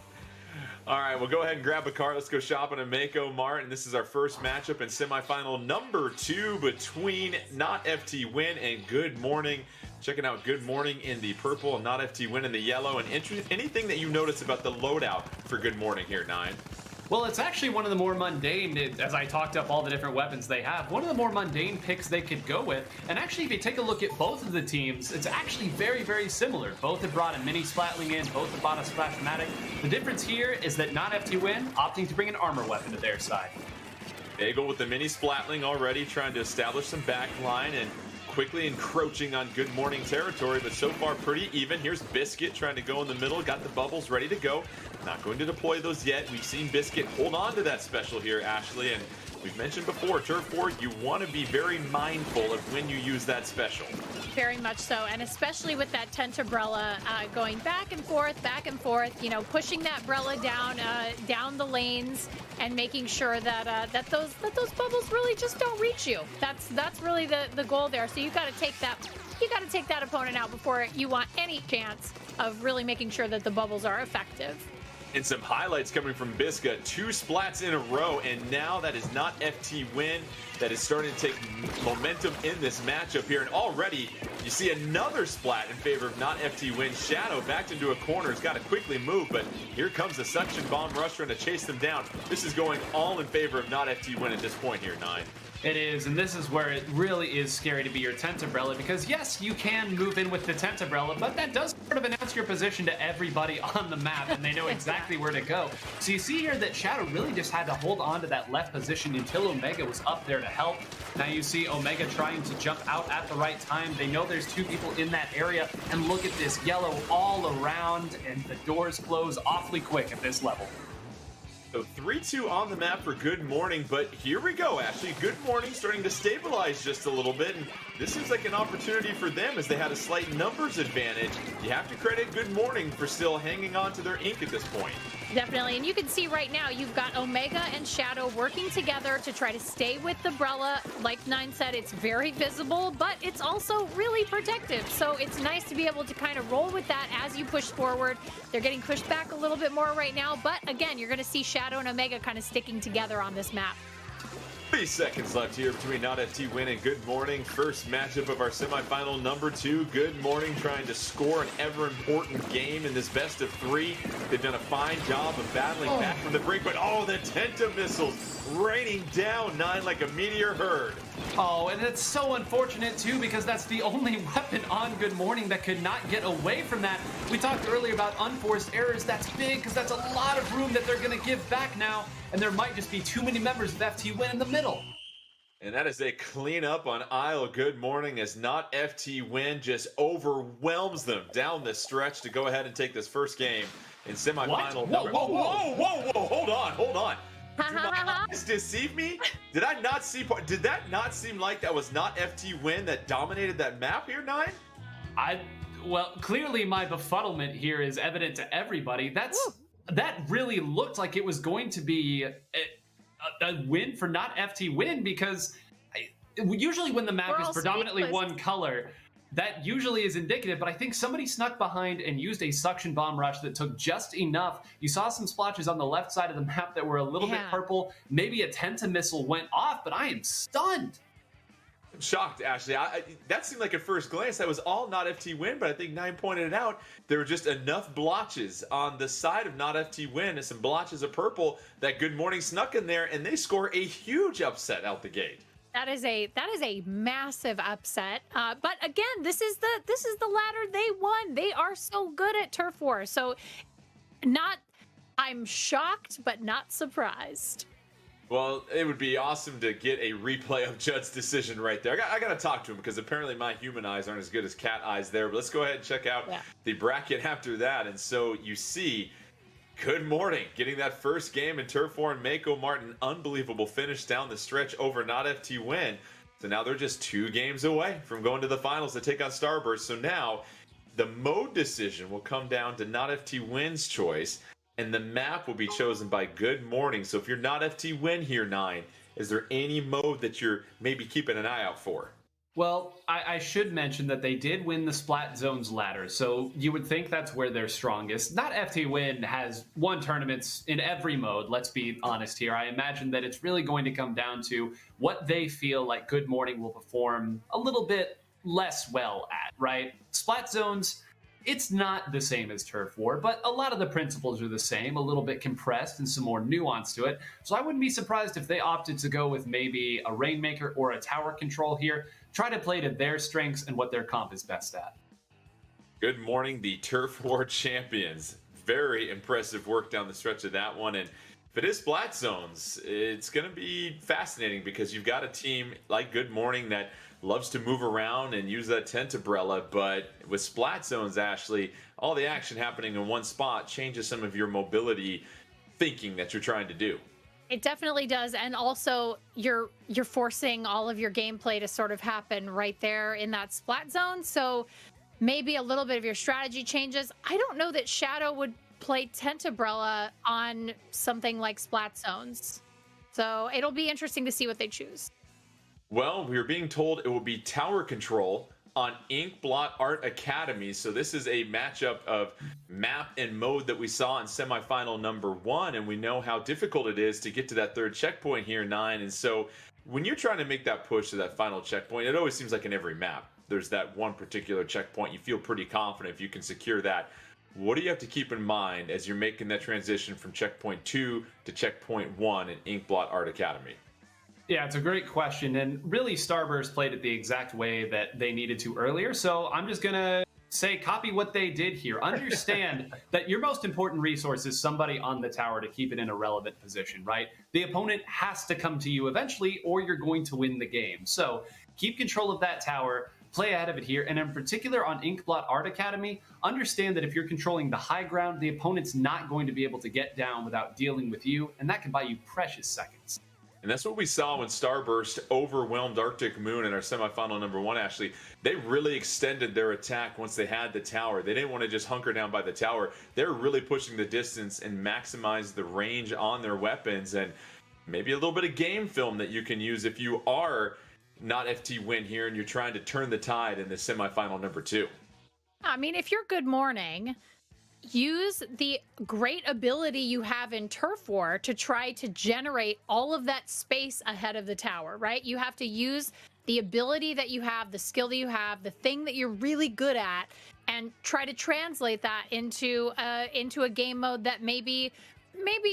[SPEAKER 5] All right, well, go ahead and grab a cart. Let's go shopping at Mako Mart. And this is our first matchup in semifinal number 2 between Not FT Win and Good Morning. Checking out Good Morning in the purple and Not FT Win in the yellow. And anything that you notice about the loadout for Good Morning here, Nine?
[SPEAKER 7] Well, it's actually one of the more mundane, as I talked up all the different weapons they have, one of the more mundane picks they could go with. And actually, if you take a look at both of the teams, it's actually very, very similar. Both have brought a mini Splatling in, both have brought a Splashmatic. The difference here is that Not FT Win opting to bring an armor weapon to their side.
[SPEAKER 5] Bagel with the mini Splatling already trying to establish some backline and quickly encroaching on Good Morning territory, but so far pretty even. Here's Biscuit trying to go in the middle, got the bubbles ready to go. Not going to deploy those yet. We've seen Biscuit hold on to that special here, Ashley, and we've mentioned before, Turf War, you want to be very mindful of when you use that special.
[SPEAKER 6] Very much so, and especially with that tent umbrella going back and forth, you know, pushing that umbrella down the lanes and making sure that that those bubbles really just don't reach you. That's really the goal there. So you got to take that opponent out before you want any chance of really making sure that the bubbles are effective.
[SPEAKER 5] And some highlights coming from Bisca. 2 splats in a row, and now that is Not FT Win. That is starting to take momentum in this matchup here. And already, you see another splat in favor of Not FT Win. Shadow backed into a corner. He's got to quickly move, but here comes the Suction Bomb Rush trying to chase them down. This is going all in favor of Not FT Win at this point here, Nine.
[SPEAKER 7] It is, and this is where it really is scary to be your tent umbrella, because yes, you can move in with the tent umbrella, but that does sort of announce your position to everybody on the map, and they know exactly where to go. So you see here that Shadow really just had to hold on to that left position until Omega was up there to help. Now you see Omega trying to jump out at the right time. They know there's 2 people in that area, and look at this yellow all around, and the doors close awfully quick at this level.
[SPEAKER 5] So 3-2 on the map for Good Morning, but here we go, Ashley. Good Morning starting to stabilize just a little bit, and this seems like an opportunity for them as they had a slight numbers advantage. You have to credit Good Morning for still hanging on to their ink at this point.
[SPEAKER 6] Definitely, and you can see right now you've got Omega and Shadow working together to try to stay with the umbrella. Like Nine said, it's very visible, but it's also really protective. So it's nice to be able to kind of roll with that as you push forward. They're getting pushed back a little bit more right now, but again, you're going to see Shadow and Omega kind of sticking together on this map.
[SPEAKER 5] 30 seconds left here between Not FT Win and Good Morning. First matchup of our semifinal number 2. Good Morning trying to score an ever-important game in this best of 3. They've done a fine job of battling back from the brink, but the Tenta missiles raining down 9 like a meteor herd.
[SPEAKER 7] Oh, and it's so unfortunate, too, because that's the only weapon on Good Morning that could not get away from that. We talked earlier about unforced errors. That's big, because that's a lot of room that they're going to give back now, and there might just be too many members of FT Win in the middle.
[SPEAKER 5] And that is a cleanup on Isle. Good Morning as Not FT Win just overwhelms them down the stretch to go ahead and take this first game in semifinal. Whoa, hold on. Did my eyes deceive me? Did I not see? Did that not seem like that was Not FT Win that dominated that map here, 9?
[SPEAKER 7] Well, clearly my befuddlement here is evident to everybody. That really looked like it was going to be a win for Not FT Win, because usually when the map is predominantly one color, that usually is indicative, but I think somebody snuck behind and used a suction bomb rush that took just enough. You saw some splotches on the left side of the map that were a little bit purple. Maybe a Tenta missile went off, but I am stunned.
[SPEAKER 5] I'm shocked, Ashley. That seemed like at first glance that was all Not FT Win, but I think 9 pointed it out. There were just enough blotches on the side of Not FT Win and some blotches of purple that Good Morning snuck in there, and they score a huge upset out the gate.
[SPEAKER 6] That is a massive upset. But again, this is the ladder they won. They are so good at Turf War. So I'm shocked, but not surprised.
[SPEAKER 5] Well, it would be awesome to get a replay of Judd's decision right there. I got to talk to him, because apparently my human eyes aren't as good as cat eyes there. But let's go ahead and check out the bracket after that. And so you see Good Morning getting that first game in Turf War, and Mako Martin, unbelievable finish down the stretch over Not FT Win. So now they're just 2 games away from going to the finals to take on Starburst. So now the mode decision will come down to Not FT Win's choice, and the map will be chosen by Good Morning. So if you're Not FT Win here, 9, is there any mode that you're maybe keeping an eye out for?
[SPEAKER 7] Well, I should mention that they did win the Splat Zones ladder, so you would think that's where they're strongest. Not FT Win has won tournaments in every mode, let's be honest here. I imagine that it's really going to come down to what they feel like Good Morning will perform a little bit less well at, right? Splat Zones, it's not the same as Turf War, but a lot of the principles are the same, a little bit compressed and some more nuance to it. So I wouldn't be surprised if they opted to go with maybe a Rainmaker or a tower control here. Try to play to their strengths and what their comp is best at.
[SPEAKER 5] Good Morning, the Turf War champions. Very impressive work down the stretch of that one. And if it is Splat Zones, it's going to be fascinating, because you've got a team like Good Morning that loves to move around and use that tent umbrella, but with Splat Zones, Ashley, all the action happening in one spot changes some of your mobility thinking that you're trying to do.
[SPEAKER 6] It definitely does, and also you're forcing all of your gameplay to sort of happen right there in that Splat Zone, so maybe a little bit of your strategy changes. I don't know that Shadow would play Tent Umbrella on something like Splat Zones, so it'll be interesting to see what they choose.
[SPEAKER 5] Well, we are being told it will be tower control on Inkblot Art Academy. So this is a matchup of map and mode that we saw in semifinal number 1, and we know how difficult it is to get to that 3rd checkpoint here, 9. And so when you're trying to make that push to that final checkpoint, it always seems like in every map there's that one particular checkpoint you feel pretty confident if you can secure that. What do you have to keep in mind as you're making that transition from checkpoint 2 to checkpoint 1 in Inkblot Art Academy?
[SPEAKER 7] Yeah, it's a great question, and really Starburst played it the exact way that they needed to earlier, so I'm just going to say copy what they did here. Understand that your most important resource is somebody on the tower to keep it in a relevant position, right? The opponent has to come to you eventually, or you're going to win the game. So keep control of that tower, play ahead of it here, and in particular on Inkblot Art Academy, understand that if you're controlling the high ground, the opponent's not going to be able to get down without dealing with you, and that can buy you precious seconds.
[SPEAKER 5] And that's what we saw when Starburst overwhelmed Arctic Moon in our semifinal number 1, Ashley. They really extended their attack once they had the tower. They didn't want to just hunker down by the tower. They're really pushing the distance and maximize the range on their weapons, and maybe a little bit of game film that you can use if you are Not FT Win here and you're trying to turn the tide in the semifinal number 2.
[SPEAKER 6] I mean, if you're Good Morning, use the great ability you have in Turf War to try to generate all of that space ahead of the tower, right? You have to use the ability that you have, the skill that you have, the thing that you're really good at, and try to translate that into a game mode that maybe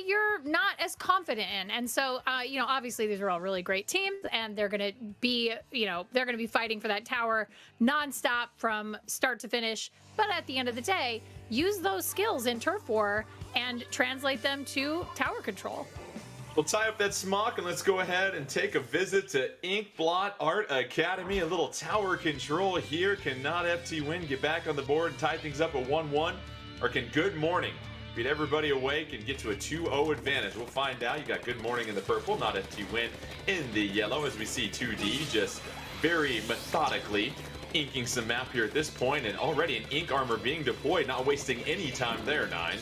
[SPEAKER 6] you're not as confident in. And so, obviously these are all really great teams, and they're going to be fighting for that tower nonstop from start to finish. But at the end of the day, use those skills in Turf War and translate them to tower control.
[SPEAKER 5] We'll tie up that smock and let's go ahead and take a visit to Inkblot Art Academy. A little tower control here. Can Not FT Win get back on the board and tie things up at 1-1? Or can Good Morning beat everybody awake and get to a 2-0 advantage? We'll find out. You got Good Morning in the purple, Not FT Win in the yellow, as we see 2D just very methodically inking some map here at this point, and already an ink armor being deployed, not wasting any time there, Nine.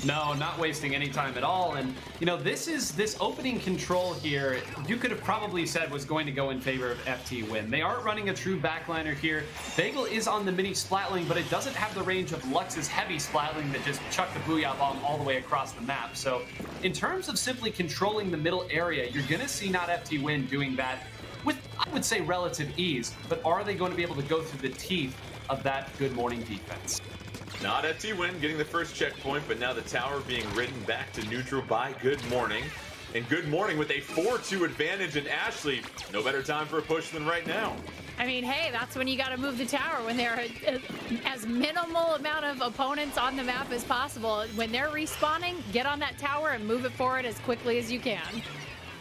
[SPEAKER 7] No, not wasting any time at all. And, this opening control here, you could have probably said was going to go in favor of FT Win. They aren't running a true backliner here. Bagel is on the mini Splatling, but it doesn't have the range of Lux's heavy Splatling that just chucked the Booyah Bomb all the way across the map. So, in terms of simply controlling the middle area, you're going to see Not FT Win doing that with, I would say, relative ease. But are they going to be able to go through the teeth of that Good Morning defense?
[SPEAKER 5] Not FT Win getting the first checkpoint, but now the tower being ridden back to neutral by Good Morning. And Good Morning with a 4-2 advantage, and Ashley, no better time for a push than right now.
[SPEAKER 6] I mean, hey, that's when you got to move the tower, when there are as minimal amount of opponents on the map as possible. When they're respawning, get on that tower and move it forward as quickly as you can.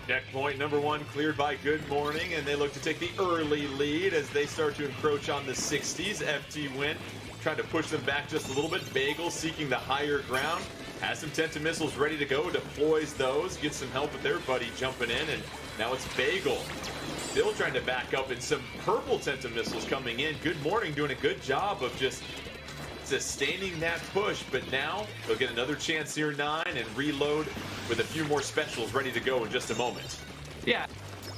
[SPEAKER 5] Checkpoint number 1 cleared by Good Morning, and they look to take the early lead as they start to encroach on the 60s. FT Win trying to push them back just a little bit. Bagel seeking the higher ground. Has some Tenta missiles ready to go. Deploys those. Gets some help with their buddy jumping in. And now it's Bagel. Still trying to back up, and some purple Tenta missiles coming in. Good Morning doing a good job of just sustaining that push. But now they'll get another chance here, 9, and reload with a few more specials ready to go in just a moment.
[SPEAKER 7] Yeah.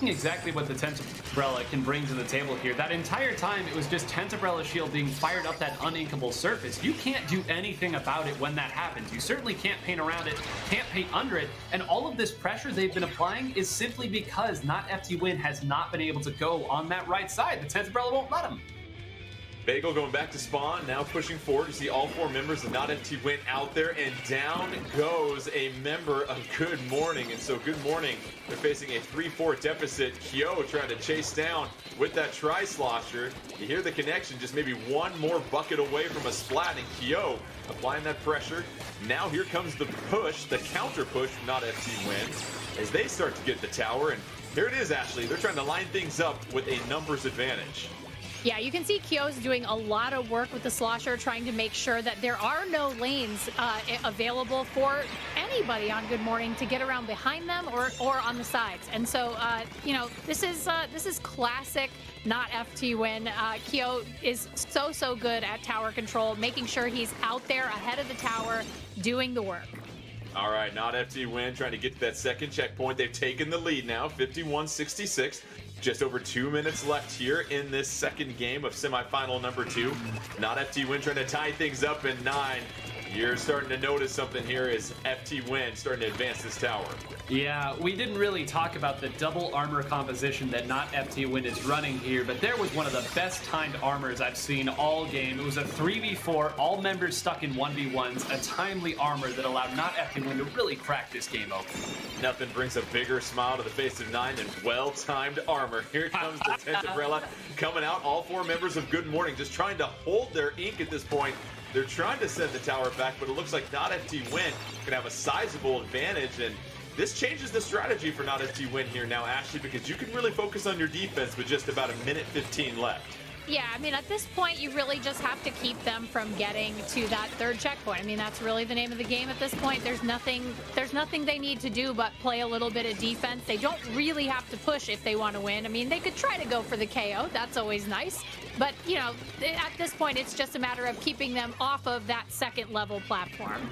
[SPEAKER 7] Exactly what the Tentabrella can bring to the table here. That entire time, it was just Tentabrella shield being fired up that uninkable surface. You can't do anything about it when that happens. You certainly can't paint around it, can't paint under it, and all of this pressure they've been applying is simply because Not FT Win has not been able to go on that right side. The Tentabrella won't let him.
[SPEAKER 5] Bagel going back to spawn, now pushing forward. You see all 4 members of Not FT Win out there, and down goes a member of Good Morning. And so Good Morning, they're facing a 3-4 deficit. Kyo trying to chase down with that Tri-Slosher. You hear the connection, just maybe one more bucket away from a splat, and Kyo applying that pressure. Now here comes the push, the counter push from Not FT Win, as they start to get the tower. And here it is, Ashley. They're trying to line things up with a numbers advantage.
[SPEAKER 6] Yeah, you can see Kyo's doing a lot of work with the Slosher, trying to make sure that there are no lanes available for anybody on Good Morning to get around behind them or on the sides. And so, this is classic Not FT Win. Kyo is so good at tower control, making sure he's out there ahead of the tower doing the work.
[SPEAKER 5] All right, Not FT Win trying to get to that second checkpoint. They've taken the lead now, 51-66. Just over 2 minutes left here in this second game of semifinal number 2. Not FT Win trying to tie things up in 9. You're starting to notice something here as FT Win starting to advance this tower.
[SPEAKER 7] Yeah, we didn't really talk about the double armor composition that Not FT Win is running here, but there was one of the best timed armors I've seen all game. It was a 3v4, all members stuck in 1v1s, a timely armor that allowed Not FT Win to really crack this game open.
[SPEAKER 5] Nothing brings a bigger smile to the face of 9 than well-timed armor. Here comes the Tentabrella coming out. All 4 members of Good Morning just trying to hold their ink at this point. They're trying to send the tower back, but it looks like Not FT Win can have a sizable advantage, and this changes the strategy for Not FT Win here now, Ashley, because you can really focus on your defense with just about 1:15 left.
[SPEAKER 6] Yeah, I mean, at this point, you really just have to keep them from getting to that third checkpoint. I mean, that's really the name of the game at this point. There's nothing they need to do but play a little bit of defense. They don't really have to push if they want to win. I mean, they could try to go for the KO. That's always nice. But, at this point, it's just a matter of keeping them off of that second level platform.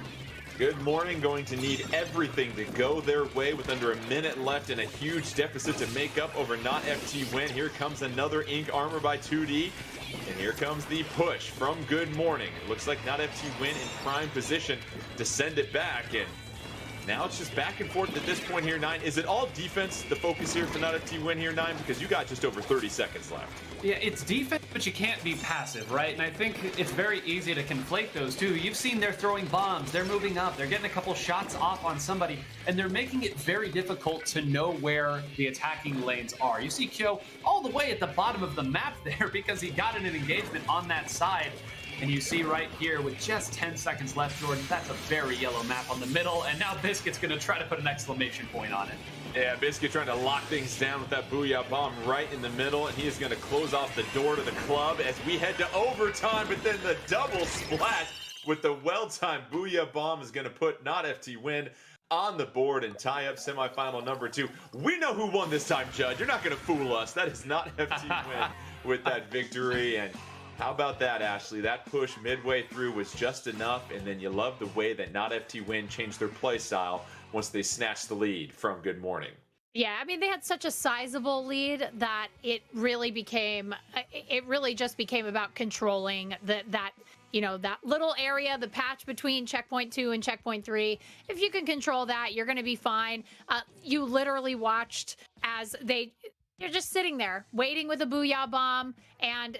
[SPEAKER 5] Good Morning going to need everything to go their way with under a minute left and a huge deficit to make up over Not FT Win. Here comes another Ink Armor by 2D. And here comes the push from Good Morning. It looks like Not FT Win in prime position to send it back. And now it's just back and forth at this point here, 9. Is it all defense, the focus here for Not FT Win here, 9? Because you got just over 30 seconds left.
[SPEAKER 7] Yeah, it's defense, but you can't be passive, right? And I think it's very easy to conflate those two. You've seen they're throwing bombs, they're moving up, they're getting a couple shots off on somebody, and they're making it very difficult to know where the attacking lanes are. You see Kyo all the way at the bottom of the map there because he got in an engagement on that side. And you see right here with just 10 seconds left, Jordan, that's a very yellow map on the middle, and now Biscuit's going to try to put an exclamation point on it.
[SPEAKER 5] Yeah, Biscuit trying to lock things down with that Booyah Bomb right in the middle, and he is going to close off the door to the club as we head to overtime, but then the double splash with the well-timed Booyah Bomb is going to put Not FT Win on the board and tie up semifinal number 2. We know who won this time, Judge. You're not going to fool us. That is Not FT Win with that victory, and how about that, Ashley? That push midway through was just enough, and then you love the way that Not FT Win changed their play style once they snatched the lead from Good Morning.
[SPEAKER 6] Yeah, I mean, they had such a sizable lead that it really just became about controlling that little area, the patch between checkpoint 2 and checkpoint 3. If you can control that, you're going to be fine. You literally watched as they're just sitting there waiting with a Booyah Bomb and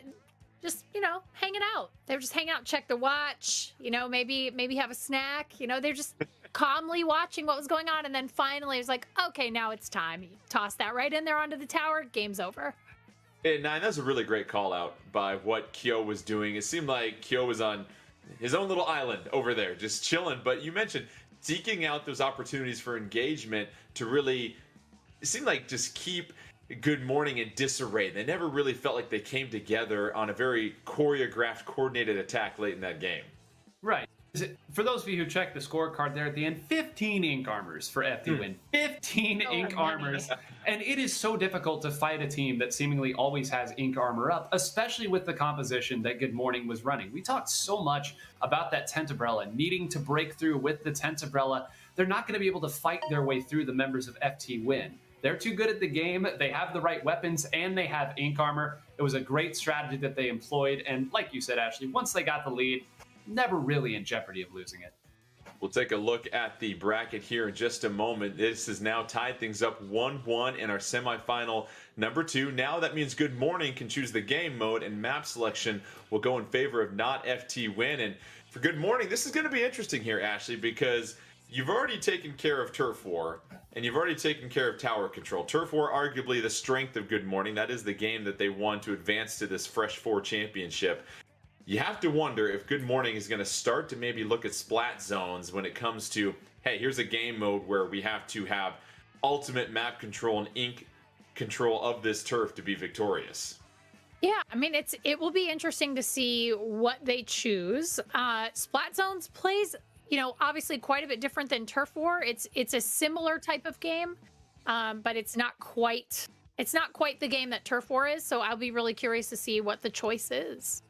[SPEAKER 6] just, hanging out. They were just hanging out, check the watch, maybe have a snack. They're just calmly watching what was going on. And then finally it was like, okay, now it's time. You toss that right in there onto the tower. Game's over.
[SPEAKER 5] And 9, that's a really great call out by what Kyo was doing. It seemed like Kyo was on his own little island over there, just chilling. But you mentioned seeking out those opportunities for engagement to really, it seemed like just keep Good Morning in disarray. They never really felt like they came together on a very choreographed, coordinated attack late in that game.
[SPEAKER 7] Right. For those of you who checked the scorecard there at the end, 15 ink armors for FT Win. 15 ink armors. And it is so difficult to fight a team that seemingly always has ink armor up, especially with the composition that Good Morning was running. We talked so much about that tent umbrella, needing to break through with the tent umbrella. They're not going to be able to fight their way through the members of FT Win. They're too good at the game. They have the right weapons, and they have ink armor. It was a great strategy that they employed. And like you said, Ashley, once they got the lead, never really in jeopardy of losing it.
[SPEAKER 5] We'll take a look at the bracket here in just a moment. This has now tied things up 1-1 in our semifinal number 2. Now that means Good Morning can choose the game mode, and map selection will go in favor of Not FT Win. And for Good Morning, this is going to be interesting here, Ashley, because you've already taken care of Turf War, and you've already taken care of Tower Control. Turf War, arguably the strength of Good Morning. That is the game that they won to advance to this Fresh 4 championship. You have to wonder if Good Morning is going to start to maybe look at splat zones when it comes to, hey, here's a game mode where we have to have ultimate map control and ink control of this turf to be victorious.
[SPEAKER 6] Yeah, I mean, it will be interesting to see what they choose. Splat zones plays, obviously quite a bit different than Turf War. It's a similar type of game, but it's not quite the game that Turf War is. So I'll be really curious to see what the choice is.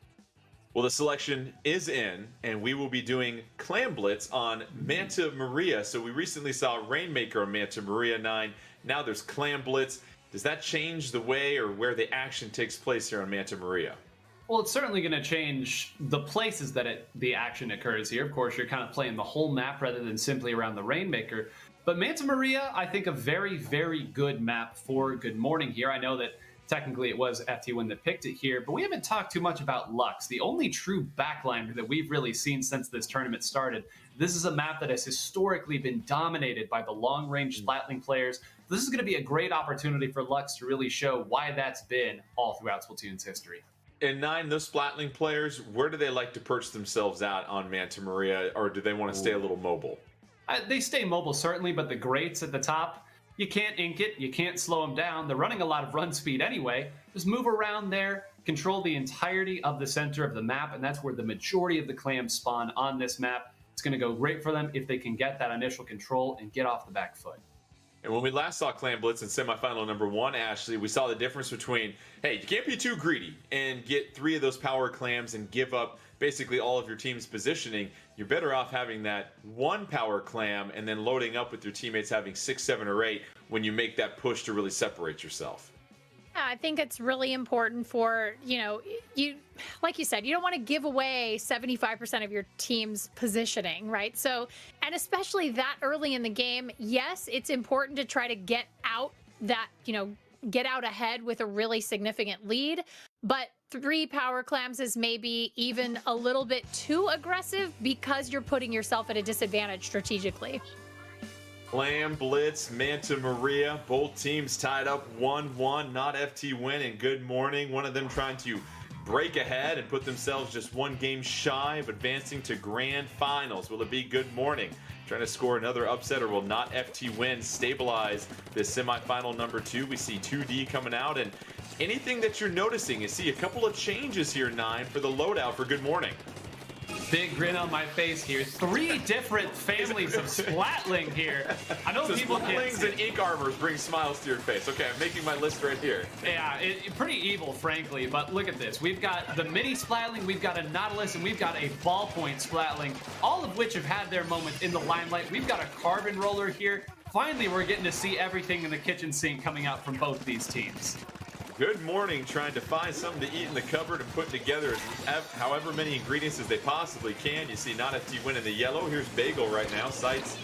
[SPEAKER 5] Well, the selection is in, and we will be doing Clam Blitz on Manta Maria. So we recently saw Rainmaker on Manta Maria 9. Now there's Clam Blitz. Does that change the way or where the action takes place here on Manta Maria?
[SPEAKER 7] Well, it's certainly going to change the places that the action occurs here. Of course, you're kind of playing the whole map rather than simply around the Rainmaker. But Manta Maria, I think a very, very good map for Good Morning here. I know that technically it was FT Win that picked it here, but we haven't talked too much about Lux, the only true backliner that we've really seen since this tournament started. This is a map that has historically been dominated by the long-range Splatling players. This is going to be a great opportunity for Lux to really show why that's been all throughout Splatoon's history.
[SPEAKER 5] And 9, those Splatling players, where do they like to perch themselves out on Manta Maria, or do they want to stay a little mobile?
[SPEAKER 7] They stay mobile, certainly, but the greats at the top, you can't ink it, you can't slow them down. They're running a lot of run speed anyway. Just move around there, control the entirety of the center of the map, and that's where the majority of the clams spawn on this map. It's going to go great for them if they can get that initial control and get off the back foot.
[SPEAKER 5] And when we last saw Clan Blitz in semifinal number 1, Ashley, we saw the difference between, hey, you can't be too greedy and get 3 of those power clams and give up basically all of your team's positioning. You're better off having that 1 power clam and then loading up with your teammates having 6, 7, or 8 when you make that push to really separate yourself.
[SPEAKER 6] Yeah, I think it's really important for, you, like you said, you don't want to give away 75% of your team's positioning, right? So, and especially that early in the game, yes, it's important to try to get out that, get out ahead with a really significant lead, but 3 power clams is maybe even a little bit too aggressive because you're putting yourself at a disadvantage strategically.
[SPEAKER 5] Clam Blitz, Manta Maria, both teams tied up 1-1. Not FT win and good morning. One of them trying to break ahead and put themselves just 1 game shy of advancing to grand finals. Will it be good morning? Trying to score another upset, or will not FT win stabilize this semifinal number 2? We see 2D coming out, and anything that you're noticing, you see a couple of changes here, 9, for the loadout for good morning.
[SPEAKER 7] Big grin on my face here. 3 different families of Splatling here. I know
[SPEAKER 5] so
[SPEAKER 7] people can.
[SPEAKER 5] Splatlings and ink armors bring smiles to your face. Okay, I'm making my list right here.
[SPEAKER 7] Yeah, pretty evil, frankly. But look at this. We've got the mini Splatling, we've got a Nautilus, and we've got a ballpoint Splatling, all of which have had their moments in the limelight. We've got a carbon roller here. Finally, we're getting to see everything in the kitchen sink coming out from both these teams.
[SPEAKER 5] Good morning, trying to find something to eat in the cupboard and put together however many ingredients as they possibly can. You see not FT win in the yellow. Here's Bagel right now. Sights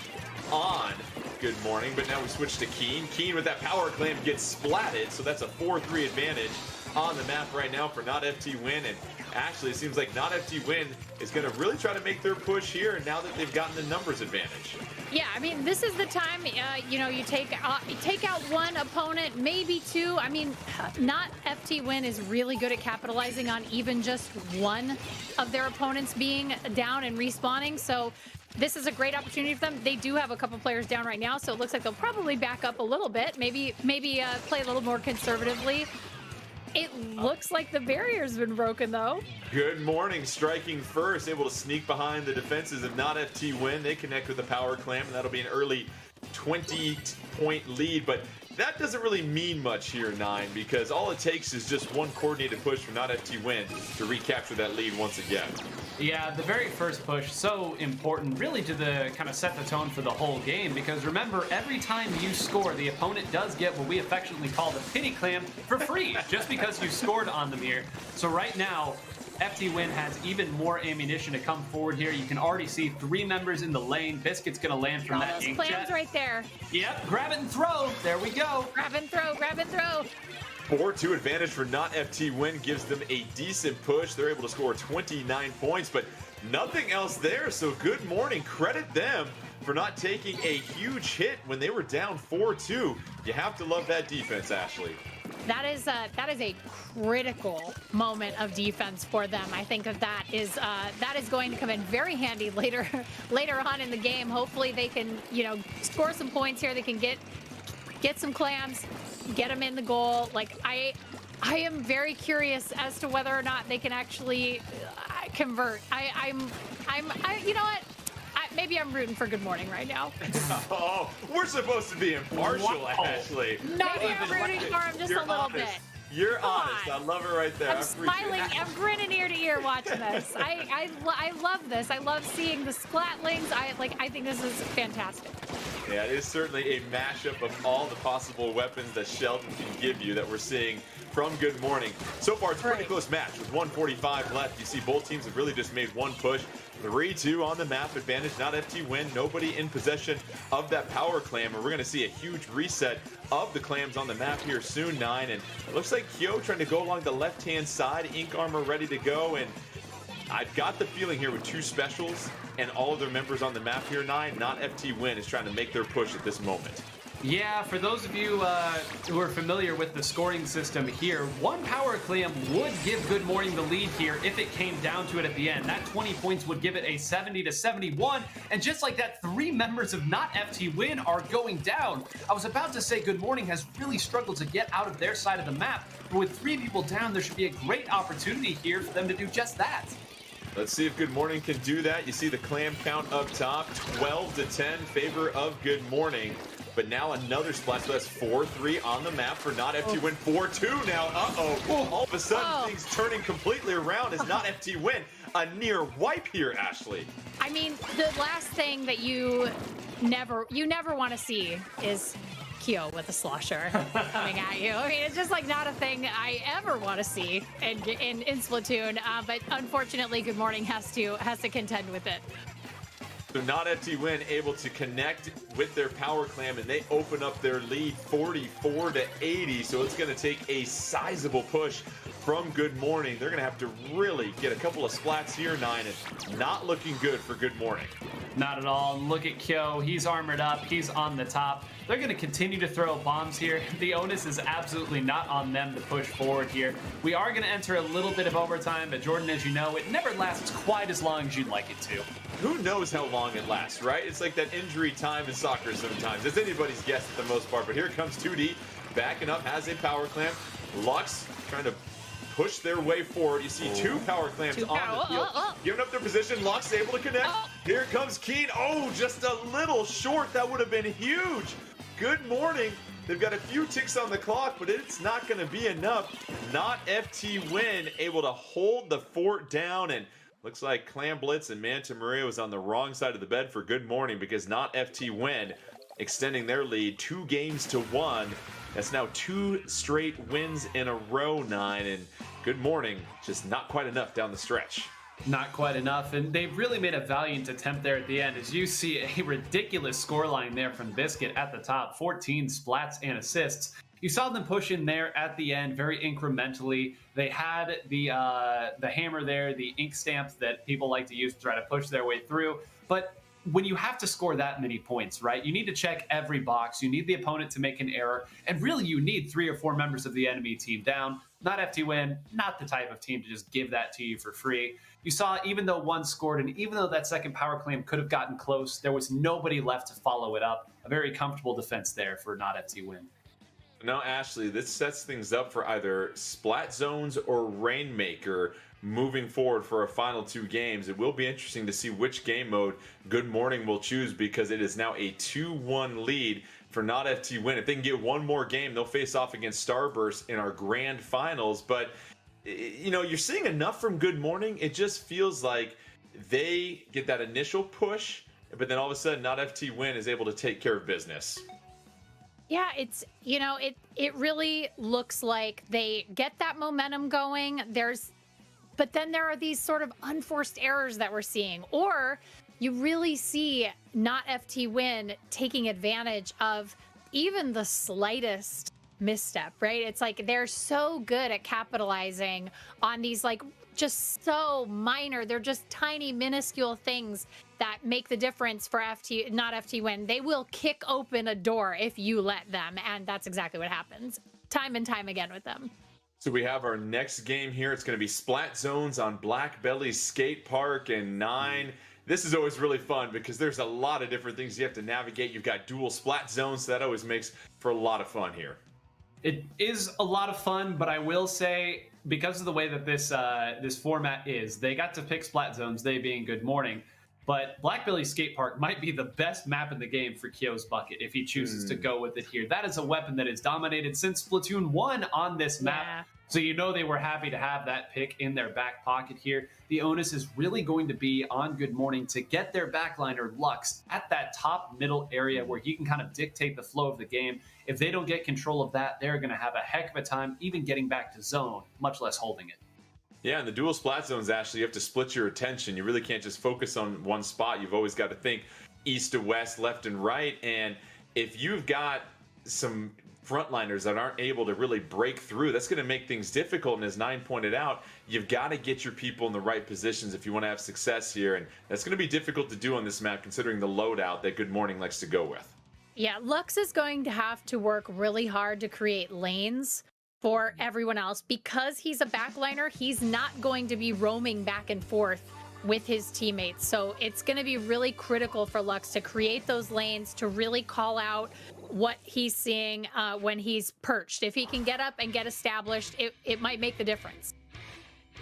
[SPEAKER 5] on good morning, but now we switch to Keen. Keen with that power clam gets splatted, so that's a 4-3 advantage on the map right now for not FT win. And actually, it seems like not FT win is going to really try to make their push here now that they've gotten the numbers advantage.
[SPEAKER 6] Yeah, I mean, this is the time, you take out 1 opponent, maybe 2. I mean, not FT Win is really good at capitalizing on even just 1 of their opponents being down and respawning. So this is a great opportunity for them. They do have a couple players down right now, so it looks like they'll probably back up a little bit, maybe play a little more conservatively. It looks like the barrier's been broken, though.
[SPEAKER 5] Good morning, striking first, able to sneak behind the defenses of not FT win. They connect with the power clam, and that'll be an early 20-point lead. But that doesn't really mean much here, 9, because all it takes is just 1 coordinated push from not FT win to recapture that lead once again.
[SPEAKER 7] Yeah, the very first push, so important really to the kind of set the tone for the whole game, because remember, every time you score, the opponent does get what we affectionately call the pity clam for free, just because you scored on them here. So right now, FT Win has even more ammunition to come forward here. You can already see 3 members in the lane. Biscuit's going to land from that
[SPEAKER 6] those
[SPEAKER 7] ink
[SPEAKER 6] clams
[SPEAKER 7] jet.
[SPEAKER 6] right there.
[SPEAKER 7] Yep, grab it and throw. There we go.
[SPEAKER 6] Grab and throw, grab and throw.
[SPEAKER 5] 4-2 advantage for not FT win gives them a decent push. They're able to score 29 points, but nothing else there. So good morning. Credit them for not taking a huge hit when they were down 4-2. You have to love that defense, Ashley.
[SPEAKER 6] That is a critical moment of defense for them. I think that is going to come in very handy later on in the game. Hopefully they can score some points here. They can get some clams, get them in the goal. Like I am very curious as to whether or not they can actually convert. You know what? Maybe I'm rooting for good morning right now.
[SPEAKER 5] Oh, we're supposed to be impartial, Ashley.
[SPEAKER 6] Maybe I'm rooting for him just a little bit.
[SPEAKER 5] You're honest. I love it right there.
[SPEAKER 6] I'm smiling. I'm grinning ear to ear watching this. I love this. I love seeing the Splatlings. I think this is fantastic.
[SPEAKER 5] Yeah, it is certainly a mashup of all the possible weapons that Sheldon can give you that we're seeing from Good Morning. So far, it's a pretty close match with 1:45 left. You see both teams have really just made 1 push. 3-2 on the map advantage, not FT win. Nobody in possession of that power clam, and we're going to see a huge reset of the clams on the map here soon, 9. And it looks like Kyo trying to go along the left-hand side, ink armor ready to go, and I've got the feeling here with 2 specials and all of their members on the map here, 9, not FT win is trying to make their push at this moment.
[SPEAKER 7] Yeah, for those of you who are familiar with the scoring system here, 1 power clam would give Good Morning the lead here if it came down to it at the end. That 20 points would give it a 70-71, and just like that, 3 members of not FT win are going down. I was about to say Good Morning has really struggled to get out of their side of the map, but with 3 people down, there should be a great opportunity here for them to do just that.
[SPEAKER 5] Let's see if Good Morning can do that. You see the clam count up top, 12-10, favor of Good Morning. but now another Splat. So that's 4-3 on the map for Not FT Win. 4-2 now. All of a sudden, things turning completely around as Not FT Win. A near wipe here, Ashley.
[SPEAKER 6] I mean, the last thing that you never want to see is Kyo with a slosher coming at you. I mean, it's just like not a thing I ever want to see in Splatoon. But unfortunately, Good Morning has to contend with it.
[SPEAKER 5] So Not FT Win able to connect with their power clam, and they open up their lead 44-80. So it's going to take a sizable push from Good Morning. They're going to have to really get a couple of splats here, 9, and not looking good for Good Morning.
[SPEAKER 7] Not at all. And look at Kyo. He's armored up. He's on the top. They're going to continue to throw bombs here. The onus is absolutely not on them to push forward here. We are going to enter a little bit of overtime, but Jordan, as you know, it never lasts quite as long as you'd like it to.
[SPEAKER 5] Who knows how long it lasts, right? It's like that injury time in soccer sometimes. It's anybody's guess at the most part, but here comes 2D, backing up, has a power clamp. Lux trying to push their way forward. You see two power clamps on the field, giving up their position. Lux able to connect. Here comes Keen. Oh, just a little short. That would have been huge. Good Morning. They've got a few ticks on the clock, but it's not going to be enough. Not FT Win able to hold the fort down, and looks like Clam Blitz and Manta Maria was on the wrong side of the bed for Good Morning, because Not FT Win extending their lead 2-1. That's now 2 straight wins in a row, 9, and Good Morning just not quite enough down the stretch.
[SPEAKER 7] Not quite enough, and they've really made a valiant attempt there at the end. As you see a ridiculous scoreline there from Biscuit at the top, 14 splats and assists. You saw them push in there at the end very incrementally. They had the hammer there, the ink stamp that people like to use to try to push their way through. But when you have to score that many points, right, you need to check every box. You need the opponent to make an error. And really, you need 3 or 4 members of the enemy team down. Not FT Win, not the type of team to just give that to you for free. You saw, even though one scored, and even though that second power claim could have gotten close, there was nobody left to follow it up. A very comfortable defense there for Not FT Win.
[SPEAKER 5] Now, Ashley, this sets things up for either Splat Zones or Rainmaker moving forward for our final 2 games. It will be interesting to see which game mode Good Morning will choose, because it is now a 2-1 lead for Not FT Win. If they can get one more game, they'll face off against Starburst in our grand finals. But, you know, you're seeing enough from Good Morning. It just feels like they get that initial push, but then all of a sudden Not FT Win is able to take care of business.
[SPEAKER 6] Yeah, it's, you know, it really looks like they get that momentum going. But then there are these sort of unforced errors that we're seeing, or you really see Not FT Win taking advantage of even the slightest misstep, right? It's like they're so good at capitalizing on these, like, just so minor, they're just tiny, minuscule things that make the difference for Not FT Win. They will kick open a door if you let them, and that's exactly what happens time and time again with them.
[SPEAKER 5] So we have our next game here. It's going to be Splat Zones on Black Belly Skate Park, and 9. This is always really fun because there's a lot of different things you have to navigate. You've got dual Splat Zones, so that always makes for a lot of fun here.
[SPEAKER 7] It is a lot of fun, but I will say, because of the way that this format is, they got to pick Splat Zones, they being Good Morning. But Black Belly Skate Park might be the best map in the game for Kyo's Bucket if he chooses to go with it here. That is a weapon that is dominated since Splatoon 1 on this map.
[SPEAKER 6] Yeah.
[SPEAKER 7] So you know they were happy to have that pick in their back pocket here. The onus is really going to be on Good Morning to get their backliner Lux at that top middle area where he can kind of dictate the flow of the game. If they don't get control of that, they're going to have a heck of a time even getting back to zone, much less holding it.
[SPEAKER 5] Yeah, and the dual Splat Zones, Ashley, you have to split your attention. You really can't just focus on one spot. You've always got to think east to west, left and right. And if you've got some frontliners that aren't able to really break through, that's going to make things difficult. And as 9 pointed out, you've got to get your people in the right positions if you want to have success here. And that's going to be difficult to do on this map, considering the loadout that Good Morning likes to go with.
[SPEAKER 6] Yeah, Lux is going to have to work really hard to create lanes for everyone else. Because he's a backliner, he's not going to be roaming back and forth with his teammates. So it's going to be really critical for Lux to create those lanes, to really call out what he's seeing when he's perched. If he can get up and get established, it might make the difference.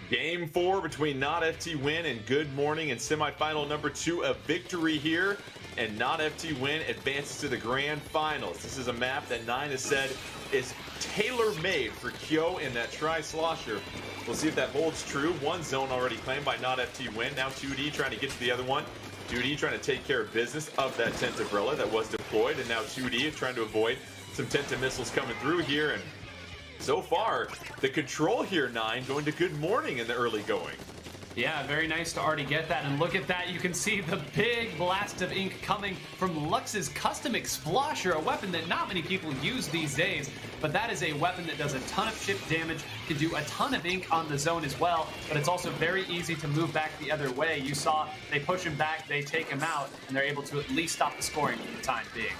[SPEAKER 5] Game 4 between Not FT Win and Good Morning in semifinal number 2, a victory here. and Not FT Win advances to the grand finals. This is a map that Nine has said is tailor-made for Kyo in that Tri-Slosher. We'll see if that holds true. One zone already claimed by Not FT Win. Now 2D trying to get to the other one. 2D trying to take care of business of that Tentabrella that was deployed, and now 2D trying to avoid some Tenta missiles coming through here. And so far, the control here, Nine, going to good morning in the early going.
[SPEAKER 7] Yeah, very nice to already get that. And look at that. You can see the big blast of ink coming from Lux's custom Explosher, a weapon that not many people use these days. But that is a weapon that does a ton of chip damage, can do a ton of ink on the zone as well. But it's also very easy to move back the other way. You saw they push him back, they take him out, and they're able to at least stop the scoring for the time being.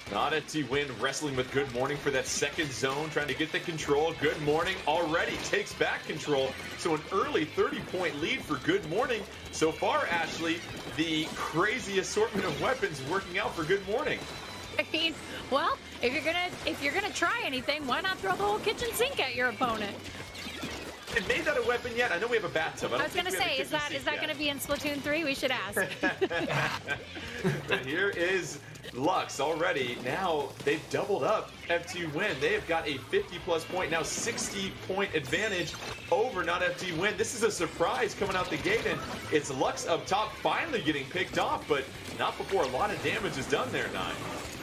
[SPEAKER 5] Not FT Win wrestling with Good Morning for that second zone, trying to get the control. Good Morning already takes back control, so an early 30-point lead for Good Morning. So far, Ashley, the crazy assortment of weapons working out for Good Morning.
[SPEAKER 6] I mean, well, if you're gonna try anything, why not throw the whole kitchen sink at your opponent?
[SPEAKER 5] It made that a weapon yet? I know we have a bathtub.
[SPEAKER 6] I was gonna say, is that gonna be in Splatoon 3? We should ask.
[SPEAKER 5] But here is Lux already. Now they've doubled up FT Win. They have got a 50-plus point, now 60-point advantage over Not FT Win. This is a surprise coming out the gate, and it's Lux up top finally getting picked off, but not before a lot of damage is done there, Nine.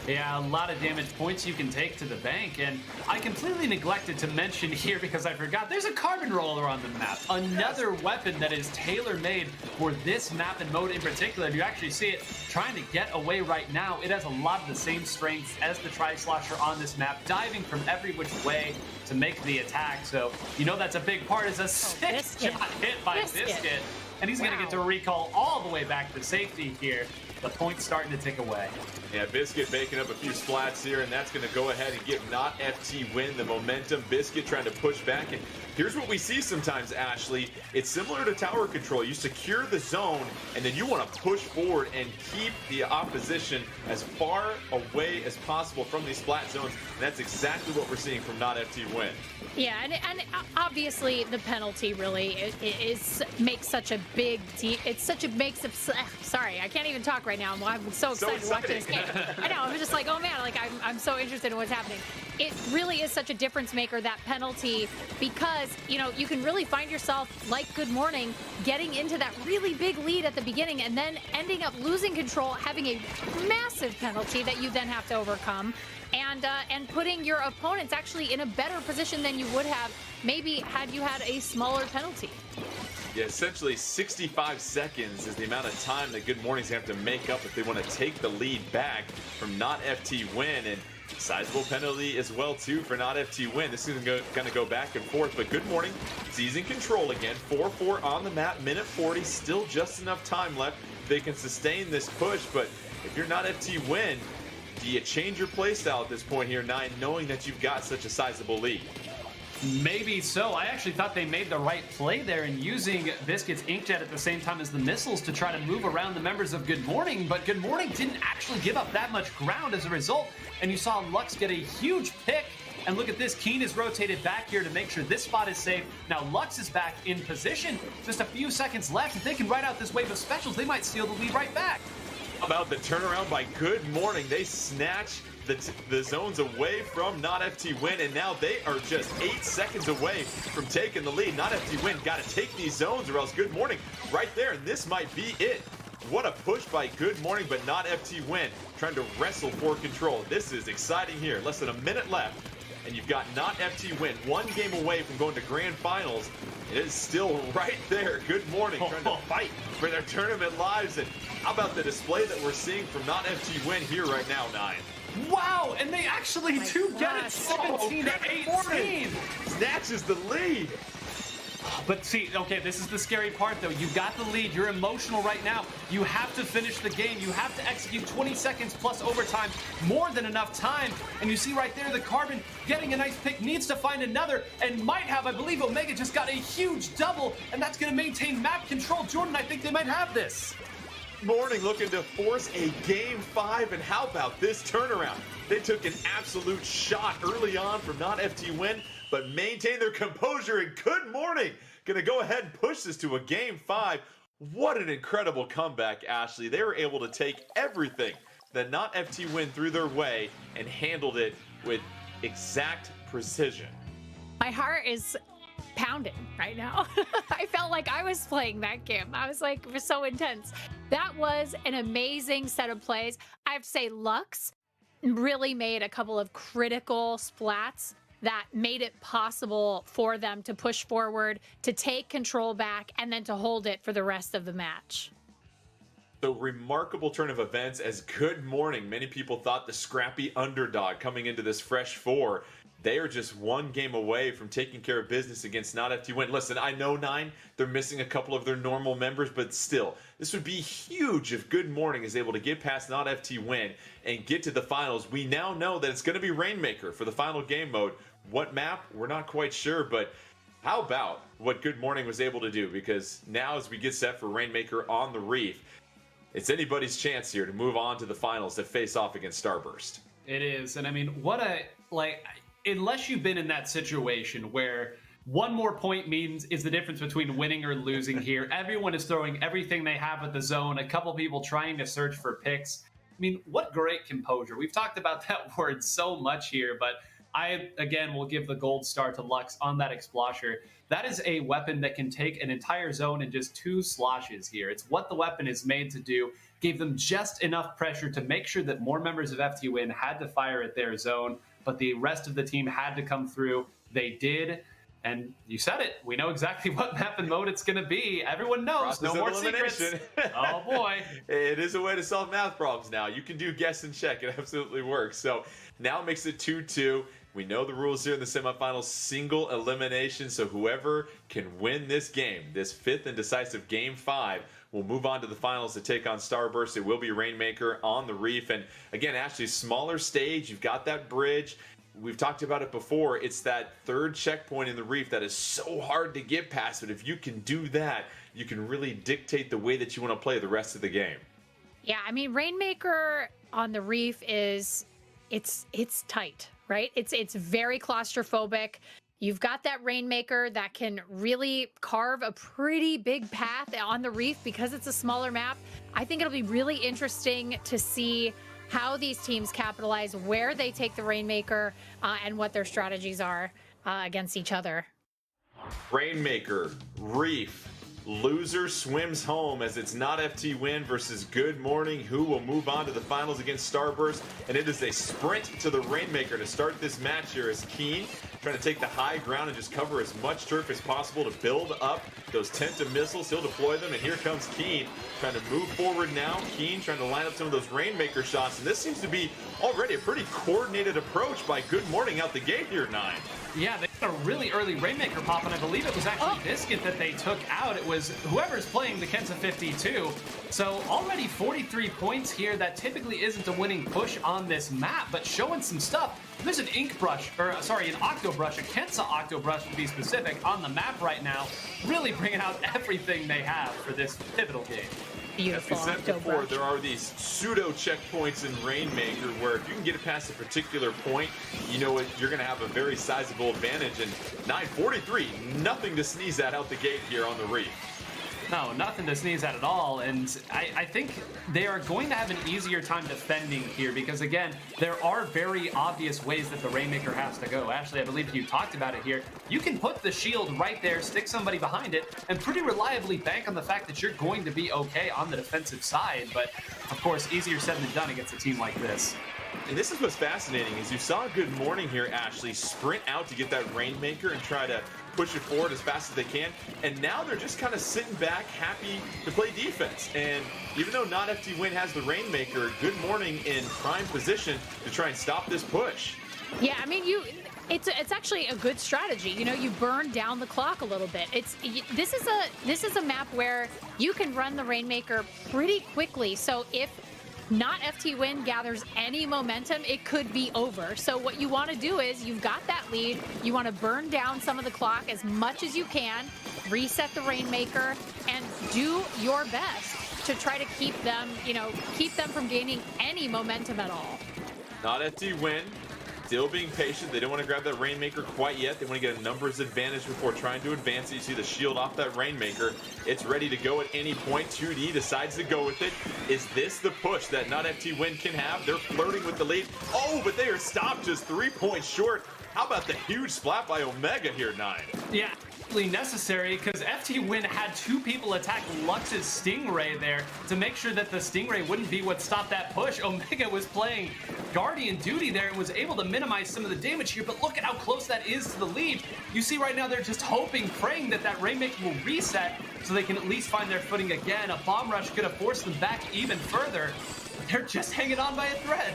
[SPEAKER 7] Yeah, a lot of damage points you can take to the bank, and I completely neglected to mention here because I forgot there's a carbon roller on the map. Another weapon that is tailor-made for this map and mode in particular. You actually see it trying to get away right now. It has a lot of the same strengths as the Tri-Slosher on this map, diving from every which way to make the attack. So, you know that's a big part, is a six-shot hit by Biscuit. And he's going to get to recall all the way back to safety here. The point's starting to tick away.
[SPEAKER 5] Yeah, Biscuit making up a few splats here, and that's going to go ahead and give Not FT Win the momentum. Biscuit trying to push back, and here's what we see sometimes, Ashley. It's similar to tower control. You secure the zone, and then you want to push forward and keep the opposition as far away as possible from these splat zones, and that's exactly what we're seeing from Not FT Win.
[SPEAKER 6] Yeah, and obviously the penalty really makes such a big deal. Sorry, I can't even talk right now. I'm so excited to watch this game. I know, I'm just like, oh man, like I'm so interested in what's happening. It really is such a difference maker, that penalty, because, you know, you can really find yourself, like Good Morning, getting into that really big lead at the beginning and then ending up losing control, having a massive penalty that you then have to overcome, and putting your opponents actually in a better position than you would have maybe had you had a smaller penalty.
[SPEAKER 5] Yeah, essentially 65 seconds is the amount of time that Good Morning's have to make up if they want to take the lead back from Not FT Win, and sizable penalty as well too for Not FT Win. This is going to go back and forth, but Good Morning seizing control again. 4-4 on the map, minute 40, still just enough time left. They can sustain this push, but if you're Not FT Win, do you change your playstyle at this point here, Nine, knowing that you've got such a sizable lead?
[SPEAKER 7] Maybe so. I actually thought they made the right play there in using Biscuit's Inkjet at the same time as the missiles to try to move around the members of Good Morning, but Good Morning didn't actually give up that much ground as a result, and you saw Lux get a huge pick. And look at this, Keen is rotated back here to make sure this spot is safe. Now Lux is back in position. Just a few seconds left. If they can ride out this wave of specials, they might steal the lead right back.
[SPEAKER 5] How about the turnaround by Good Morning? They snatch the zones away from Not FT Win, and now they are just 8 seconds away from taking the lead. Not FT Win got to take these zones or else Good Morning right there, and this might be it. What a push by Good Morning, but Not FT Win trying to wrestle for control. This is exciting here. Less than a minute left, and you've got Not FT Win one game away from going to grand finals. It is still right there. Good Morning trying to fight for their tournament lives. And how about the display that we're seeing from Not FT Win here right now, Nine?
[SPEAKER 7] Wow, and they actually do get it 17-18.
[SPEAKER 5] Snatches the lead.
[SPEAKER 7] But see, okay, this is the scary part, though. You got the lead. You're emotional right now. You have to finish the game. You have to execute 20 seconds plus overtime. More than enough time. And you see right there, the Carbon getting a nice pick, needs to find another, and might have. I believe Omega just got a huge double, and that's going to maintain map control. Jordan, I think they might have this.
[SPEAKER 5] Morning looking to force a game 5, and how about this turnaround? They took an absolute shot early on from Not FT Win, but maintain their composure, and Good Morning gonna go ahead and push this to a game 5. What an incredible comeback, Ashley. They were able to take everything that Not FT Win threw their way and handled it with exact precision.
[SPEAKER 6] My heart is pounding right now. I felt like I was playing that game. I was like, it was so intense. That was an amazing set of plays. I have to say, Lux really made a couple of critical splats that made it possible for them to push forward, to take control back, and then to hold it for the rest of the match.
[SPEAKER 5] The remarkable turn of events as Good Morning. Many people thought the scrappy underdog coming into this fresh four. They are just one game away from taking care of business against Not FT Win. Listen, I know 9, they're missing a couple of their normal members, but still, this would be huge if Good Morning is able to get past Not FT Win and get to the finals. We now know that it's going to be Rainmaker for the final game mode. What map? We're not quite sure, but how about what Good Morning was able to do? Because now as we get set for Rainmaker on the Reef, it's anybody's chance here to move on to the finals to face off against Starburst.
[SPEAKER 7] It is, and I mean, unless you've been in that situation where one more point is the difference between winning or losing here. Everyone is throwing everything they have at the zone. A couple people trying to search for picks. I mean, what great composure. We've talked about that word so much here, but I, again, will give the gold star to Lux on that Explosher. That is a weapon that can take an entire zone in just 2 sloshes here. It's what the weapon is made to do. Gave them just enough pressure to make sure that more members of FT Win had to fire at their zone, but the rest of the team had to come through. They did, and you said it. We know exactly what map and mode it's going to be. Everyone knows. No more secrets. Oh, boy.
[SPEAKER 5] It is a way to solve math problems now. You can do guess and check. It absolutely works. So now it makes it 2-2. We know the rules here in the semifinals, single elimination. So whoever can win this game, this 5th and decisive Game 5, will move on to the finals to take on Starburst. It will be Rainmaker on the Reef. And again, actually, smaller stage. You've got that bridge. We've talked about it before. It's that 3rd checkpoint in the Reef that is so hard to get past. But if you can do that, you can really dictate the way that you want to play the rest of the game.
[SPEAKER 6] Yeah, I mean, Rainmaker on the Reef is, it's tight, right? It's very claustrophobic. You've got that Rainmaker that can really carve a pretty big path on the Reef because it's a smaller map. I think it'll be really interesting to see how these teams capitalize, where they take the Rainmaker, and what their strategies are against each other.
[SPEAKER 5] Rainmaker, Reef, loser swims home as it's Not FT Win versus Good Morning, who will move on to the finals against Starburst. And it is a sprint to the Rainmaker to start this match here as Keen trying to take the high ground and just cover as much turf as possible to build up those Tenta missiles. He'll deploy them, and here comes Keen trying to move forward now. Keen trying to line up some of those Rainmaker shots, and this seems to be already a pretty coordinated approach by Good Morning out the gate here, 9.
[SPEAKER 7] Yeah, they got a really early Rainmaker pop, and I believe it was actually Biscuit that they took out. It was whoever's playing the Kensa 52. So already 43 points here. That typically isn't a winning push on this map, but showing some stuff. There's an an Octobrush, a Kensa Octobrush to be specific, on the map right now, really bringing out everything they have for this pivotal game.
[SPEAKER 6] Beautiful.
[SPEAKER 5] As we said before, there are these pseudo checkpoints in Rainmaker where if you can get it past a particular point, you know you're going to have a very sizable advantage. And 9:43, nothing to sneeze at out the gate here on the Reef.
[SPEAKER 7] No, nothing to sneeze at all. And I think they are going to have an easier time defending here because, again, there are very obvious ways that the Rainmaker has to go. Ashley, I believe you talked about it here. You can put the shield right there, stick somebody behind it, and pretty reliably bank on the fact that you're going to be okay on the defensive side. But, of course, easier said than done against a team like this.
[SPEAKER 5] And this is what's fascinating is you saw Good Morning here, Ashley, sprint out to get that Rainmaker and try to push it forward as fast as they can. And now they're just kind of sitting back, happy to play defense. And even though Not FT Win has the Rainmaker, Good Morning in prime position to try and stop this push.
[SPEAKER 6] Yeah, I mean, it's actually a good strategy. You know, you burn down the clock a little bit. This is a map where you can run the Rainmaker pretty quickly. So if Not FT Win gathers any momentum, it could be over. So what you want to do is you've got that lead. You want to burn down some of the clock as much as you can, reset the Rainmaker, and do your best to try to keep them from gaining any momentum at all.
[SPEAKER 5] Not FT Win Still being patient. They don't want to grab that Rainmaker quite yet. They want to get a numbers advantage before trying to advance. You see the shield off that Rainmaker. It's ready to go at any point. 2D decides to go with it. Is this the push that Not FT Win can have? They're flirting with the lead. Oh, but they are stopped just 3 points short. How about the huge splat by Omega here, 9?
[SPEAKER 7] Yeah, necessary because FT Win had 2 people attack Lux's Stingray there to make sure that the Stingray wouldn't be what stopped that push. Omega was playing Guardian duty there and was able to minimize some of the damage here, but look at how close that is to the lead. You see right now they're just hoping, praying that that Rainmaker will reset so they can at least find their footing again. A bomb rush could have forced them back even further. They're just hanging on by a thread.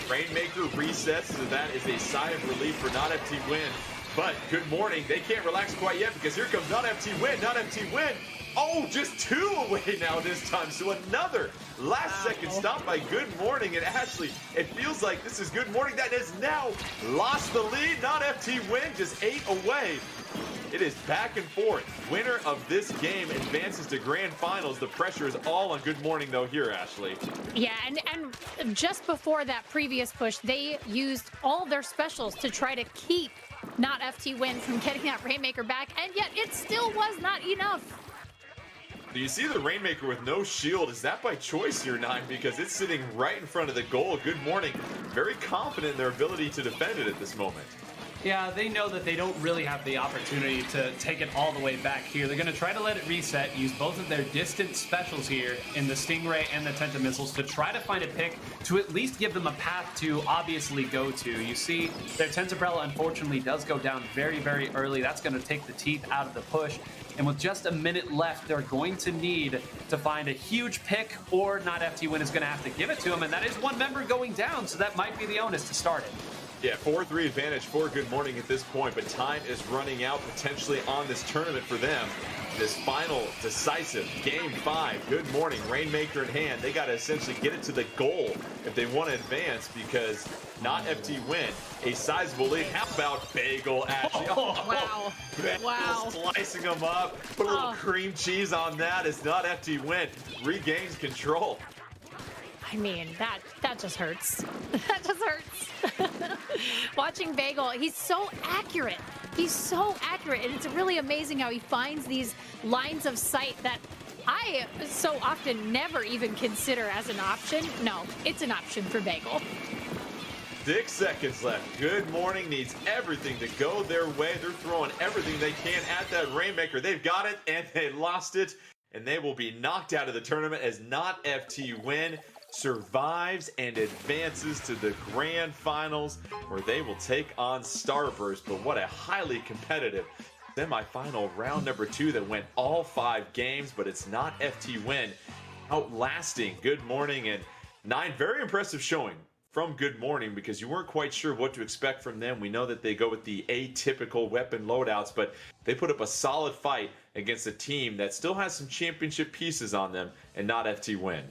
[SPEAKER 5] Rainmaker resets, so that is a sigh of relief for Not FT Win. But good morning, they can't relax quite yet because here comes Not FT Win, Not FT Win. Oh, just 2 away now this time. So another last second stop by Good Morning and Ashley. It feels like this is Good Morning that has now lost the lead. Not FT Win, just 8 away. It is back and forth. Winner of this game advances to grand finals. The pressure is all on Good Morning though here, Ashley.
[SPEAKER 6] Yeah, and just before that previous push, they used all their specials to try to keep Not FT Win from getting that Rainmaker back, and yet it still was not enough.
[SPEAKER 5] Do you see the Rainmaker with no shield? Is that by choice here, 9? Because it's sitting right in front of the goal. Good Morning, very confident in their ability to defend it at this moment.
[SPEAKER 7] Yeah, they know that they don't really have the opportunity to take it all the way back here. They're going to try to let it reset, use both of their distant specials here in the Stingray and the Tenta missiles to try to find a pick to at least give them a path to obviously go to. You see, their Tentabrella unfortunately does go down very, very early. That's going to take the teeth out of the push. And with just a minute left, they're going to need to find a huge pick, or Not FT Win is going to have to give it to them. And that is 1 member going down, so that might be the onus to start it.
[SPEAKER 5] Yeah, 4-3 advantage for Good Morning at this point, but time is running out potentially on this tournament for them. This final decisive Game 5, Good Morning, Rainmaker in hand. They got to essentially get it to the goal if they want to advance because Not FT Win, a sizable lead. How about Bagel, Ashley?
[SPEAKER 6] Wow. Wow.
[SPEAKER 5] Slicing them up. Put a little cream cheese on that as Not FT Win regains control.
[SPEAKER 6] I mean, that just hurts. That just hurts. Watching Bagel, he's so accurate. He's so accurate, and it's really amazing how he finds these lines of sight that I so often never even consider as an option. No, it's an option for Bagel.
[SPEAKER 5] 6 seconds left. Good Morning needs everything to go their way. They're throwing everything they can at that Rainmaker. They've got it, and they lost it, and they will be knocked out of the tournament as Not FT Win survives and advances to the grand finals where they will take on Starburst. But what a highly competitive semi-final round number 2 that went all 5 games, but it's Not FT Win outlasting Good Morning. And 9, very impressive showing from Good Morning because you weren't quite sure what to expect from them. We know that they go with the atypical weapon loadouts, but they put up a solid fight against a team that still has some championship pieces on them and Not FT Win.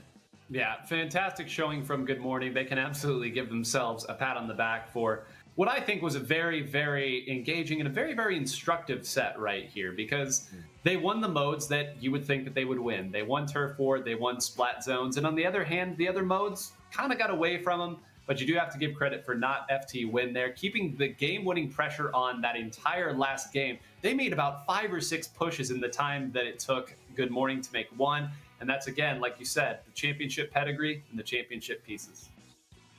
[SPEAKER 7] Yeah, fantastic showing from Good Morning. They can absolutely give themselves a pat on the back for what I think was a very, very engaging and a very, very instructive set right here because they won the modes that you would think that they would win. They won Turf War, they won Splat Zones, and on the other hand, the other modes kind of got away from them, but you do have to give credit for Not FT Win there, keeping the game-winning pressure on that entire last game. They made about 5 or 6 pushes in the time that it took Good Morning to make one. And that's, again, like you said, the championship pedigree and the championship pieces.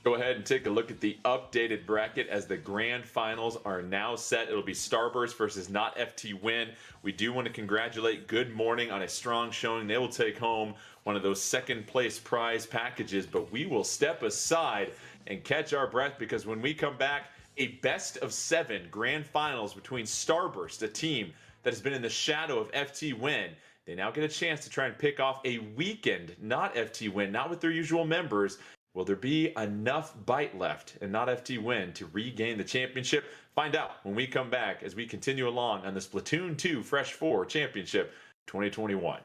[SPEAKER 5] Go ahead and take a look at the updated bracket as the grand finals are now set. It'll be Starburst versus Not FT Win. We do want to congratulate Good Morning on a strong showing. They will take home one of those second place prize packages, but we will step aside and catch our breath because when we come back, a best of 7 grand finals between Starburst, a team that has been in the shadow of FT Win. They now get a chance to try and pick off a weakened Not FT Win, not with their usual members. Will there be enough bite left in Not FT Win to regain the championship? Find out when we come back as we continue along on the Splatoon 2 Fresh 4 Championship 2021.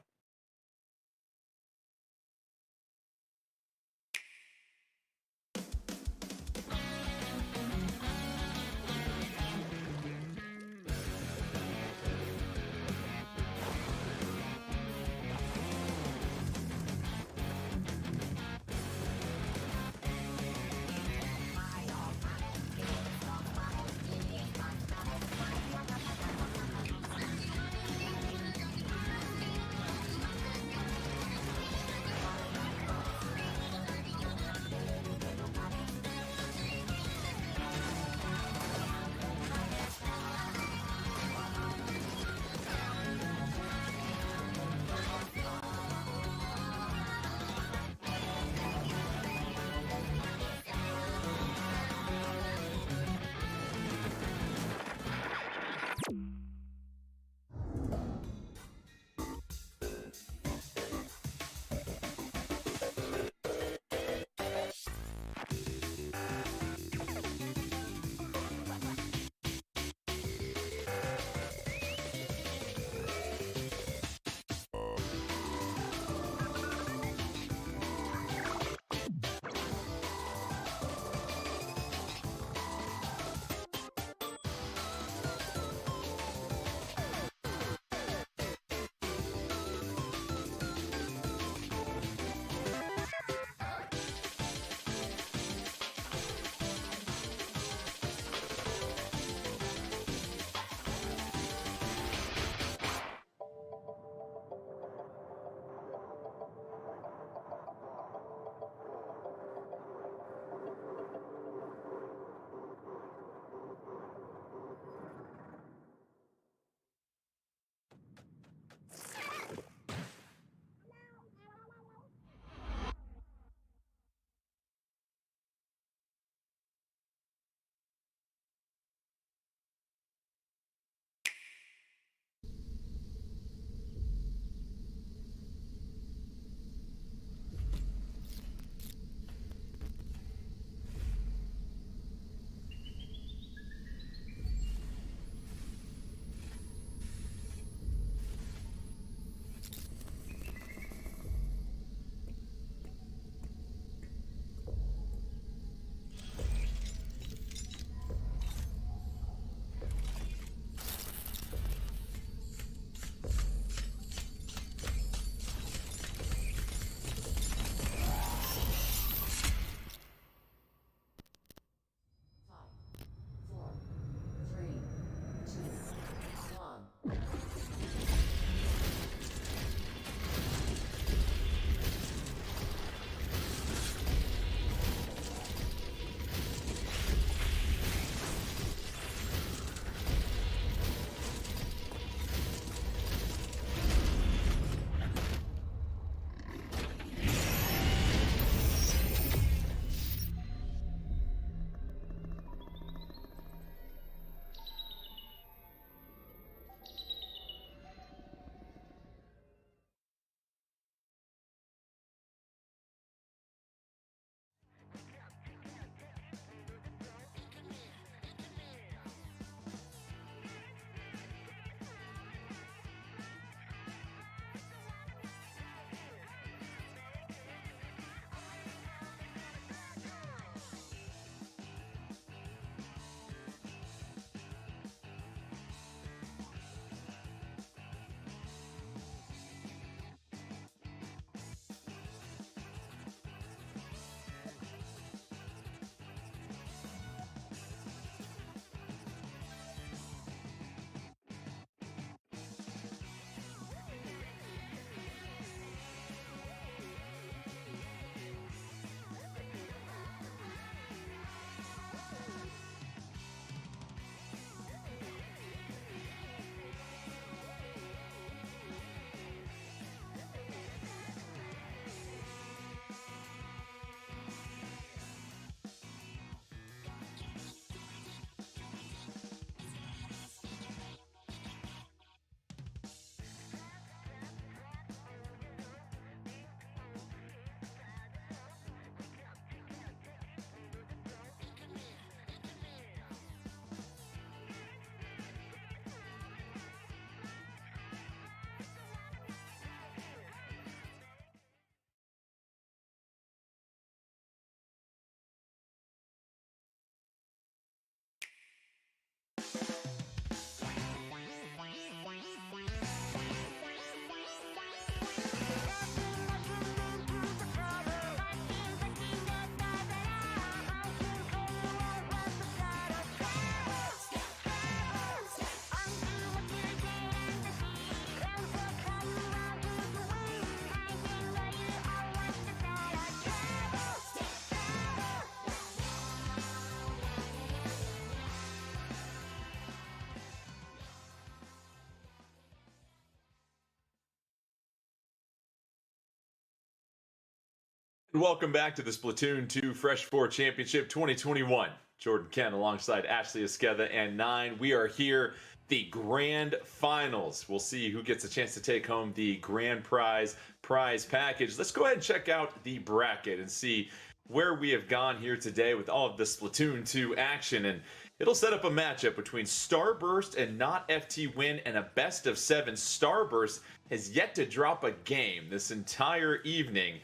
[SPEAKER 5] Welcome back to the Splatoon 2 Fresh 4 Championship 2021. Jordan Kent alongside Ashley Esqueda and 9. We are here, the grand finals. We'll see who gets a chance to take home the grand prize package. Let's go ahead and check out the bracket and see where we have gone here today with all of the Splatoon 2 action. And it'll set up a matchup between Starburst and Not FT Win and a best of 7. Starburst has yet to drop a game this entire evening,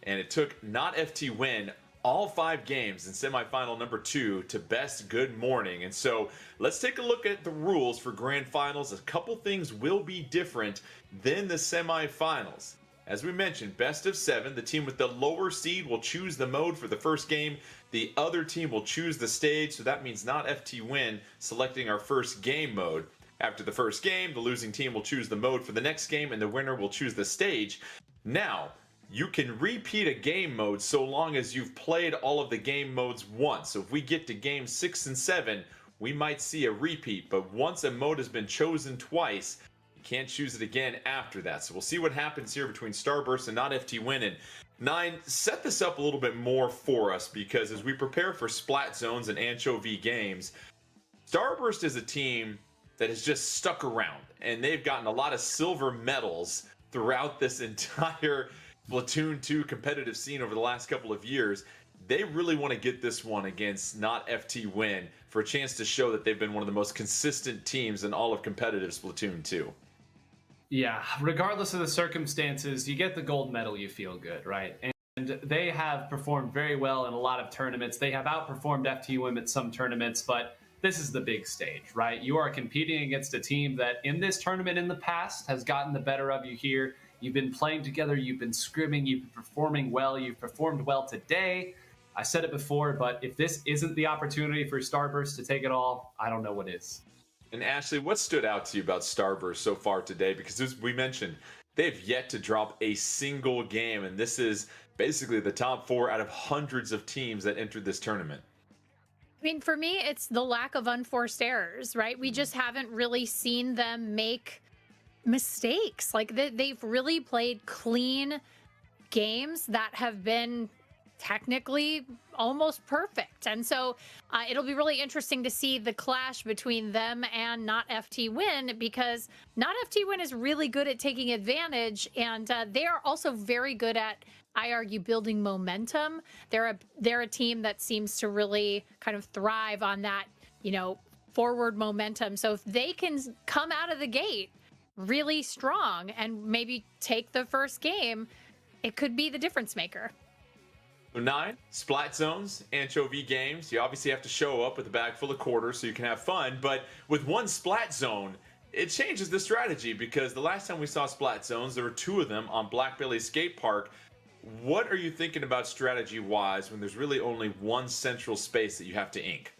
[SPEAKER 5] and it took Not FT Win all 5 games in semifinal number 2 to best good morning. And so let's take a look at the rules for grand finals. A couple things will be different than the semifinals. As we mentioned, best of 7, the team with the lower seed will choose the mode for the first game. The other team will choose the stage, so that means Not FT Win selecting our first game mode. After the first game, the losing team will choose the mode for the next game, and the winner will choose the stage. Now, you can repeat a game mode so long as you've played all of the game modes once. So if we get to game 6 and 7, we might see a repeat. But once a mode has been chosen twice, you can't choose it again after that. So we'll see what happens here between Starburst and Not FT Win. And 9, set this up a little bit more for us, because as we prepare for Splat Zones and Anchovy games, Starburst is a team that has just stuck around. And they've gotten a lot of silver medals throughout this entire Splatoon 2 competitive scene over the last couple of years. They really want to get this one against Not FT Win for a chance to show that they've been one of the most consistent teams in all of competitive Splatoon 2.
[SPEAKER 7] Yeah, regardless of the circumstances, you get the gold medal, you feel good, right? And they have performed very well in a lot of tournaments. They have outperformed FT Win at some tournaments, but this is the big stage, right? You are competing against a team that in this tournament in the past has gotten the better of you here. You've been playing together, you've been scrimming, you've been performing well, you've performed well today. I said it before, but if this isn't the opportunity for Starburst to take it all, I don't know what is.
[SPEAKER 5] And Ashley, what stood out to you about Starburst so far today? Because as we mentioned, they've yet to drop a single game, and this is basically the top 4 out of hundreds of teams that entered this tournament.
[SPEAKER 6] I mean, for me, it's the lack of unforced errors, right? We just haven't really seen them make mistakes. Like they've really played clean games that have been technically almost perfect. And so it'll be really interesting to see the clash between them and Not FT Win, because Not FT Win is really good at taking advantage, and they are also very good at, I argue, building momentum. They're a team that seems to really kind of thrive on that, forward momentum. So if they can come out of the gate really strong and maybe take the first game, it could be the difference maker.
[SPEAKER 5] So 9, Splat Zones, Anchovy games. You obviously have to show up with a bag full of quarters so you can have fun. But with one Splat Zone, it changes the strategy, because the last time we saw Splat Zones, there were 2 of them on Blackbelly Skate Park. What are you thinking about strategy-wise when there's really only one central space that you have to ink?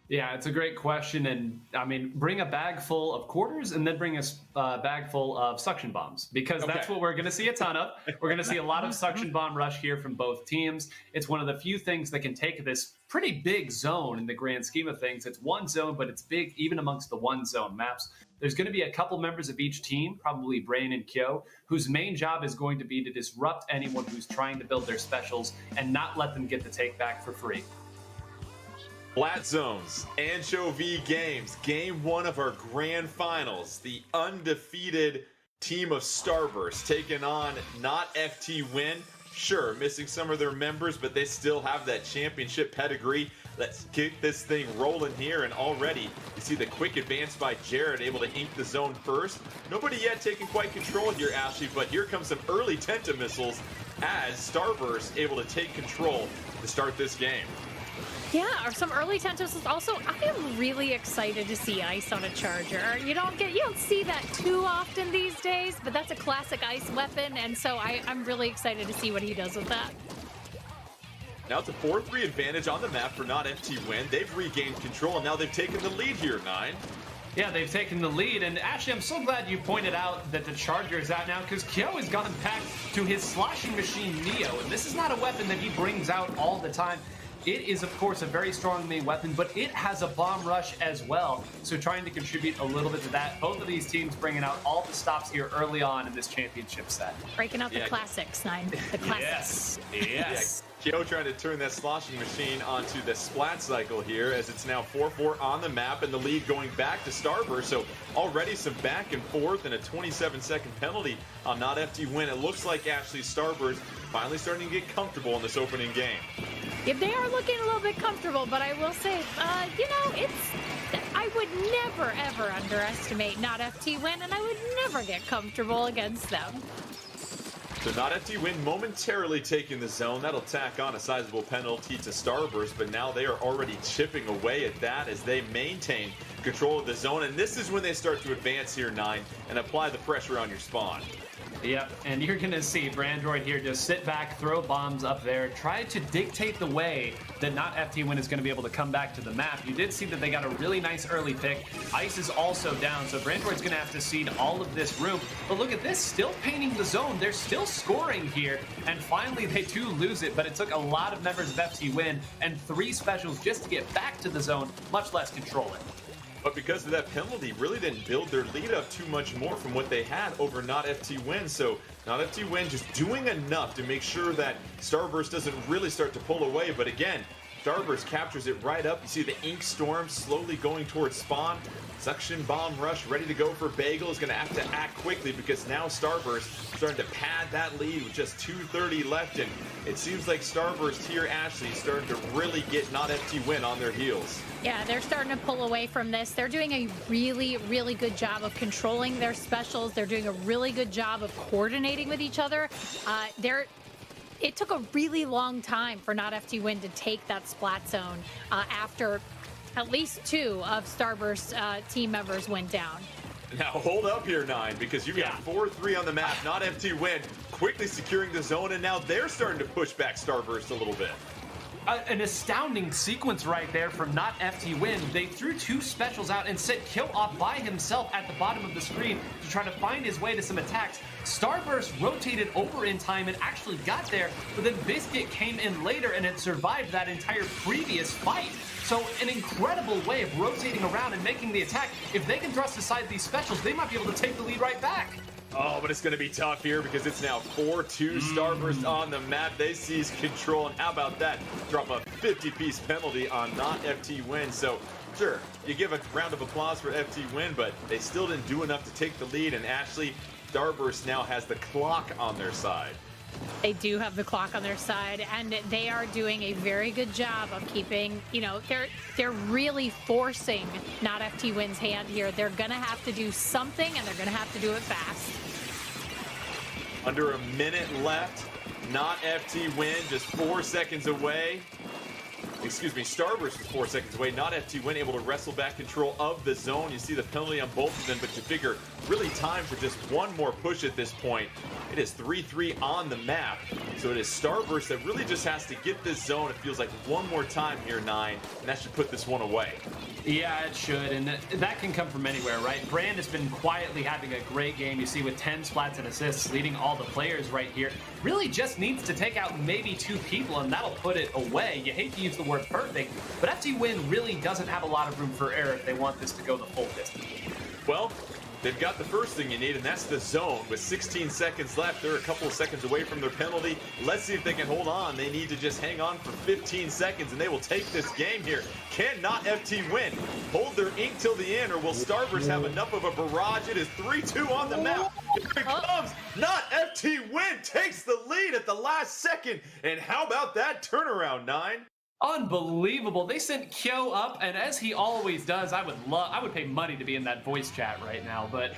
[SPEAKER 7] Yeah, it's a great question. And I mean, bring a bag full of quarters and then bring a bag full of suction bombs, because that's what we're going to see a ton of. We're going to see a lot of suction bomb rush here from both teams. It's one of the few things that can take this pretty big zone in the grand scheme of things. It's one zone, but it's big even amongst the one zone maps. There's going to be a couple members of each team, probably Brain and Kyo, whose main job is going to be to disrupt anyone who's trying to build their specials and not let them get the take back for free.
[SPEAKER 5] Splat Zones, Anchovy games, game 1 of our grand finals. The undefeated team of Starburst taking on Not FT Win. Sure, missing some of their members, but they still have that championship pedigree. Let's kick this thing rolling here, and already you see the quick advance by Jared, able to ink the zone first. Nobody yet taking quite control here, Ashley, but here comes some early Tenta missiles as Starburst able to take control to start this game.
[SPEAKER 6] Yeah, or some early Tentos. Also, I am really excited to see Ice on a Charger. You don't see that too often these days, but that's a classic Ice weapon, and so I'm really excited to see what he does with that.
[SPEAKER 5] Now it's a 4-3 advantage on the map for Not FT Win. They've regained control, and now they've taken the lead here, 9.
[SPEAKER 7] Yeah, they've taken the lead, and actually, I'm so glad you pointed out that the Charger is out now, because Kyo has gotten back to his sloshing machine Neo, and this is not a weapon that he brings out all the time. It is, of course, a very strong main weapon, but it has a bomb rush as well. So trying to contribute a little bit to that. Both of these teams bringing out all the stops here early on in this championship set.
[SPEAKER 6] Breaking out the classics, Nine. The classics.
[SPEAKER 7] Yes.
[SPEAKER 5] Kyo trying to turn that sloshing machine onto the splat cycle here, as it's now 4-4 on the map, and the lead going back to Starburst. So already some back and forth, and a 27-second penalty on Not FT Win. It looks like actually Starburst finally starting to get comfortable in this opening game.
[SPEAKER 6] Yeah, they are looking a little bit comfortable, but I will say, I would never, ever underestimate Not FT Win, and I would never get comfortable against them.
[SPEAKER 5] So Not FT Win momentarily taking the zone. That'll tack on a sizable penalty to Starburst, but now they are already chipping away at that as they maintain control of the zone. And this is when they start to advance here, Nine, and apply the pressure on your spawn.
[SPEAKER 7] Yep, and you're going to see Brandroid here just sit back, throw bombs up there, try to dictate the way that Not FT Win is going to be able to come back to the map. You did see that they got a really nice early pick. Ice is also down, so Brandroid's going to have to cede all of this room. But look at this, still painting the zone. They're still scoring here, and finally they do lose it, but it took a lot of members of FT Win and 3 specials just to get back to the zone, much less control it.
[SPEAKER 5] But because of that penalty, really didn't build their lead up too much more from what they had over Not FT Win. So Not FT Win just doing enough to make sure that Starburst doesn't really start to pull away. But again, Starburst captures it right up. You see the Ink Storm slowly going towards spawn. Suction Bomb Rush ready to go for Bagel. Is going to have to act quickly because now Starburst starting to pad that lead with just 2:30 left. And it seems like Starburst here, Ashley, is starting to really get Not FT Win on their heels.
[SPEAKER 6] Yeah, they're starting to pull away from this. They're doing a really, really good job of controlling their specials. They're doing a really good job of coordinating with each other. It took a really long time for Not FT Win to take that splat zone after at least 2 of Starburst's team members went down.
[SPEAKER 5] Now hold up here, Nine, because you've got 4-3 on the map. Not FT Win quickly securing the zone, and now they're starting to push back Starburst a little bit.
[SPEAKER 7] An astounding sequence right there from Not FT Win. They threw 2 specials out and set Kyo off by himself at the bottom of the screen to try to find his way to some attacks. Starburst rotated over in time and actually got there, but then Biscuit came in later and had survived that entire previous fight. So an incredible way of rotating around and making the attack. If they can thrust aside these specials, they might be able to take the lead right back.
[SPEAKER 5] Oh, but it's going to be tough here because it's now 4-2 Starburst on the map. They seize control, and how about that? Drop a 50-piece penalty on Not FT Win. So, sure, you give a round of applause for FT Win, but they still didn't do enough to take the lead, and Ashley, Starburst now has the clock on their side.
[SPEAKER 6] They do have the clock on their side, and they are doing a very good job of keeping, they're really forcing Not FT Win's hand here. They're going to have to do something, and they're going to have to do it fast.
[SPEAKER 5] Under a minute left. Not FT Win just 4 seconds away. Excuse me, Starburst was 4 seconds away. Not FT Win able to wrestle back control of the zone. You see the penalty on both of them, but you figure really time for just one more push at this point. It is 3-3 on the map. So it is Starburst that really just has to get this zone. It feels like one more time here, Nine, and that should put this one away.
[SPEAKER 7] Yeah, it should, and that can come from anywhere, right? Brand has been quietly having a great game. You see with 10 splats and assists, leading all the players right here. Really just needs to take out maybe 2 people, and that'll put it away. You hate to use the word perfect, but FT Win really doesn't have a lot of room for error if they want this to go the full distance.
[SPEAKER 5] Well, they've got the first thing you need, and that's the zone. With 16 seconds left, they're a couple of seconds away from their penalty. Let's see if they can hold on. They need to just hang on for 15 seconds, and they will take this game here. Can Not FT Win hold their ink till the end, or will Starburst have enough of a barrage? It is 3-2 on the map. Here it comes. Not FT Win takes the lead at the last second. And how about that turnaround, Nine?
[SPEAKER 7] Unbelievable. They sent Kyo up, and as he always does, I would pay money to be in that voice chat right now, but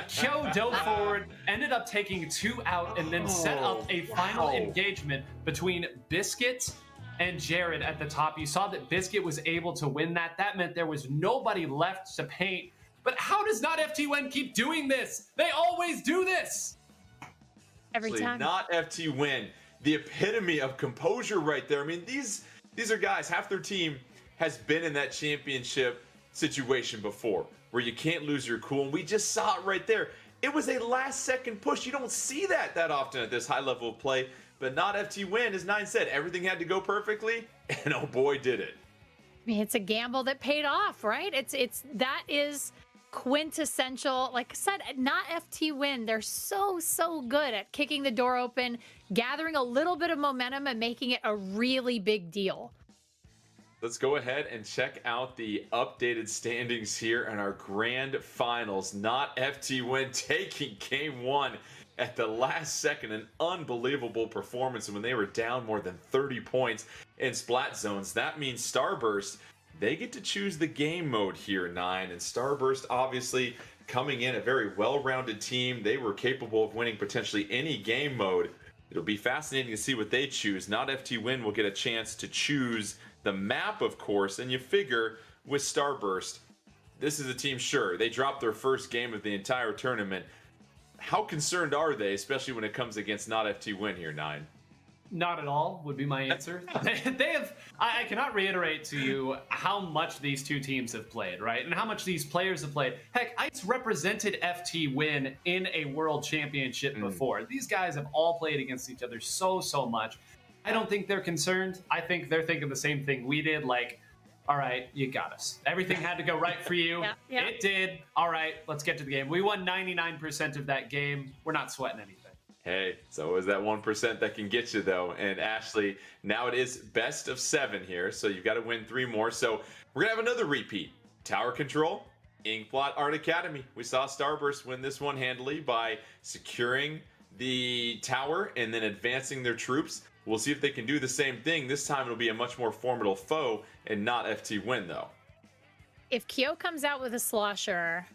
[SPEAKER 7] Kyo dove forward, ended up taking 2 out, and then set up a final engagement between Biscuit and Jared at the top. You saw that Biscuit was able to win that. That meant there was nobody left to paint. But how does Not FT Win keep doing this? They always do this!
[SPEAKER 6] Every time.
[SPEAKER 5] Not FT Win. The epitome of composure right there. I mean, these are guys, half their team has been in that championship situation before, where you can't lose your cool. And we just saw it right there. It was a last-second push. You don't see that often at this high level of play. But not FT Win, as Nine said, everything had to go perfectly, and oh boy, did it.
[SPEAKER 6] I mean, it's a gamble that paid off, right? That is quintessential. Like I said, not FT Win. They're so good at kicking the door open, gathering a little bit of momentum, and making it a really big deal.
[SPEAKER 5] Let's go ahead and check out the updated standings here in our grand finals. Not FT Win taking game one at the last second. An unbelievable performance when they were down more than 30 points in Splat Zones. That means Starburst, they get to choose the game mode here, Nine. And Starburst, obviously, coming in a very well-rounded team. They were capable of winning potentially any game mode. It'll be fascinating to see what they choose. Not FT Win will get a chance to choose the map, of course, and you figure with Starburst, this is a team, sure, they dropped their first game of the entire tournament. How concerned are they, especially when it comes against not FT Win here, Nine?
[SPEAKER 7] Not at all would be my answer. I cannot reiterate to you how much these two teams have played, right? And how much these players have played. Heck, ICE represented FT Win in a world championship before. These guys have all played against each other so much. I don't think they're concerned. I think they're thinking the same thing we did, like, all right, you got us. Everything had to go right for you.
[SPEAKER 6] Yeah.
[SPEAKER 7] It did. All right, let's get to the game. We won 99% of that game. We're not sweating anything.
[SPEAKER 5] Hey, so is that 1% that can get you, though. And Ashley, now it is best of 7 here, so you've got to win 3 more. So we're going to have another repeat. Tower Control, Inkblot Art Academy. We saw Starburst win this one handily by securing the tower and then advancing their troops. We'll see if they can do the same thing. This time it'll be a much more formidable foe and not FT Win, though.
[SPEAKER 6] If Kyo comes out with a slosher,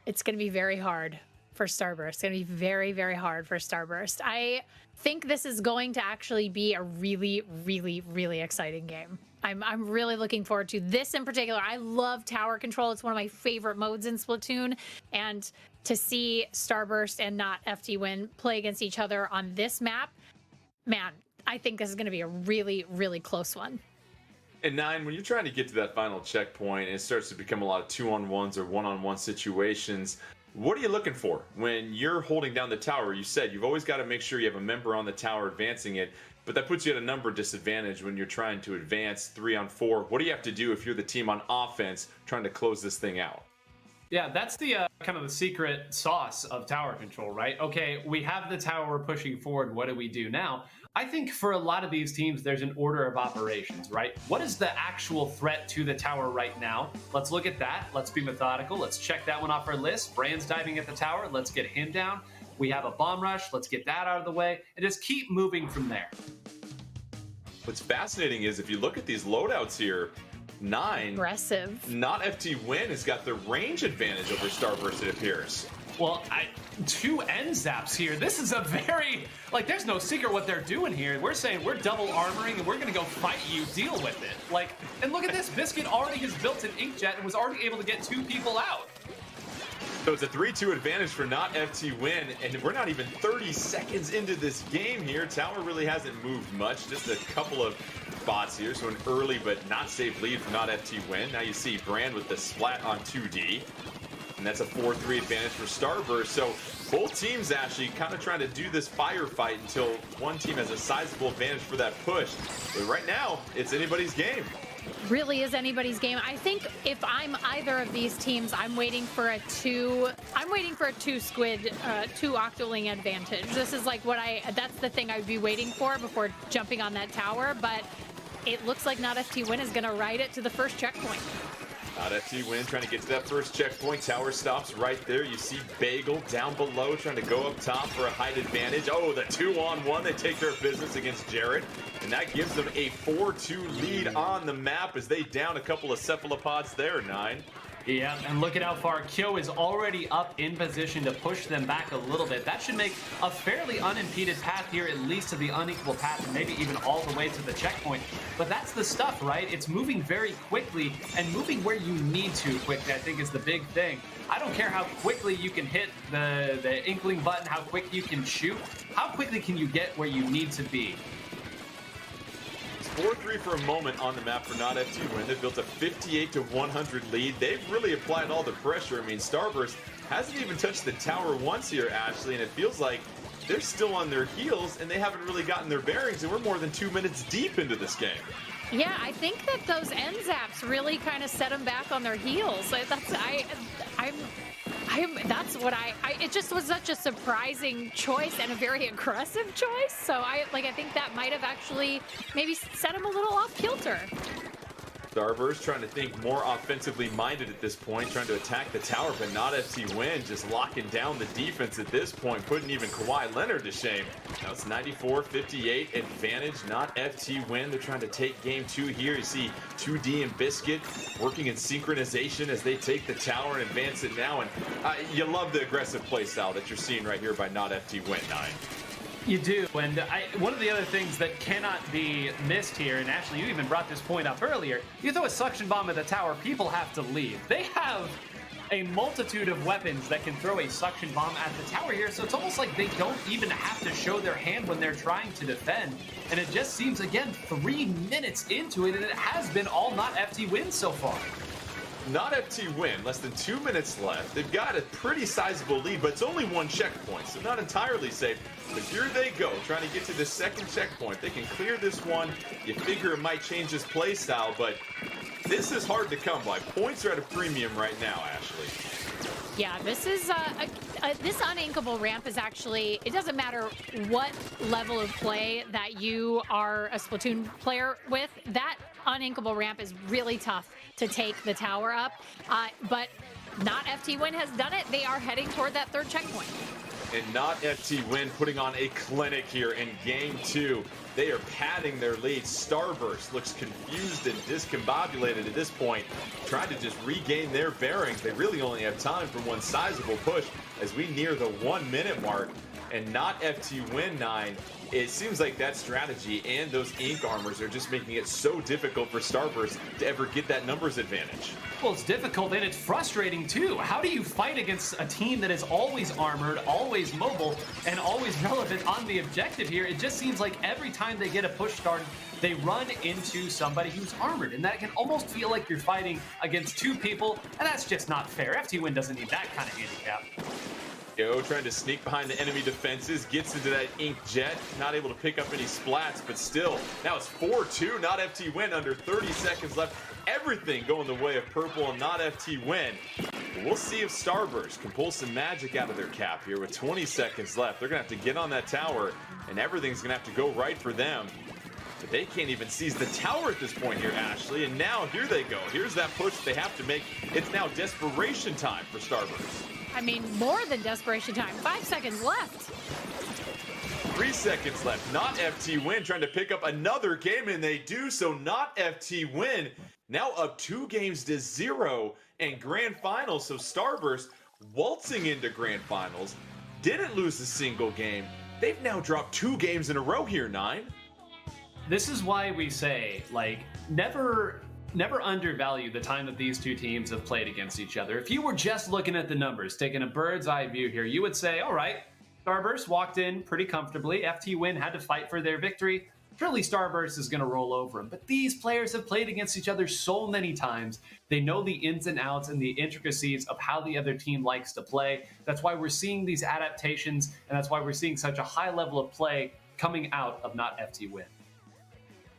[SPEAKER 6] it's going to be very hard for Starburst. It's going to be very hard for Starburst. I think this is going to actually be a really exciting game. I'm really looking forward to this in particular. I love tower control. It's one of my favorite modes in Splatoon. And to see Starburst and not FT Win play against each other on this map, man, I think this is going to be a really close one.
[SPEAKER 5] And Nine, when you're trying to get to that final checkpoint, and it starts to become a lot of 2-on-1s or 1-on-1 situations, what are you looking for when you're holding down the tower? You said you've always got to make sure you have a member on the tower advancing it, but that puts you at a number disadvantage when you're trying to advance 3-on-4. What do you have to do if you're the team on offense trying to close this thing out?
[SPEAKER 7] Yeah, that's the kind of the secret sauce of tower control, right? Okay, we have the tower, we're pushing forward. What do we do now? I think for a lot of these teams, there's an order of operations, right? What is the actual threat to the tower right now? Let's look at that. Let's be methodical. Let's check that one off our list. Brand's diving at the tower. Let's get him down. We have a bomb rush. Let's get that out of the way and just keep moving from there.
[SPEAKER 5] What's fascinating is if you look at these loadouts here, Nine,
[SPEAKER 6] aggressive.
[SPEAKER 5] Not FT Win has got the range advantage over Starburst, it appears.
[SPEAKER 7] Well, 2 end zaps here. This is a very, like, there's no secret what they're doing here. We're saying we're double armoring and we're going to go fight you, deal with it. Like, and look at this. Biscuit already has built an inkjet and was already able to get 2 people out.
[SPEAKER 5] So it's a 3-2 advantage for not FT Win, and we're not even 30 seconds into this game here. Tower really hasn't moved much, just a couple of spots here, so an early but not safe lead for not FT Win. Now you see Brand with the splat on 2D, and that's a 4-3 advantage for Starburst. So both teams actually kind of trying to do this firefight until one team has a sizable advantage for that push. But right now, it's anybody's game.
[SPEAKER 6] Really is anybody's game. I think if I'm either of these teams, I'm waiting for a 2 squid, 2 octoling advantage. This is like that's the thing I would be waiting for before jumping on that tower, but it looks like not FT Win is going to ride it to the first checkpoint.
[SPEAKER 5] Not FT Win trying to get to that first checkpoint. Tower stops right there. You see Bagel down below trying to go up top for a height advantage. Oh, the 2-on-1. They take their business against Jared. And that gives them a 4-2 lead on the map as they down a couple of cephalopods there, Nine.
[SPEAKER 7] Yeah, and look at how far Kyo is already up in position to push them back a little bit. That should make a fairly unimpeded path here, at least to the unequal path, and maybe even all the way to the checkpoint. But that's the stuff, right? It's moving very quickly, and moving where you need to quickly, I think, is the big thing. I don't care how quickly you can hit the Inkling button, how quick you can shoot. How quickly can you get where you need to be?
[SPEAKER 5] 4-3 for a moment on the map for not FT Win. They've built a 58-100 lead. They've really applied all the pressure. I mean, Starburst hasn't even touched the tower once here, Ashley, and it feels like they're still on their heels and they haven't really gotten their bearings, and we're more than 2 minutes deep into this game.
[SPEAKER 6] Yeah, I think that those end zaps really kind of set them back on their heels. It just was such a surprising choice and a very aggressive choice. So I think that might have actually maybe set them a little off kilter.
[SPEAKER 5] Starburst trying to think more offensively minded at this point, trying to attack the tower, but not FT Win, just locking down the defense at this point, putting even Kawhi Leonard to shame. Now it's 94-58 advantage, not FT Win. They're trying to take game 2 here. You see 2D and Biscuit working in synchronization as they take the tower and advance it now. And you love the aggressive play style that you're seeing right here by not FT Win, 9.
[SPEAKER 7] You do, and one of the other things that cannot be missed here, and Ashley, you even brought this point up earlier, you throw a suction bomb at the tower, people have to leave. They have a multitude of weapons that can throw a suction bomb at the tower here, so it's almost like they don't even have to show their hand when they're trying to defend, and it just seems, again, 3 minutes into it, and it has been all not FT wins so far.
[SPEAKER 5] Not FT Win, less than 2 minutes left. They've got a pretty sizable lead, but it's only 1 checkpoint, so not entirely safe. But here they go, trying to get to the second checkpoint. They can clear this one. You figure it might change his play style, but this is hard to come by. Points are at a premium right now, Ashley.
[SPEAKER 6] Yeah, this is this uninkable ramp is actually, it doesn't matter what level of play that you are a Splatoon player with, that uninkable ramp is really tough to take the tower up. But not FT Win has done it. They are heading toward that 3rd checkpoint.
[SPEAKER 5] And not FT Win putting on a clinic here in game 2. They are padding their lead. Starburst looks confused and discombobulated at this point, trying to just regain their bearings. They really only have time for one sizable push as we near the 1 minute mark. And not FT Win, 9. It seems like that strategy and those ink armors are just making it so difficult for Starburst to ever get that numbers advantage.
[SPEAKER 7] Well, it's difficult and it's frustrating too. How do you fight against a team that is always armored, always mobile, and always relevant on the objective here? It just seems like every time they get a push started, they run into somebody who's armored, and that can almost feel like you're fighting against 2 people, and that's just not fair. FT Win doesn't need that kind of handicap.
[SPEAKER 5] Yo, trying to sneak behind the enemy defenses, gets into that ink jet, not able to pick up any splats, but still, now it's 4-2, not FT Win, under 30 seconds left. Everything going the way of purple and not FT Win. We'll see if Starburst can pull some magic out of their cap here with 20 seconds left. They're going to have to get on that tower, and everything's going to have to go right for them. But they can't even seize the tower at this point here, Ashley, and now here they go. Here's that push they have to make. It's now desperation time for Starburst.
[SPEAKER 6] I mean, more than desperation time. 5 seconds left.
[SPEAKER 5] 3 seconds left. Not FT Win trying to pick up another game, and they do so. Not FT Win now up 2 games to 0 in grand finals. So Starburst waltzing into grand finals, didn't lose a single game. They've now dropped 2 games in a row here, 9.
[SPEAKER 7] This is why we say, like, never undervalue the time that these 2 teams have played against each other. If you were just looking at the numbers, taking a bird's eye view here, you would say, all right, Starburst walked in pretty comfortably. FT Win had to fight for their victory. Surely Starburst is going to roll over them. But these players have played against each other so many times. They know the ins and outs and the intricacies of how the other team likes to play. That's why we're seeing these adaptations, and that's why we're seeing such a high level of play coming out of not FT Win.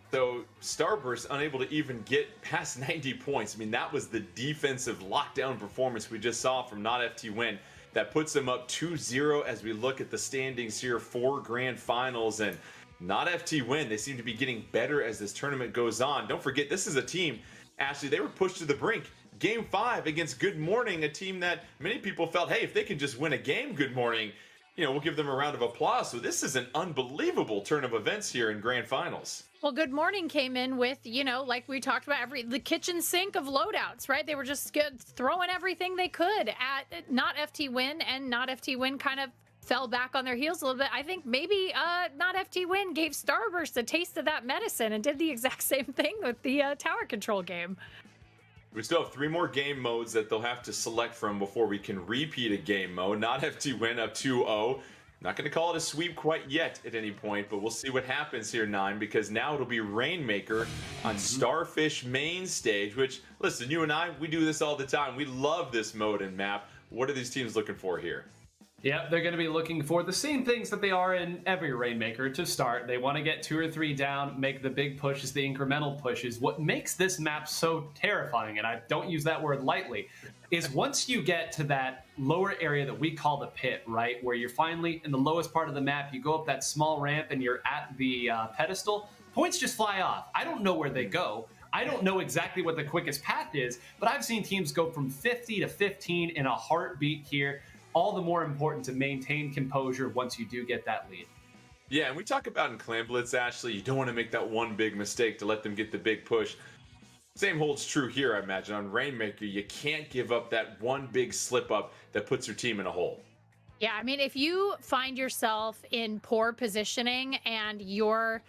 [SPEAKER 5] So Starburst unable to even get past 90 points. I mean, that was the defensive lockdown performance we just saw from not FT Win. That puts them up 2-0 as we look at the standings here for grand finals. And not FT Win, they seem to be getting better as this tournament goes on. Don't forget, this is a team, Ashley, they were pushed to the brink. Game 5 against Good Morning, a team that many people felt, hey, if they can just win a game, Good Morning, you know, we'll give them a round of applause. So this is an unbelievable turn of events here in grand finals.
[SPEAKER 6] Well, Good Morning came in with, you know, like we talked about, the kitchen sink of loadouts, right? They were just throwing everything they could at not FT Win, and not FT Win kind of fell back on their heels a little bit. I think maybe not FT Win gave Starburst a taste of that medicine and did the exact same thing with the tower control game.
[SPEAKER 5] We still have 3 more game modes that they'll have to select from before we can repeat a game mode. Not FT Win up 2-0. Not going to call it a sweep quite yet at any point, but we'll see what happens here, 9, because now it'll be Rainmaker on Starfish main stage, which, listen, you and I, we do this all the time. We love this mode and map. What are these teams looking for here?
[SPEAKER 7] Yep, they're going to be looking for the same things that they are in every Rainmaker to start. They want to get 2 or 3 down, make the big pushes, the incremental pushes. What makes this map so terrifying, and I don't use that word lightly, is once you get to that lower area that we call the pit, right, where you're finally in the lowest part of the map, you go up that small ramp and you're at the pedestal, points just fly off. I don't know where they go. I don't know exactly what the quickest path is, but I've seen teams go from 50 to 15 in a heartbeat here. All the more important to maintain composure once you do get that lead.
[SPEAKER 5] Yeah, and we talk about in Clan Blitz, Ashley, you don't want to make that one big mistake to let them get the big push. Same holds true here, I imagine. On Rainmaker, you can't give up that one big slip up that puts your team in a hole.
[SPEAKER 6] Yeah, I mean, if you find yourself in poor positioning and you're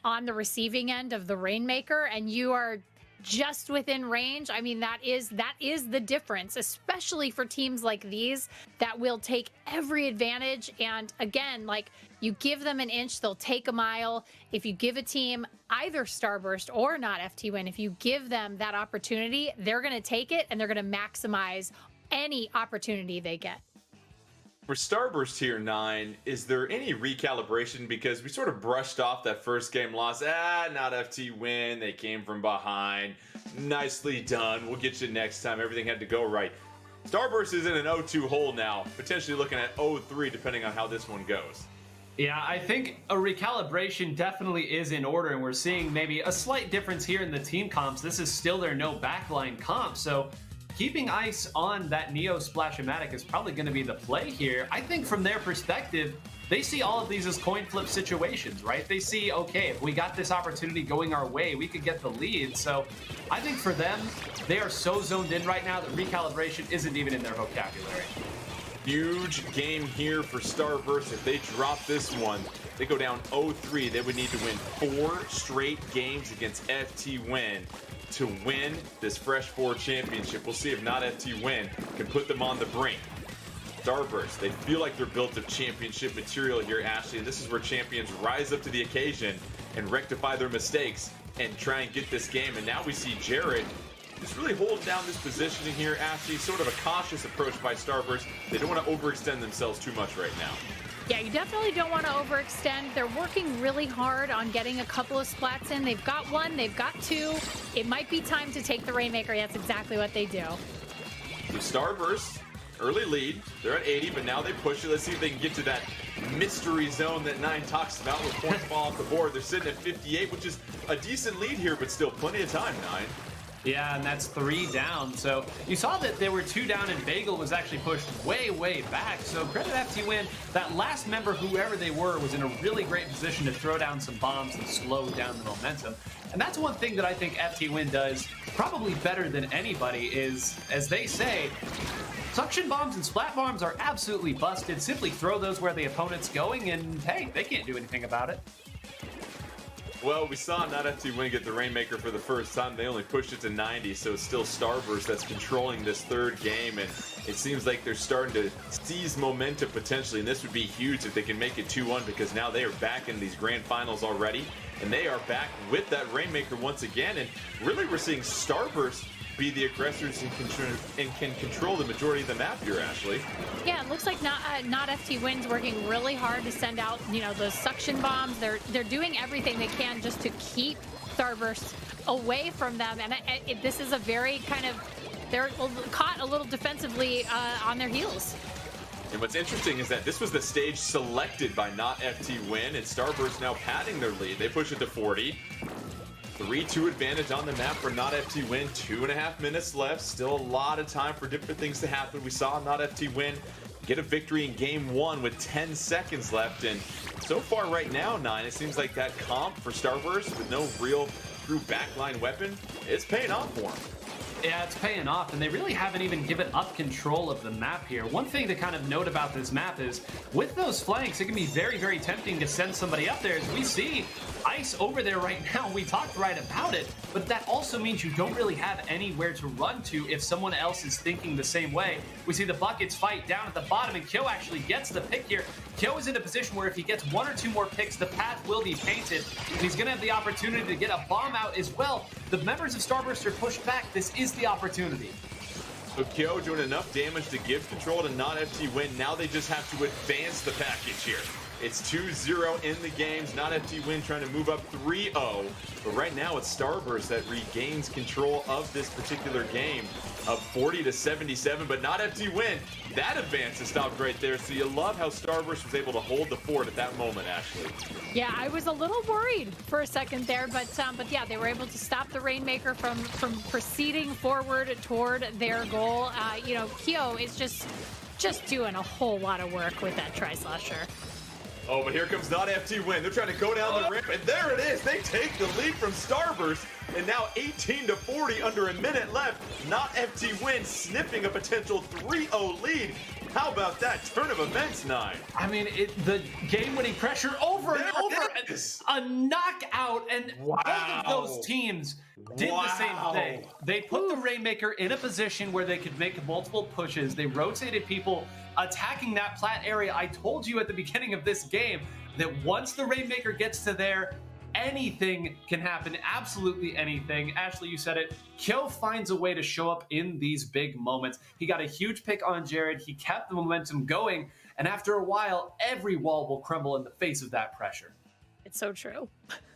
[SPEAKER 6] on the receiving end of the Rainmaker and you are just within range, I mean, that is the difference, especially for teams like these that will take every advantage. And again, like, you give them an inch, they'll take a mile. If you give a team either Starburst or not FT Win, if you give them that opportunity, they're going to take it and they're going to maximize any opportunity they get.
[SPEAKER 5] For Starburst Tier 9, is there any recalibration? Because we sort of brushed off that first game loss. Not FT Win. They came from behind. Nicely done. We'll get you next time. Everything had to go right. Starburst is in an 0-2 hole now, potentially looking at 0-3 depending on how this one goes.
[SPEAKER 7] Yeah, I think a recalibration definitely is in order, and we're seeing maybe a slight difference here in the team comps. This is still their no backline comp, so keeping Ice on that Neo Splash-O-Matic is probably going to be the play here. I think from their perspective, they see all of these as coin flip situations, right? They see, okay, if we got this opportunity going our way, we could get the lead. So I think for them, they are so zoned in right now that recalibration isn't even in their vocabulary.
[SPEAKER 5] Huge game here for Starburst. If they drop this one, they go down 0-3. They would need to win 4 straight games against FT Win to win this Fresh 4 championship. We'll see if not FT Win can put them on the brink. Starburst, they feel like they're built of championship material here, Ashley, and this is where champions rise up to the occasion and rectify their mistakes and try and get this game. And now we see Jared just really hold down this positioning here, Ashley. Sort of a cautious approach by Starburst. They don't want to overextend themselves too much right now.
[SPEAKER 6] Yeah, you definitely don't want to overextend. They're working really hard on getting a couple of splats in. They've got 1, they've got 2. It might be time to take the Rainmaker. That's exactly what they do.
[SPEAKER 5] The Starburst, early lead. They're at 80, but now they push it. Let's see if they can get to that mystery zone that 9 talks about with points fall off the board. They're sitting at 58, which is a decent lead here, but still plenty of time, 9.
[SPEAKER 7] Yeah, and that's 3 down. So you saw that there were 2 down and Bagel was actually pushed way, way back. So credit FT Win. That last member, whoever they were, was in a really great position to throw down some bombs and slow down the momentum. And that's one thing that I think FT Win does probably better than anybody is, as they say, suction bombs and splat bombs are absolutely busted. Simply throw those where the opponent's going and, hey, they can't do anything about it.
[SPEAKER 5] Well, we saw not FT Win get the Rainmaker for the first time. They only pushed it to 90, so it's still Starburst that's controlling this third game, and it seems like they're starting to seize momentum potentially, and this would be huge if they can make it 2-1 because now they are back in these grand finals already, and they are back with that Rainmaker once again, and really we're seeing Starburst be the aggressors and can control the majority of the map here, Ashley.
[SPEAKER 6] Yeah, it looks like not FT Win's working really hard to send out, those suction bombs. They're doing everything they can just to keep Starburst away from them. And this is a very they're caught a little defensively on their heels.
[SPEAKER 5] And what's interesting is that this was the stage selected by not FT Win, and Starburst now padding their lead. They push it to 40. 3-2 advantage on the map for not FT Win. 2.5 minutes left. Still a lot of time for different things to happen. We saw not FT Win get a victory in game 1 with 10 seconds left. And so far right now, 9, it seems like that comp for Starburst with no real true backline weapon, it's paying off for him.
[SPEAKER 7] Yeah, it's paying off, and they really haven't even given up control of the map here. One thing to kind of note about this map is, with those flanks, it can be very, very tempting to send somebody up there. As we see Ice over there right now, we talked right about it, but that also means you don't really have anywhere to run to if someone else is thinking the same way. We see the Buckets fight down at the bottom, and Kyo actually gets the pick here. Kyo is in a position where if he gets 1 or 2 more picks, the path will be painted, and he's going to have the opportunity to get a bomb out as well. The members of Starburst are pushed back. This is the opportunity.
[SPEAKER 5] So Kyo doing enough damage to give control to not FT win. Now they just have to advance the package here. It's 2-0 in the games. Not FT win trying to move up 3-0. But right now it's Starburst that regains control of this particular game of 40-77. But not FT win. That advance is stopped right there. So you love how Starburst was able to hold the fort at that moment, Ashley.
[SPEAKER 6] Yeah, I was a little worried for a second there, but yeah, they were able to stop the Rainmaker from proceeding forward toward their goal. Kyo is just doing a whole lot of work with that Tri-Slasher.
[SPEAKER 5] Oh, but here comes not FT win. They're trying to go down the ramp, and there it is. They take the lead from Starburst, and now 18-40 under a minute left. Not FT win sniffing a potential 3-0 lead. How about that turn of events, 9?
[SPEAKER 7] I mean, the game-winning pressure over and over. A knockout, and both of those teams did the same thing. They put the Rainmaker in a position where they could make multiple pushes. They rotated people attacking that plat area. I told you at the beginning of this game that once the Rainmaker gets to there, anything can happen, absolutely anything. Ashley, you said it. Kyo finds a way to show up in these big moments. He got a huge pick on Jared. He kept the momentum going, and after a while, every wall will crumble in the face of that pressure.
[SPEAKER 6] It's so true.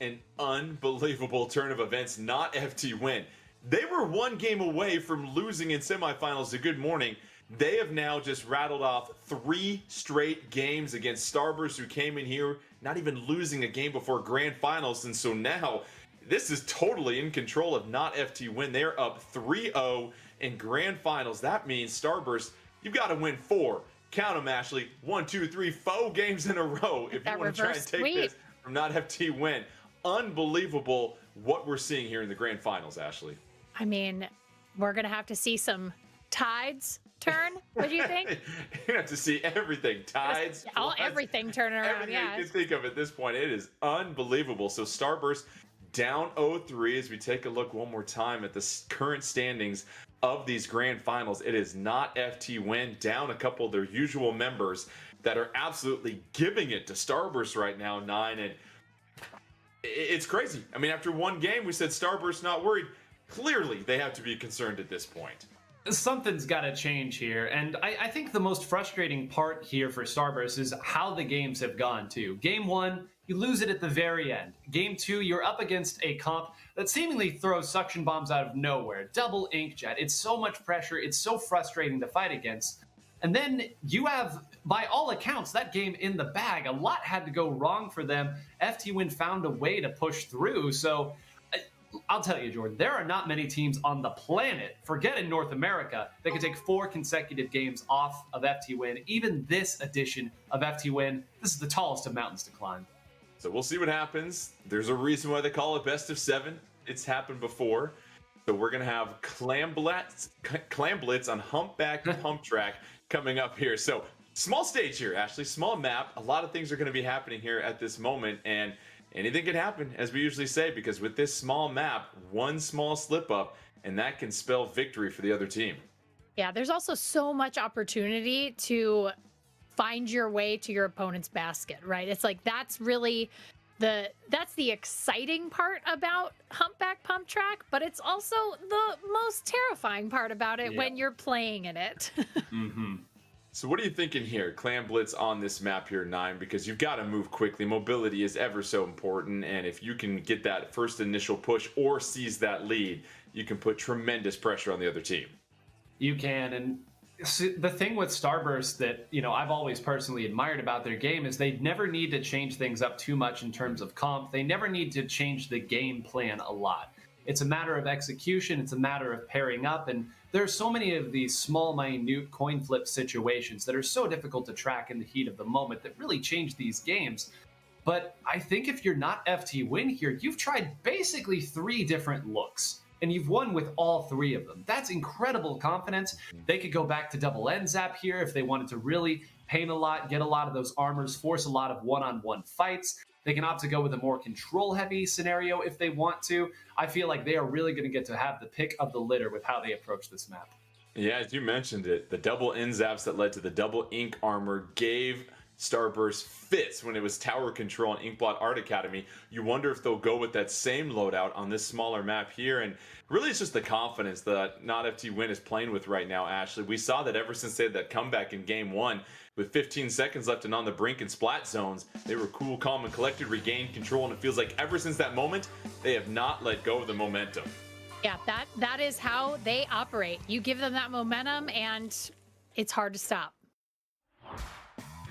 [SPEAKER 5] An unbelievable turn of events. Not FT win. They were one game away from losing in semifinals to Good Morning. They have now just rattled off 3 straight games against Starburst, who came in here not even losing a game before grand finals. And so now this is totally in control of not FT win. They're up 3-0 in grand finals. That means Starburst, you've got to win 4. Count them, Ashley. 1, 2, 3, 4 games in a row if you want to try and take this from not FT win. Unbelievable what we're seeing here in the grand finals, Ashley.
[SPEAKER 6] I mean, we're going to have to see some tides turn. What do you think?
[SPEAKER 5] You have to see everything. Tides.
[SPEAKER 6] Everything turning around.
[SPEAKER 5] Everything you can think of at this point. It is unbelievable. So Starburst down 0-3 as we take a look one more time at the current standings of these grand finals. It is not FT win, down a couple of their usual members that are absolutely giving it to Starburst right now, 9. And it's crazy. I mean, after one game, we said Starburst not worried. Clearly, they have to be concerned at this point.
[SPEAKER 7] Something's got to change here, and I think the most frustrating part here for Starburst is how the games have gone too. Game 1, you lose it at the very end. Game 2, you're up against a comp that seemingly throws suction bombs out of nowhere. Double inkjet. It's so much pressure. It's so frustrating to fight against. And then you have, by all accounts, that game in the bag. A lot had to go wrong for them. FT Win found a way to push through, so I'll tell you, Jordan, there are not many teams on the planet, forget in North America, that can take 4 consecutive games off of FT Win. Even this edition of FT Win, this is the tallest of mountains to climb.
[SPEAKER 5] So we'll see what happens. There's a reason why they call it best of 7. It's happened before. So we're going to have Clam Blitz on Humpback Pump Track coming up here. So small stage here, Ashley, small map. A lot of things are going to be happening here at this moment, and anything can happen, as we usually say, because with this small map, one small slip up, and that can spell victory for the other team.
[SPEAKER 6] Yeah, there's also so much opportunity to find your way to your opponent's basket, right? It's like that's really that's the exciting part about Humpback Pump Track, but it's also the most terrifying part about it when you're playing in it.
[SPEAKER 5] Mm-hmm. So what are you thinking here? Clam Blitz on this map here, 9, because you've got to move quickly. Mobility is ever so important, and if you can get that first initial push or seize that lead, you can put tremendous pressure on the other team.
[SPEAKER 7] You can, and the thing with Starburst that, I've always personally admired about their game is they never need to change things up too much in terms of comp. They never need to change the game plan a lot. It's a matter of execution. It's a matter of pairing up, and there are so many of these small, minute coin flip situations that are so difficult to track in the heat of the moment that really change these games. But I think if you're not FT Win here, you've tried basically 3 different looks, and you've won with all 3 of them. That's incredible confidence. They could go back to double end zap here if they wanted to really paint a lot, get a lot of those armors, force a lot of one-on-one fights. They can opt to go with a more control-heavy scenario if they want to. I feel like they are really going to get to have the pick of the litter with how they approach this map.
[SPEAKER 5] Yeah, as you mentioned it, the double end zaps that led to the double ink armor gave Starburst fits when it was tower control in Inkblot Art Academy. You wonder if they'll go with that same loadout on this smaller map here. And really, it's just the confidence that Not FT Win is playing with right now, Ashley. We saw that ever since they had that comeback in game 1 with 15 seconds left and on the brink in splat zones. They were cool, calm, and collected, regained control, and it feels like ever since that moment, they have not let go of the momentum.
[SPEAKER 6] Yeah, that is how they operate. You give them that momentum, and it's hard to stop.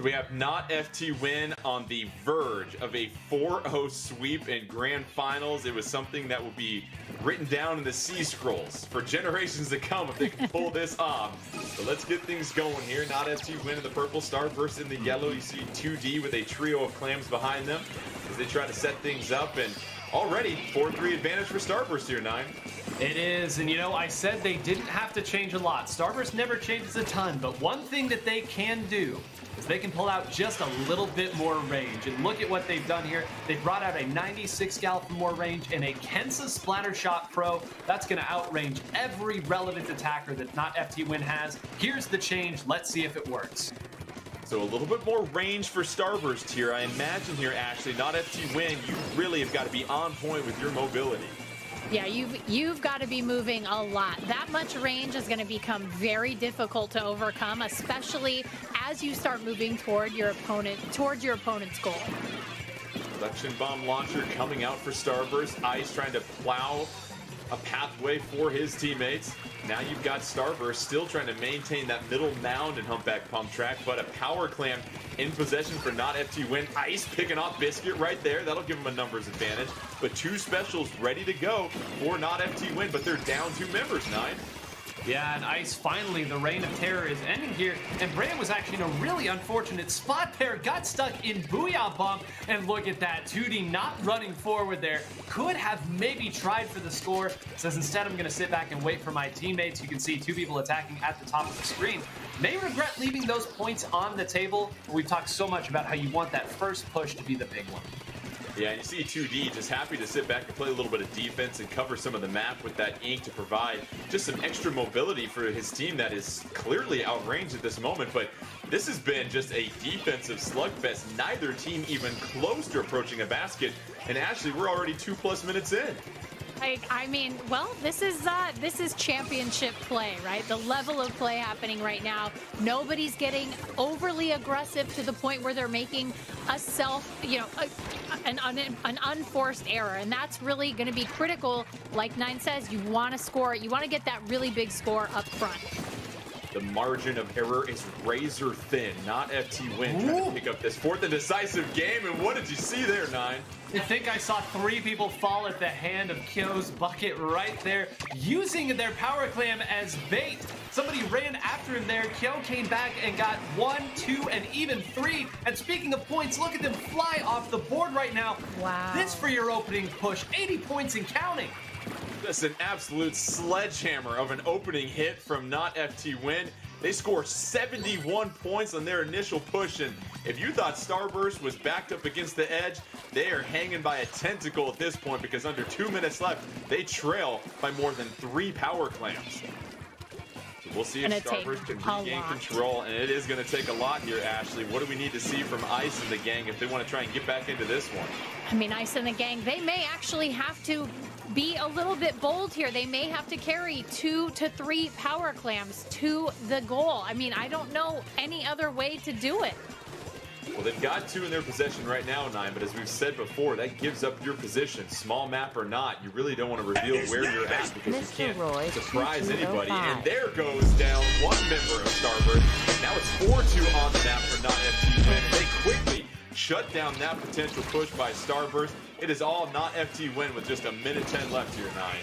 [SPEAKER 5] We have Not FT Win on the verge of a 4-0 sweep in grand finals. It was something that will be written down in the sea scrolls for generations to come if they can pull this off. So let's get things going here. Not FT Win in the purple, Starburst in the yellow. You see 2D with a trio of clams behind them as they try to set things up. And already 4-3 advantage for Starburst here, 9.
[SPEAKER 7] It is, and you know, I said they didn't have to change a lot. Starburst never changes a ton, but one thing that they can do is they can pull out just a little bit more range. And look at what they've done here. They brought out a 96 gal for more range and a Kensa Splatter Shot Pro. That's going to outrange every relevant attacker that Not FT Win has. Here's the change. Let's see if it works.
[SPEAKER 5] So a little bit more range for Starburst here. I imagine here, Ashley, Not FT Win, you really have got to be on point with your mobility.
[SPEAKER 6] Yeah, you've got to be moving a lot. That much range is going to become very difficult to overcome, especially as you start moving towards your opponent's goal.
[SPEAKER 5] Production bomb launcher coming out for Starburst. Ice trying to plow a pathway for his teammates. Now you've got Starburst still trying to maintain that middle mound in Humpback Pump Track, but a power clam in possession for Not FT Win. Ice picking off Biscuit right there. That'll give him a numbers advantage. But 2 specials ready to go for Not FT Win, but they're down 2 members, 9.
[SPEAKER 7] Yeah, and Ice, finally, the reign of terror is ending here. And Bram was actually in a really unfortunate spot there. Got stuck in Booyah Bomb. And look at that. 2D not running forward there. Could have maybe tried for the score. Says instead I'm going to sit back and wait for my teammates. You can see 2 people attacking at the top of the screen. May regret leaving those points on the table. We've talked so much about how you want that first push to be the big one.
[SPEAKER 5] Yeah, and you see 2D just happy to sit back and play a little bit of defense and cover some of the map with that ink to provide just some extra mobility for his team that is clearly outranged at this moment. But this has been just a defensive slugfest. Neither team even close to approaching a basket. And Ashley, we're already 2+ minutes in.
[SPEAKER 6] I mean, well, this is championship play, right? The level of play happening right now. Nobody's getting overly aggressive to the point where they're making an unforced error, and that's really going to be critical. Like 9 says, you want to score. You want to get that really big score up front.
[SPEAKER 5] The margin of error is razor thin. Not FT Win trying to pick up this 4th and decisive game. And what did you see there, 9?
[SPEAKER 7] I think I saw 3 people fall at the hand of Kyo's bucket right there, using their power clam as bait. Somebody ran after him there. Kyo came back and got 1, 2, and even 3. And speaking of points, look at them fly off the board right now.
[SPEAKER 6] Wow.
[SPEAKER 7] This for your opening push. 80 points and counting.
[SPEAKER 5] Just an absolute sledgehammer of an opening hit from Not FT Win. They score 71 points on their initial push, and if you thought Starburst was backed up against the edge, they are hanging by a tentacle at this point because under 2 minutes left, they trail by more than 3 power clams. So we'll see if Starburst can regain control, and it is going to take a lot here, Ashley. What do we need to see from Ice and the gang if they want to try and get back into this one?
[SPEAKER 6] I mean, Ice and the gang, they may actually have to be a little bit bold here. They may have to carry 2 to 3 power clams to the goal. I mean, I don't know any other way to do it.
[SPEAKER 5] Well, they've got 2 in their possession right now, 9, but as we've said before, that gives up your position. Small map or not, you really don't want to reveal where you're at because you can't surprise anybody. And there goes down 1 member of Starburst. Now it's 4-2 on the map for Not FT Win. They quickly shut down that potential push by Starburst. It is all Not FT Win with just 1:10 left here, 9.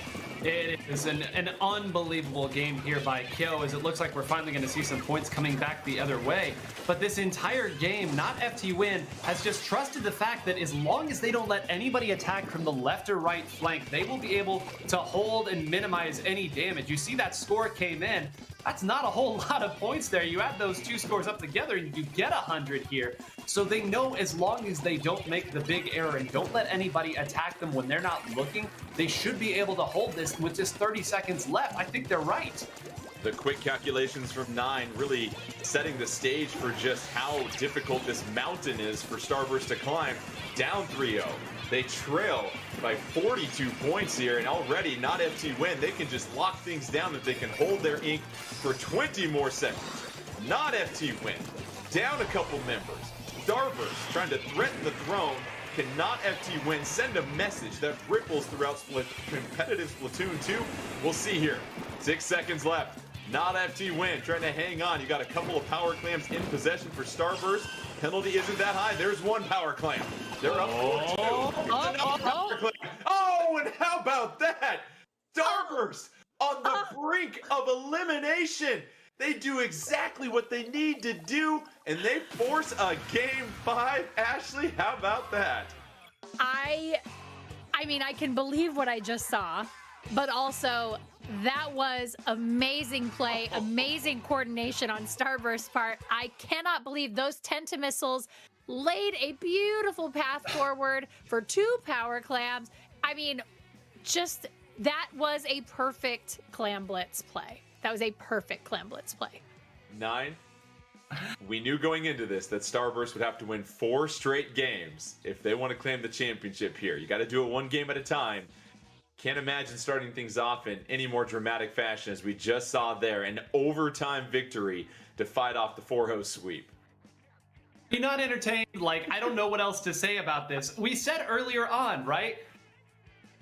[SPEAKER 7] It is an unbelievable game here by Kyo, as it looks like we're finally going to see some points coming back the other way. But this entire game, Not FT Win has just trusted the fact that as long as they don't let anybody attack from the left or right flank, they will be able to hold and minimize any damage. You see that score came in. That's not a whole lot of points there. You add those 2 scores up together and you get 100 here. So they know as long as they don't make the big error and don't let anybody attack them when they're not looking, they should be able to hold this with just 30 seconds left. I think they're right.
[SPEAKER 5] The quick calculations from 9 really setting the stage for just how difficult this mountain is for Starburst to climb. Down 3-0. They trail by 42 points here, and already not FT win. They can just lock things down that they can hold their ink for 20 more seconds. Not FT win. Down a couple members. Starburst trying to threaten the throne. Cannot FT win. Send a message that ripples throughout competitive Splatoon 2. We'll see here. 6 seconds left. Not FT win. Trying to hang on. You got a couple of power clams in possession for Starburst. Penalty isn't that high. There's one power clam. They're up 4-2. Power clam. Oh, and how about that? Starburst on the brink of elimination. They do exactly what they need to do, and they force a game 5. Ashley, how about that?
[SPEAKER 6] I mean, I can believe what I just saw, but also that was amazing play, amazing coordination on Starburst's part. I cannot believe those Tentamissiles laid a beautiful path forward for 2 power clams. I mean, just that was a perfect Clam Blitz play. That was a perfect Clam Blitz play.
[SPEAKER 5] 9. We knew going into this that Starburst would have to win 4 straight games if they want to claim the championship here. You got to do it 1 game at a time. Can't imagine starting things off in any more dramatic fashion as we just saw there. An overtime victory to fight off the 4-0 sweep.
[SPEAKER 7] You're not entertained? Like, I don't know what else to say about this. We said earlier on, right?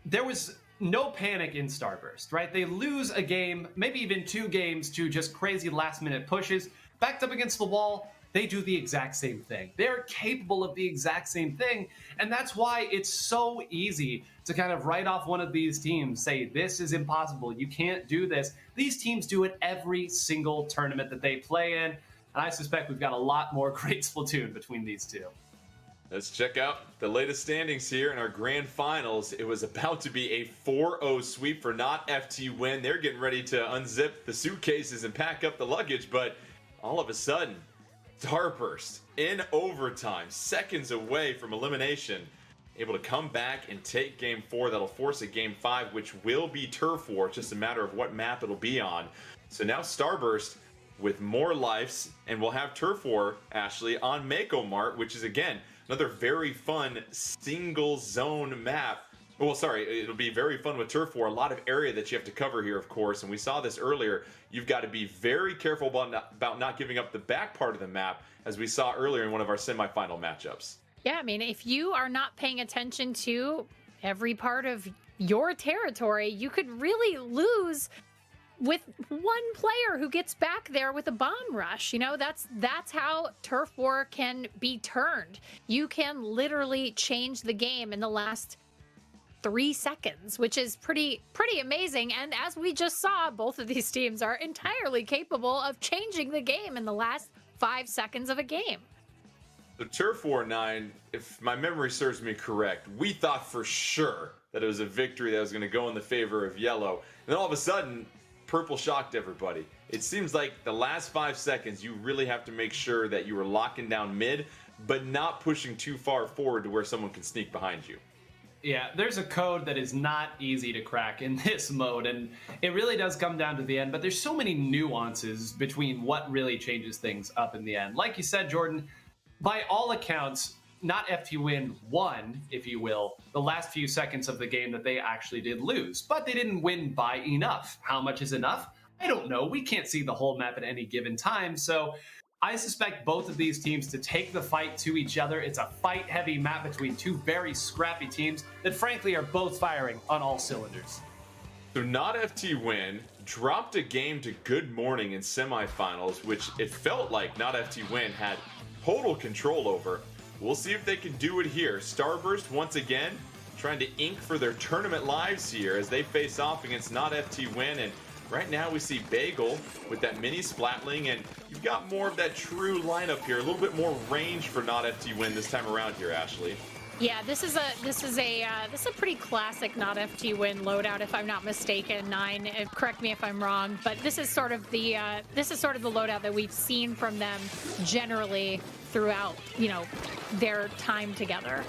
[SPEAKER 7] There was no panic in Starburst, right? They lose a game, maybe even 2 games to just crazy last-minute pushes. Backed up against the wall, they do the exact same thing. They're capable of the exact same thing, and that's why it's so easy to kind of write off one of these teams, say, this is impossible, you can't do this. These teams do it every single tournament that they play in, and I suspect we've got a lot more great Splatoon between these two.
[SPEAKER 5] Let's check out the latest standings here in our grand finals. It was about to be a 4-0 sweep for not FT win. They're getting ready to unzip the suitcases and pack up the luggage, but all of a sudden, Starburst in overtime, seconds away from elimination, able to come back and take game 4. That'll force a game 5, which will be Turf War. It's just a matter of what map it'll be on. So now Starburst with more lives, and we'll have Turf War, Ashley, on Mako Mart, which is, again, another very fun single zone map. Well, sorry, it'll be very fun with Turf War. A lot of area that you have to cover here, of course, and we saw this earlier. You've got to be very careful about not giving up the back part of the map, as we saw earlier in one of our semifinal matchups.
[SPEAKER 6] Yeah, I mean, if you are not paying attention to every part of your territory, you could really lose with one player who gets back there with a bomb rush. You know, that's how Turf War can be turned. You can literally change the game in the last 3 seconds, which is pretty amazing. And as we just saw, both of these teams are entirely capable of changing the game in the last 5 seconds of a game.
[SPEAKER 5] The Turf War 9, if my memory serves me correct, we thought for sure that it was a victory that was going to go in the favor of yellow. And then all of a sudden, purple shocked everybody. It seems like the last 5 seconds, you really have to make sure that you are locking down mid, but not pushing too far forward to where someone can sneak behind you.
[SPEAKER 7] Yeah, there's a code that is not easy to crack in this mode, and it really does come down to the end, but there's so many nuances between what really changes things up in the end. Like you said, Jordan, by all accounts, not FT Win won, if you will, the last few seconds of the game that they actually did lose, but they didn't win by enough. How much is enough? I don't know. We can't see the whole map at any given time, so I suspect both of these teams to take the fight to each other. It's a fight-heavy map between 2 very scrappy teams that frankly are both firing on all cylinders.
[SPEAKER 5] So not FT Win dropped a game to Good Morning in semifinals, which it felt like not FT Win had total control over. We'll see if they can do it here. Starburst once again trying to ink for their tournament lives here as they face off against not FT Win, and right now we see Bagel with that mini Splatling, and you've got more of that true lineup here, a little bit more range for not FT Win this time around here, Ashley.
[SPEAKER 6] Yeah, this is a pretty classic not FT Win loadout, if I'm not mistaken. 9, correct me if I'm wrong, but this is sort of the loadout that we've seen from them generally throughout, you know, their time together.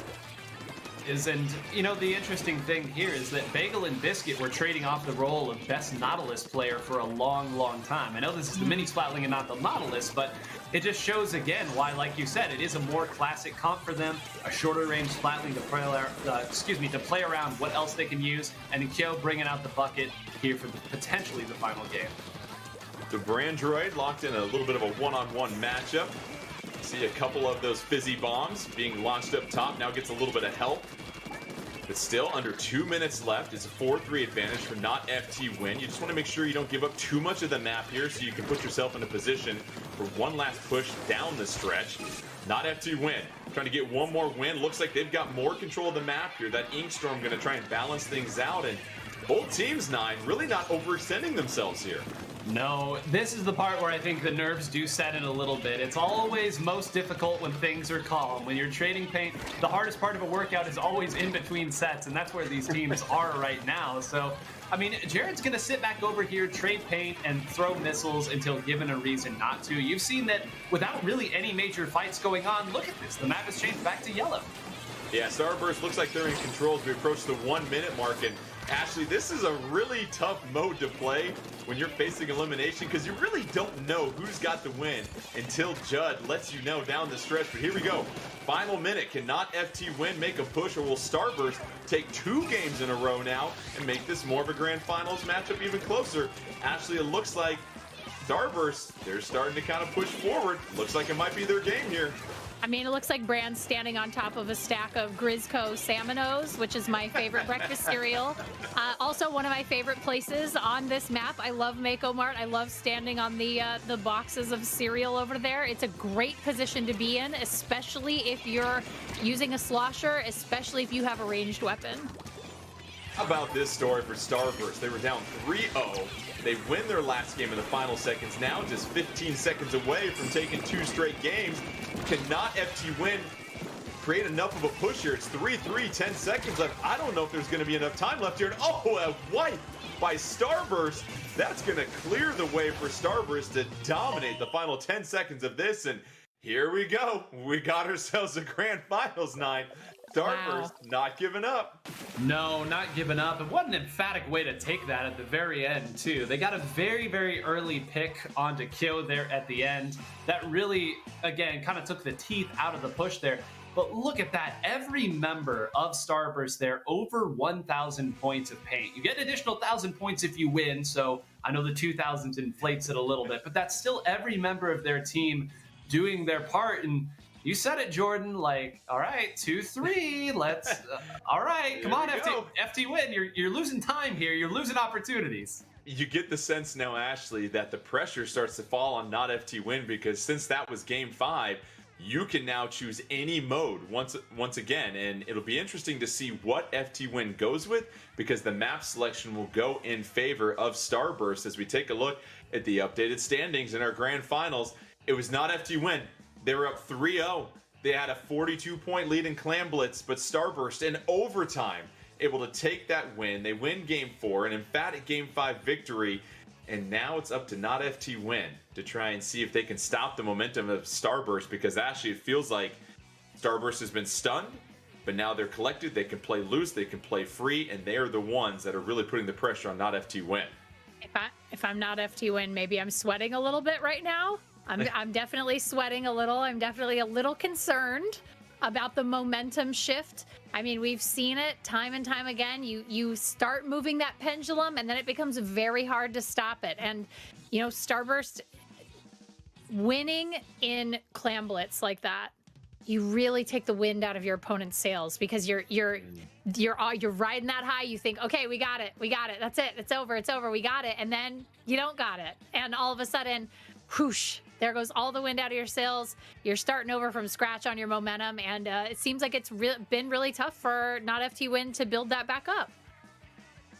[SPEAKER 7] is. And, you know, the interesting thing here is that Bagel and Biscuit were trading off the role of best Nautilus player for a long, long time. I know this is the mini Splatling and not the Nautilus, but it just shows again why, like you said, it is a more classic comp for them, a shorter range Splatling to play around what else they can use, and Kyo bringing out the bucket here for potentially the final game.
[SPEAKER 5] The Brandroid locked in a little bit of a one-on-one matchup. See a couple of those fizzy bombs being launched up top. Now gets a little bit of help. But still, under 2 minutes left. It's a 4-3 advantage for not FT win. You just want to make sure you don't give up too much of the map here so you can put yourself in a position for one last push down the stretch. Not FT win. Trying to get one more win. Looks like they've got more control of the map here. That Inkstorm going to try and balance things out. And both teams, Nine, really not overextending themselves here.
[SPEAKER 7] No, this is the part where I think the nerves do set in a little bit. It's always most difficult when things are calm. When you're trading paint, the hardest part of a workout is always in between sets, and that's where these teams are right now. So, I mean, Jared's going to sit back over here, trade paint, and throw missiles until given a reason not to. You've seen that without really any major fights going on. Look at this. The map has changed back to yellow.
[SPEAKER 5] Yeah, Starburst looks like they're in control as we approach the 1 minute mark. And Ashley, this is a really tough mode to play when you're facing elimination because you really don't know who's got the win until Judd lets you know down the stretch. But here we go. Final minute. Cannot FT win make a push, or will Starburst take 2 games in a row now and make this more of a grand finals matchup even closer? Ashley, it looks like Starburst, they're starting to kind of push forward. Looks like it might be their game here.
[SPEAKER 6] I mean, it looks like Brand's standing on top of a stack of Grisco Salmonos, which is my favorite breakfast cereal. Also, one of my favorite places on this map. I love Mako Mart. I love standing on the boxes of cereal over there. It's a great position to be in, especially if you're using a slosher, especially if you have a ranged weapon.
[SPEAKER 5] How about this story for Starburst? They were down 3-0. They win their last game in the final seconds. Now just 15 seconds away from taking 2 straight games. Cannot FT win create enough of a push here? It's 3-3, 10 seconds left. I don't know if there's going to be enough time left here. And a wipe by Starburst. That's going to clear the way for Starburst to dominate the final 10 seconds of this. And here we go. We got ourselves a grand finals, 9. Starburst not giving up.
[SPEAKER 7] No, not giving up. And what an emphatic way to take that at the very end, too. They got a very, very early pick onto Kyo there at the end. That really, again, kind of took the teeth out of the push there. But look at that. Every member of Starburst there, over 1,000 points of paint. You get an additional 1,000 points if you win, so I know the 2,000 inflates it a little bit, but that's still every member of their team doing their part. And you said it, Jordan, like, all right, 2-3, let's, all right, come on, FT win. You're losing time here. You're losing opportunities.
[SPEAKER 5] You get the sense now, Ashley, that the pressure starts to fall on not FT win, because since that was game 5, you can now choose any mode once again, and it'll be interesting to see what FT win goes with, because the map selection will go in favor of Starburst. As we take a look at the updated standings in our grand finals, it was not FT win. They were up 3-0. They had a 42-point lead in Clam Blitz, but Starburst in overtime able to take that win. They win game 4, an emphatic game 5 victory. And now it's up to not FT win to try and see if they can stop the momentum of Starburst, because actually it feels like Starburst has been stunned, but now they're collected. They can play loose, they can play free, and they are the ones that are really putting the pressure on not FT win.
[SPEAKER 6] If I'm not FT win, maybe I'm sweating a little bit right now. I'm definitely sweating a little. I'm definitely a little concerned about the momentum shift. I mean, we've seen it time and time again. You start moving that pendulum, and then it becomes very hard to stop it. And, you know, Starburst winning in Clam Blitz like that, you really take the wind out of your opponent's sails, because you're riding that high. You think, okay, we got it, that's it, it's over, we got it, and then you don't got it, and all of a sudden, whoosh, there goes all the wind out of your sails. You're starting over from scratch on your momentum, and it seems like it's been really tough for not FT win to build that back up.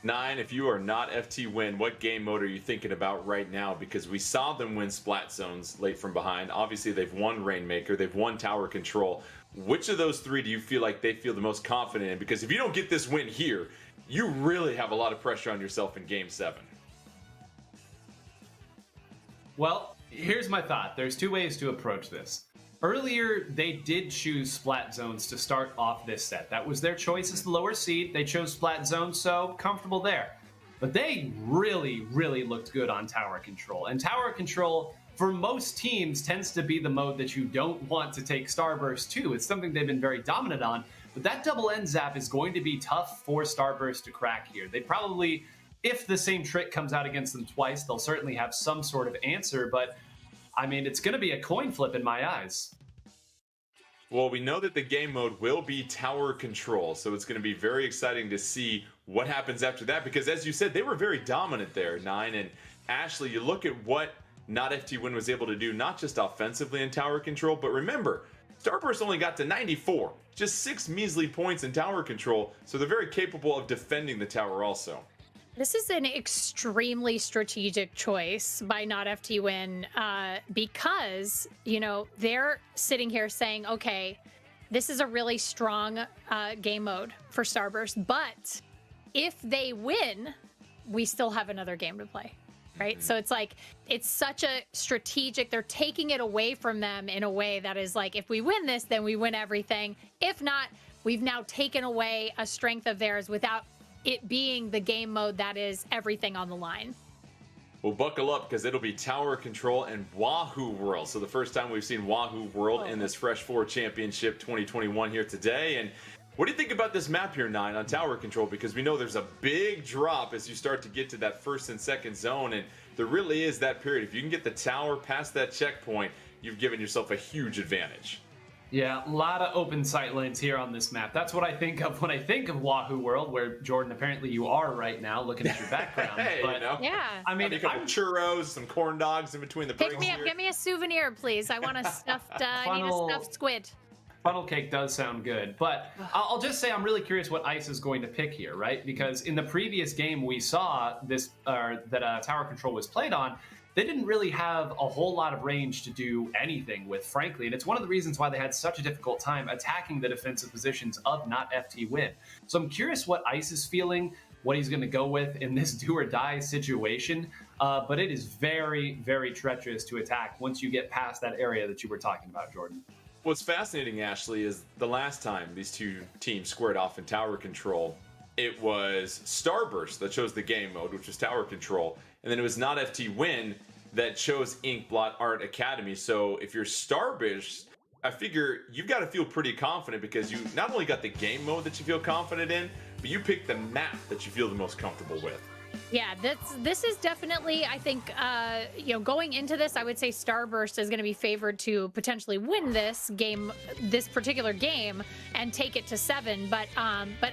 [SPEAKER 5] 9, if you are not FT win, what game mode are you thinking about right now? Because we saw them win Splat Zones late from behind. Obviously, they've won Rainmaker. They've won Tower Control. Which of those 3 do you feel like they feel the most confident in? Because if you don't get this win here, you really have a lot of pressure on yourself in Game 7.
[SPEAKER 7] Well, here's my thought. There's 2 ways to approach this. Earlier, they did choose Splat Zones to start off this set. That was their choice as the lower seed. They chose Splat Zones, so comfortable there. But they really, really looked good on Tower Control. And Tower Control, for most teams, tends to be the mode that you don't want to take Starburst to. It's something they've been very dominant on. But that double end zap is going to be tough for Starburst to crack here. They probably, if the same trick comes out against them twice, they'll certainly have some sort of answer. But, I mean, it's going to be a coin flip in my eyes.
[SPEAKER 5] Well, we know that the game mode will be Tower Control, so it's going to be very exciting to see what happens after that, because as you said, they were very dominant there, Nine. And Ashley, you look at what Not FT Win was able to do, not just offensively in Tower Control, but remember, Starburst only got to 94, just 6 measly points in Tower Control, so they're very capable of defending the tower also.
[SPEAKER 6] This is an extremely strategic choice by Not FT Win because, you know, they're sitting here saying, okay, this is a really strong game mode for Starburst, but if they win, we still have another game to play, right? So it's like, it's such a strategic, they're taking it away from them in a way that is like, if we win this, then we win everything. If not, we've now taken away a strength of theirs without it being the game mode that is everything on the line.
[SPEAKER 5] Well, buckle up, because it'll be Tower Control and Wahoo World. So the first time we've seen Wahoo World in this Fresh 4 Championship 2021 here today. And what do you think about this map here, Nine, on Tower Control? Because we know there's a big drop as you start to get to that first and second zone. And there really is that period. If you can get the tower past that checkpoint, you've given yourself a huge advantage.
[SPEAKER 7] Yeah, a lot of open sight lanes here on this map. That's what I think of when I think of Wahoo World, where, Jordan, apparently you are right now looking at your background.
[SPEAKER 5] Hey,
[SPEAKER 7] but,
[SPEAKER 5] you know,
[SPEAKER 6] yeah.
[SPEAKER 5] I mean, a couple churros, some corn dogs in between the
[SPEAKER 6] Pick me up,
[SPEAKER 5] here.
[SPEAKER 6] get me a souvenir, please. I want a stuffed, I need a stuffed squid.
[SPEAKER 7] Funnel cake does sound good, but I'll just say I'm really curious what Ice is going to pick here, right? Because in the previous game we saw this that Tower Control was played on, they didn't really have a whole lot of range to do anything with, frankly, and it's one of the reasons why they had such a difficult time attacking the defensive positions of Not FT Win. So I'm curious what Ice is feeling, what he's going to go with in this do or die situation, but it is very, very treacherous to attack once you get past that area that you were talking about, Jordan.
[SPEAKER 5] What's fascinating, Ashley, is the last time these two teams squared off in Tower Control, it was Starburst that chose the game mode, which was Tower Control, and then it was Not FT Win that chose Inkblot Art Academy. So if you're Starburst, I figure you've got to feel pretty confident, because you not only got the game mode that you feel confident in, but you picked the map that you feel the most comfortable with.
[SPEAKER 6] Yeah, this is definitely, I think, you know, going into this, I would say Starburst is going to be favored to potentially win this game, this particular game, and take it to 7. But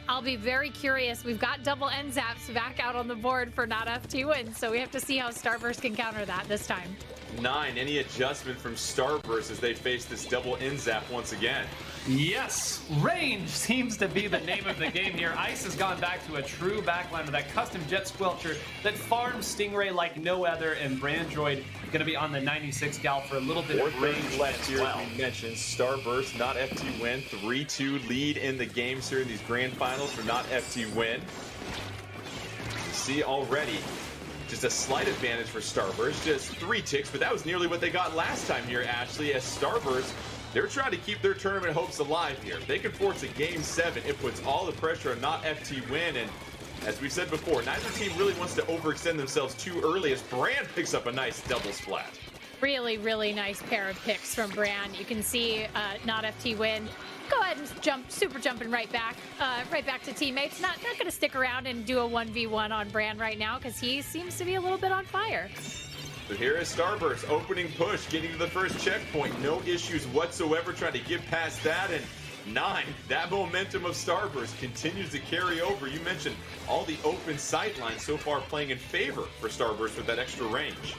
[SPEAKER 6] I'll be very curious. We've got double end zaps back out on the board for Not FT Win, so we have to see how Starburst can counter that this time.
[SPEAKER 5] 9, any adjustment from Starburst as they face this double end zap once again?
[SPEAKER 7] Yes, range seems to be the name of the game here. Ice has gone back to a true backline with that custom jet squelcher that farms Stingray like no other, and Brandroid going to be on the 96 gal for a little bit of range
[SPEAKER 5] left here.
[SPEAKER 7] Well.
[SPEAKER 5] We mentioned Starburst, Not FT Win, 3-2 lead in the games here in these grand finals for Not FT Win. You see already just a slight advantage for Starburst, just 3 ticks, but that was nearly what they got last time here, Ashley, as Starburst, they're trying to keep their tournament hopes alive here. If they can force a Game 7, it puts all the pressure on Not FT Win, and as we said before, neither team really wants to overextend themselves too early as Brand picks up a nice double splat.
[SPEAKER 6] Really, really nice pair of picks from Brand. You can see Not FT Win. Go ahead and super jumping right back to teammates. Not going to stick around and do a 1v1 on Brand right now, because he seems to be a little bit on fire.
[SPEAKER 5] So here is Starburst, opening push, getting to the first checkpoint. No issues whatsoever, trying to get past that. And 9, that momentum of Starburst continues to carry over. You mentioned all the open sight lines so far playing in favor for Starburst with that extra range.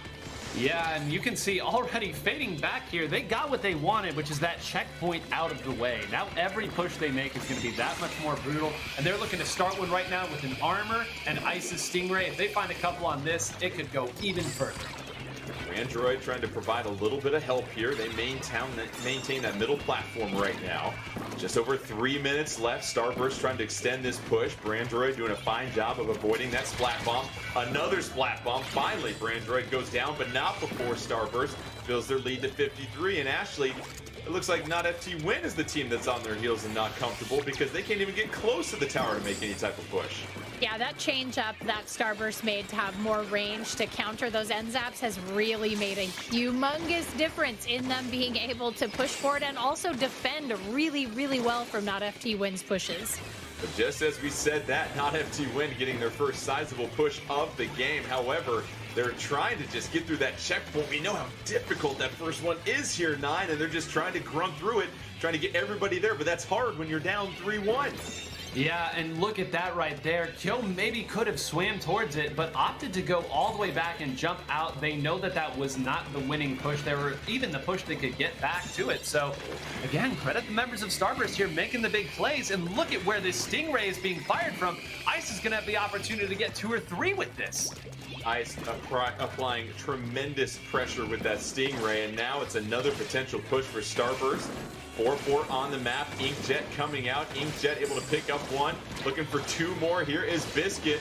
[SPEAKER 7] Yeah, and you can see already fading back here, they got what they wanted, which is that checkpoint out of the way. Now every push they make is going to be that much more brutal, and they're looking to start one right now with an armor and Ice's Stingray. If they find a couple on this, it could go even further.
[SPEAKER 5] Android trying to provide a little bit of help here. They maintain that middle platform right now. Just over 3 minutes left. Starburst trying to extend this push. Brandroid doing a fine job of avoiding that splat bomb. Another splat bomb. Finally, Brandroid goes down, but not before Starburst fills their lead to 53. And Ashley, it looks like not FT Win is the team that's on their heels and not comfortable because they can't even get close to the tower to make any type of push.
[SPEAKER 6] Yeah, that change up that Starburst made to have more range to counter those end zaps has really made a humongous difference in them being able to push forward and also defend really, really well from not FT Win's pushes.
[SPEAKER 5] But just as we said that, not FT Win getting their first sizable push of the game. However, they're trying to just get through that checkpoint. We know how difficult that first one is here, 9, and they're just trying to grunt through it, trying to get everybody there. But that's hard when you're down 3-1.
[SPEAKER 7] Yeah, and look at that right there. Kyo maybe could have swam towards it, but opted to go all the way back and jump out. They know that that was not the winning push. They were even the push they could get back to it. So, again, credit the members of Starburst here making the big plays. And look at where this Stingray is being fired from. Ice is going to have the opportunity to get 2 or 3 with this.
[SPEAKER 5] Ice applying tremendous pressure with that Stingray, and now it's another potential push for Starburst. 4-4 on the map. Inkjet coming out. Inkjet able to pick up 1. Looking for 2 more. Here is Biscuit.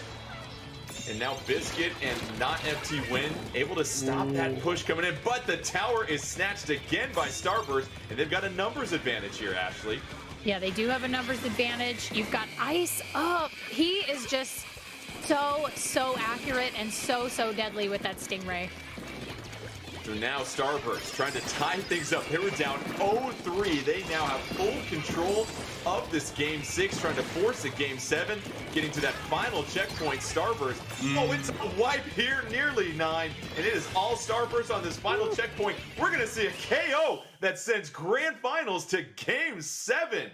[SPEAKER 5] And now Biscuit and not FT Win able to stop that push coming in. But the tower is snatched again by Starburst. And they've got a numbers advantage here, Ashley.
[SPEAKER 6] Yeah, they do have a numbers advantage. You've got Ice up. He is just so accurate and so deadly with that Stingray.
[SPEAKER 5] So now Starburst trying to tie things up. They were down 0-3. They now have full control of this Game 6, trying to force a Game 7, getting to that final checkpoint. Starburst. Oh, it's a wipe here, nearly 9, and it is all Starburst on this final checkpoint. We're going to see a KO that sends Grand Finals to Game 7.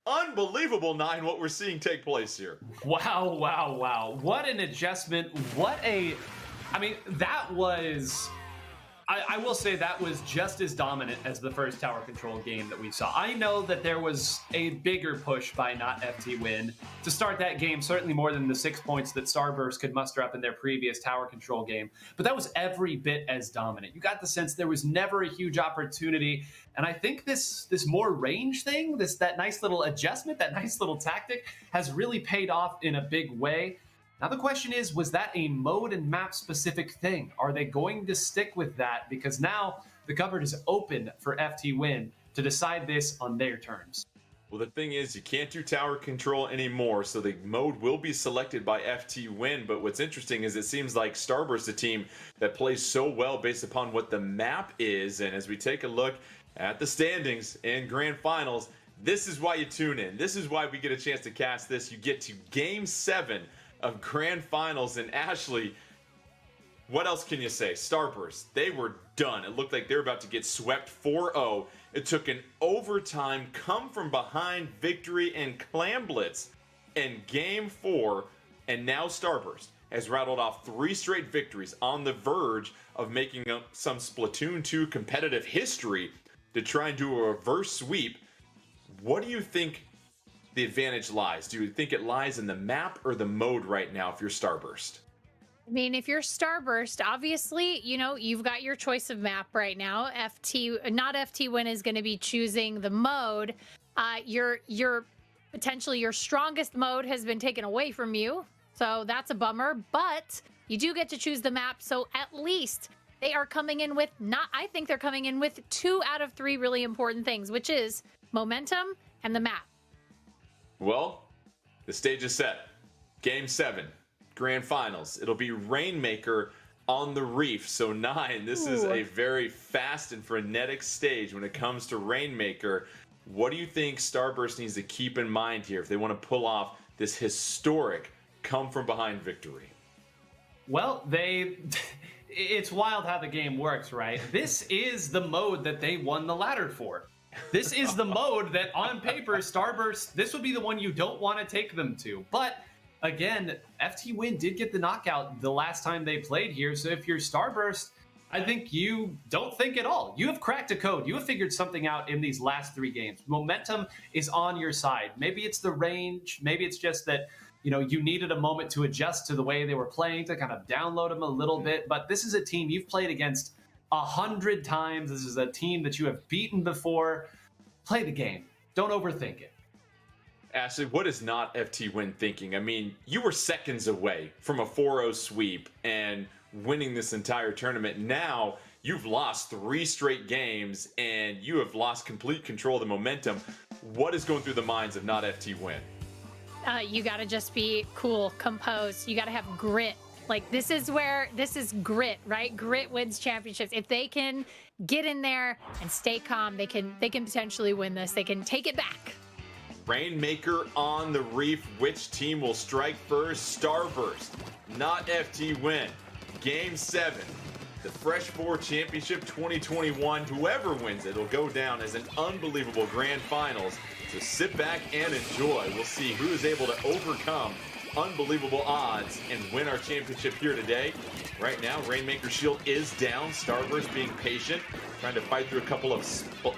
[SPEAKER 5] Unbelievable, 9, what we're seeing take place here.
[SPEAKER 7] Wow. What an adjustment. I mean, that was... I will say that was just as dominant as the first tower control game that we saw. I know that there was a bigger push by not FT Win to start that game, certainly more than the 6 points that Starburst could muster up in their previous tower control game, but that was every bit as dominant. You got the sense there was never a huge opportunity, and I think this more range thing, that nice little adjustment, that nice little tactic has really paid off in a big way. Now the question is, was that a mode and map specific thing? Are they going to stick with that? Because now the cupboard is open for FT Win to decide this on their terms.
[SPEAKER 5] Well, the thing is, you can't do tower control anymore, so the mode will be selected by FT Win. But what's interesting is it seems like Starburst, a team that plays so well based upon what the map is. And as we take a look at the standings in Grand Finals, this is why you tune in. This is why we get a chance to cast this. You get to Game 7 of Grand Finals, and Ashley, what else can you say? Starburst, they were done. It looked like they were about to get swept 4-0. It took an overtime, come from behind victory and Clam Blitz in Game 4, and now Starburst has rattled off 3 straight victories on the verge of making up some Splatoon 2 competitive history to try and do a reverse sweep. What do you think the advantage lies? Do you think it lies in the map or the mode right now if you're Starburst?
[SPEAKER 6] I mean, if you're Starburst, obviously, you know, you've got your choice of map right now. Not FT Win is going to be choosing the mode. Your potentially your strongest mode has been taken away from you. So that's a bummer, but you do get to choose the map. So at least they are coming in with I think they're coming in with 2 out of 3 really important things, which is momentum and the map.
[SPEAKER 5] Well, the stage is set. Game 7, Grand Finals. It'll be Rainmaker on the Reef. So 9, this is a very fast and frenetic stage when it comes to Rainmaker. What do you think Starburst needs to keep in mind here if they want to pull off this historic come-from-behind victory?
[SPEAKER 7] Well, it's wild how the game works, right? This is the mode that they won the ladder for. This is the mode that, on paper, Starburst, this would be the one you don't want to take them to. But, again, FT Win did get the knockout the last time they played here. So if you're Starburst, I think you don't think at all. You have cracked a code. You have figured something out in these last 3 games. Momentum is on your side. Maybe it's the range. Maybe it's just that, you know, you needed a moment to adjust to the way they were playing, to kind of download them a little bit. But this is a team you've played against 100 times. This is a team that you have beaten before. Play the game. Don't overthink it.
[SPEAKER 5] Ashley, what is not FT Win thinking? I mean, you were seconds away from a 4-0 sweep and winning this entire tournament. Now You've lost 3 straight games, and you have lost complete control of the momentum. What is going through the minds of not FT Win?
[SPEAKER 6] You got to just be cool, composed. You got to have grit. Like, this is grit, right? Grit wins championships. If they can get in there and stay calm, they can potentially win this. They can take it back.
[SPEAKER 5] Rainmaker on the reef. Which team will strike first? Starburst, not FT Win. Game 7. The Fresh 4 Championship 2021. Whoever wins it will go down as an unbelievable grand finals. So sit back and enjoy. We'll see who is able to overcome unbelievable odds and win our championship here today. Right now, Rainmaker Shield is down. Starburst being patient, trying to fight through a couple of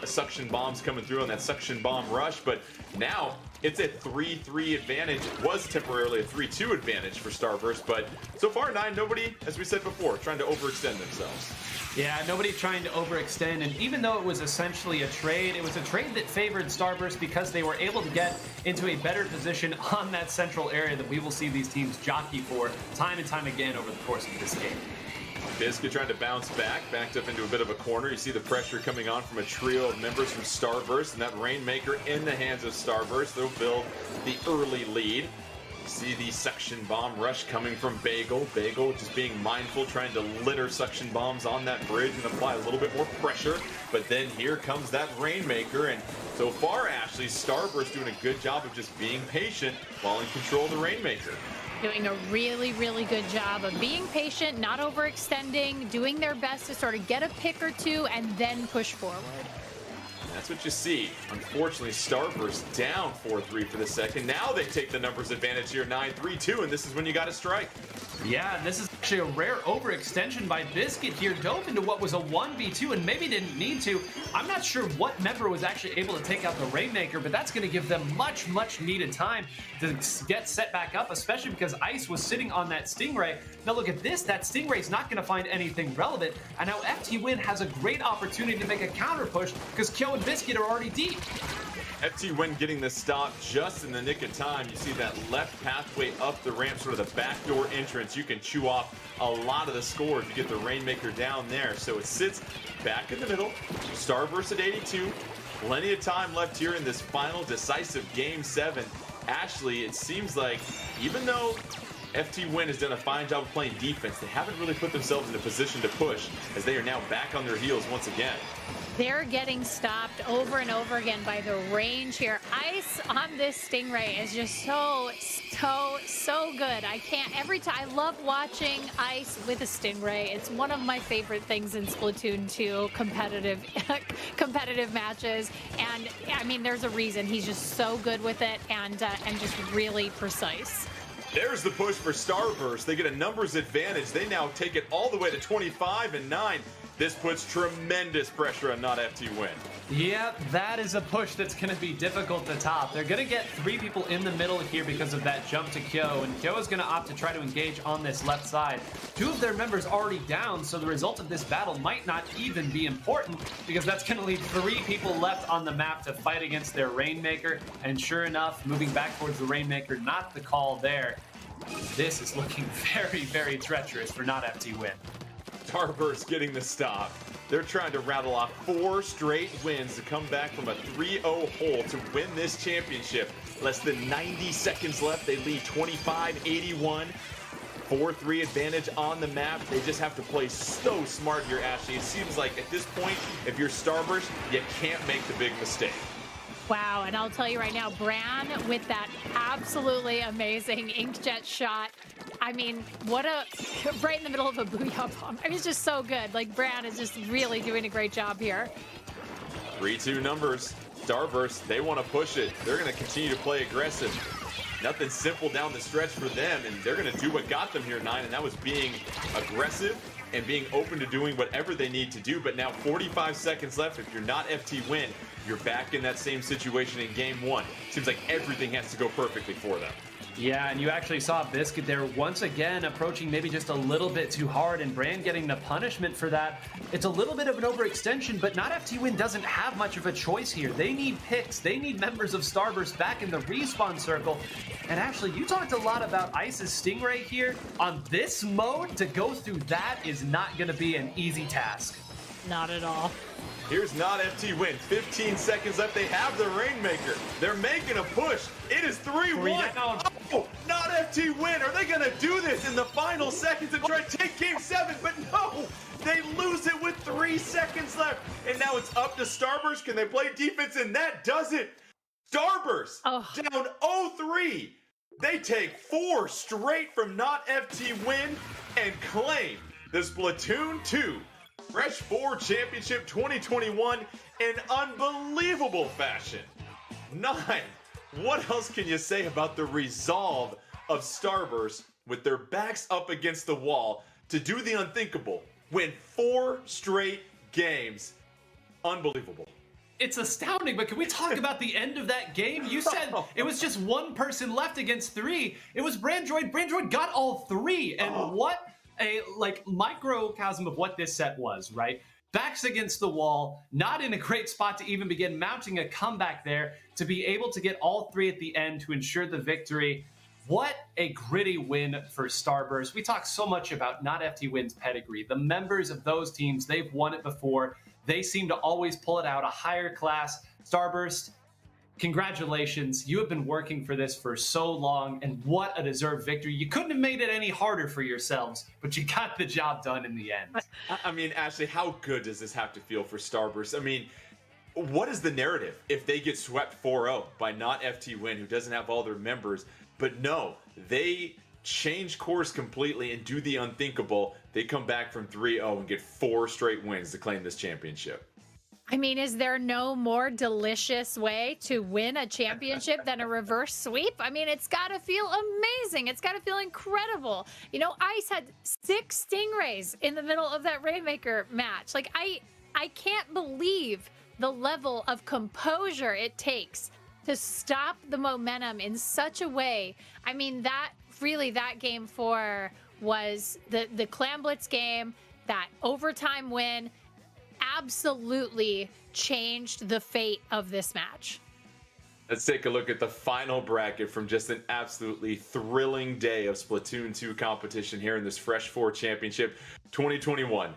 [SPEAKER 5] suction bombs coming through on that suction bomb rush. But now it's a 3-3 advantage. It was temporarily a 3-2 advantage for Starburst, but so far, nobody, as we said before, trying to overextend themselves.
[SPEAKER 7] Yeah, nobody trying to overextend, and even though it was essentially a trade, it was a trade that favored Starburst because they were able to get into a better position on that central area that we will see these teams jockey for time and time again over the course of this game.
[SPEAKER 5] Biscuit trying to bounce back, backed up into a bit of a corner. You see the pressure coming on from a trio of members from Starburst, and that Rainmaker in the hands of Starburst. They'll build the early lead. You see the suction bomb rush coming from Bagel. Bagel just being mindful, trying to litter suction bombs on that bridge and apply a little bit more pressure. But then here comes that Rainmaker, and so far, Ashley, Starburst doing a good job of just being patient while in control of the Rainmaker.
[SPEAKER 6] Doing a really, really good job of being patient, not overextending, doing their best to sort of get a pick or two and then push forward.
[SPEAKER 5] That's what you see. Unfortunately, Starburst down 4-3 for the second. Now they take the numbers advantage here, 9-3-2, and this is when you got to strike.
[SPEAKER 7] Yeah, this is actually a rare overextension by Biscuit here. Dove into what was a 1v2 and maybe didn't need to. I'm not sure what member was actually able to take out the Rainmaker, but that's going to give them much, much needed time to get set back up, especially because Ice was sitting on that Stingray. Now look at this. That Stingray's not going to find anything relevant, and now FT Win has a great opportunity to make a counter push because Kyo and Biscuit are already deep.
[SPEAKER 5] FT Win getting the stop just in the nick of time. You see that left pathway up the ramp, sort of the backdoor entrance. You can chew off a lot of the score if you get the Rainmaker down there. So it sits back in the middle. Starburst at 82. Plenty of time left here in this final decisive Game 7. Ashley, it seems like even though FT Win has done a fine job of playing defense, they haven't really put themselves in a position to push as they are now back on their heels once again.
[SPEAKER 6] They're getting stopped over and over again by the range here. Ice on this Stingray is just so good. I can't, every time, I love watching Ice with a Stingray. It's one of my favorite things in Splatoon 2 competitive matches. And I mean, there's a reason. He's just so good with it and just really precise.
[SPEAKER 5] There's the push for Starburst. They get a numbers advantage. They now take it all the way to 25-9. This puts tremendous pressure on not FT Win.
[SPEAKER 7] Yeah, that is a push that's going to be difficult to top. They're going to get 3 people in the middle here because of that jump to Kyo, and Kyo is going to opt to try to engage on this left side. 2 of their members already down, so the result of this battle might not even be important because that's going to leave 3 people left on the map to fight against their Rainmaker, and sure enough, moving back towards the Rainmaker, not the call there. This is looking very, very treacherous for not FT Win.
[SPEAKER 5] Starburst getting the stop. They're trying to rattle off 4 straight wins to come back from a 3-0 hole to win this championship. Less than 90 seconds left. They lead 25-81. 4-3 advantage on the map. They just have to play so smart here, Ashley. It seems like at this point, if you're Starburst, you can't make the big mistake.
[SPEAKER 6] Wow, and I'll tell you right now, Bran with that absolutely amazing inkjet shot. I mean, right in the middle of a booyah bomb. I mean, it's just so good. Like, Bran is just really doing a great job here.
[SPEAKER 5] 3-2 numbers. Starburst, they want to push it. They're going to continue to play aggressive. Nothing simple down the stretch for them, and they're going to do what got them here, 9, and that was being aggressive and being open to doing whatever they need to do. But now 45 seconds left. If you're not FT Win, you're back in that same situation in Game 1. Seems like everything has to go perfectly for them.
[SPEAKER 7] Yeah, and you actually saw Biscuit there once again approaching maybe just a little bit too hard, and Bran getting the punishment for that. It's a little bit of an overextension, but not FT Win doesn't have much of a choice here. They need picks. They need members of Starburst back in the respawn circle. And actually, you talked a lot about Ice's Stingray here. On this mode, to go through that is not going to be an easy task.
[SPEAKER 6] Not at all.
[SPEAKER 5] Here's Not FT Win. 15 seconds left. They have the Rainmaker. They're making a push. It is 3-1. Oh, Not FT Win. Are they going to do this in the final seconds and try to take Game 7? But no, they lose it with 3 seconds left. And now it's up to Starburst. Can they play defense? And that does it. Starburst down 0-3. They take 4 straight from Not FT Win and claim the Splatoon 2 Fresh 4 Championship 2021 in unbelievable fashion. 9. What else can you say about the resolve of Starburst with their backs up against the wall to do the unthinkable? Win 4 straight games. Unbelievable.
[SPEAKER 7] It's astounding, but can we talk about the end of that game? You said it was just one person left against 3. It was Brandroid. Brandroid got all 3. And what a microcosm of what this set was, right? Backs against the wall, not in a great spot to even begin mounting a comeback there, to be able to get all 3 at the end to ensure the victory. What a gritty win for Starburst. We talk so much about Not FT Win's pedigree. The members of those teams, they've won it before. They seem to always pull it out a higher class. Starburst, congratulations. You have been working for this for so long, and what a deserved victory. You couldn't have made it any harder for yourselves, but you got the job done in the end.
[SPEAKER 5] I mean, Ashley, how good does this have to feel for Starburst? I mean, what is the narrative if they get swept 4-0 by Not FT Win, who doesn't have all their members? But no, they change course completely and do the unthinkable. They come back from 3-0 and get 4 straight wins to claim this championship.
[SPEAKER 6] I mean, is there no more delicious way to win a championship than a reverse sweep? I mean, it's got to feel amazing. It's got to feel incredible. You know, Ice had 6 Stingrays in the middle of that Rainmaker match. Like, I can't believe the level of composure it takes to stop the momentum in such a way. I mean, that game 4 was the Clam Blitz game, that overtime win absolutely changed the fate of this match.
[SPEAKER 5] Let's take a look at the final bracket from just an absolutely thrilling day of Splatoon 2 competition here in this Fresh 4 Championship 2021.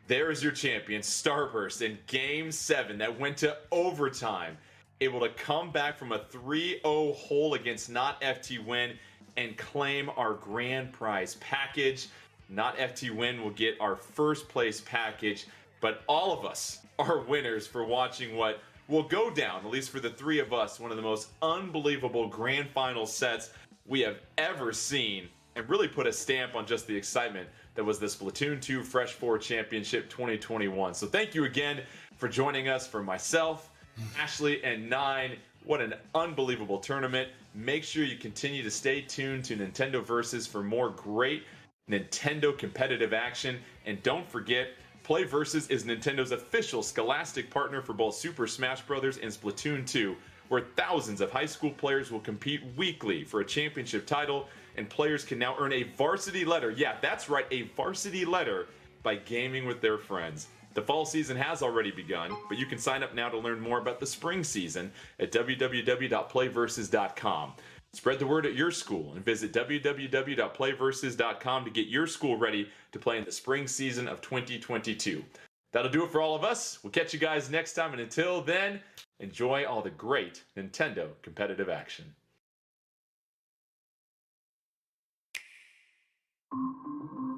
[SPEAKER 5] There is your champion, Starburst, in Game 7 that went to overtime, able to come back from a 3-0 hole against Not FT Win and claim our grand prize package. Not FT Win will get our first place package, but all of us are winners for watching what will go down, at least for the 3 of us, one of the most unbelievable grand final sets we have ever seen, and really put a stamp on just the excitement that was the Splatoon 2 Fresh 4 Championship 2021. So thank you again for joining us. For myself, Ashley, and 9, what an unbelievable tournament. Make sure you continue to stay tuned to Nintendo Versus for more great Nintendo competitive action. And don't forget, Play Versus is Nintendo's official Scholastic partner for both Super Smash Bros. And Splatoon 2, where thousands of high school players will compete weekly for a championship title, and players can now earn a varsity letter. Yeah, that's right, a varsity letter by gaming with their friends. The fall season has already begun, but you can sign up now to learn more about the spring season at www.playversus.com. Spread the word at your school and visit www.playversus.com to get your school ready to play in the spring season of 2022. That'll do it for all of us. We'll catch you guys next time, and until then, enjoy all the great Nintendo competitive action.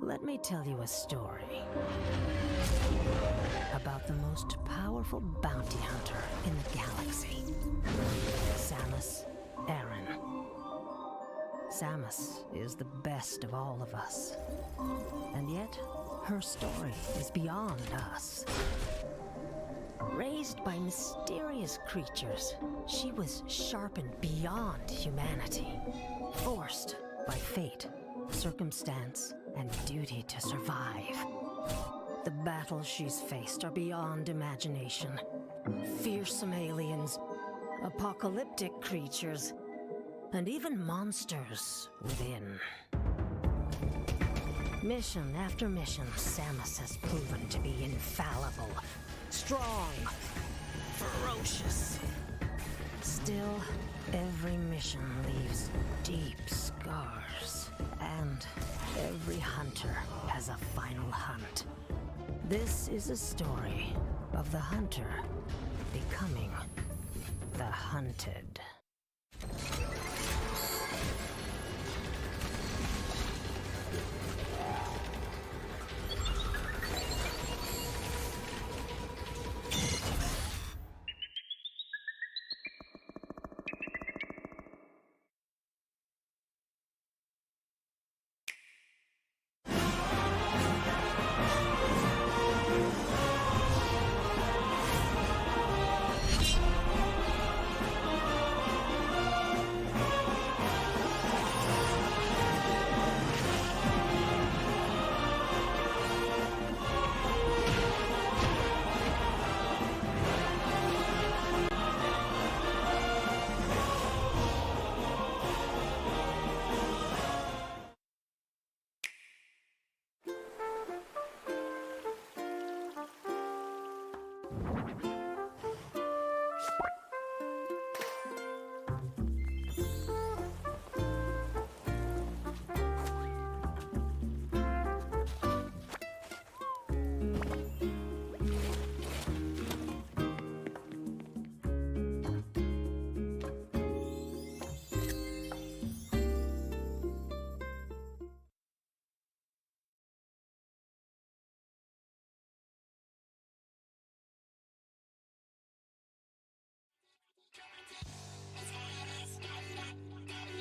[SPEAKER 8] Let me tell you a story about the most powerful bounty hunter in the galaxy, Samus Aran. Samus is the best of all of us, and yet her story is beyond us. Raised by mysterious creatures, she was sharpened beyond humanity, forced by fate, circumstance, and duty to survive. The battles she's faced are beyond imagination. Fearsome aliens, apocalyptic creatures, and even monsters within. Mission after mission, Samus has proven to be infallible, strong, ferocious. Still, every mission leaves deep scars, and every hunter has a final hunt. This is a story of the hunter becoming the hunted.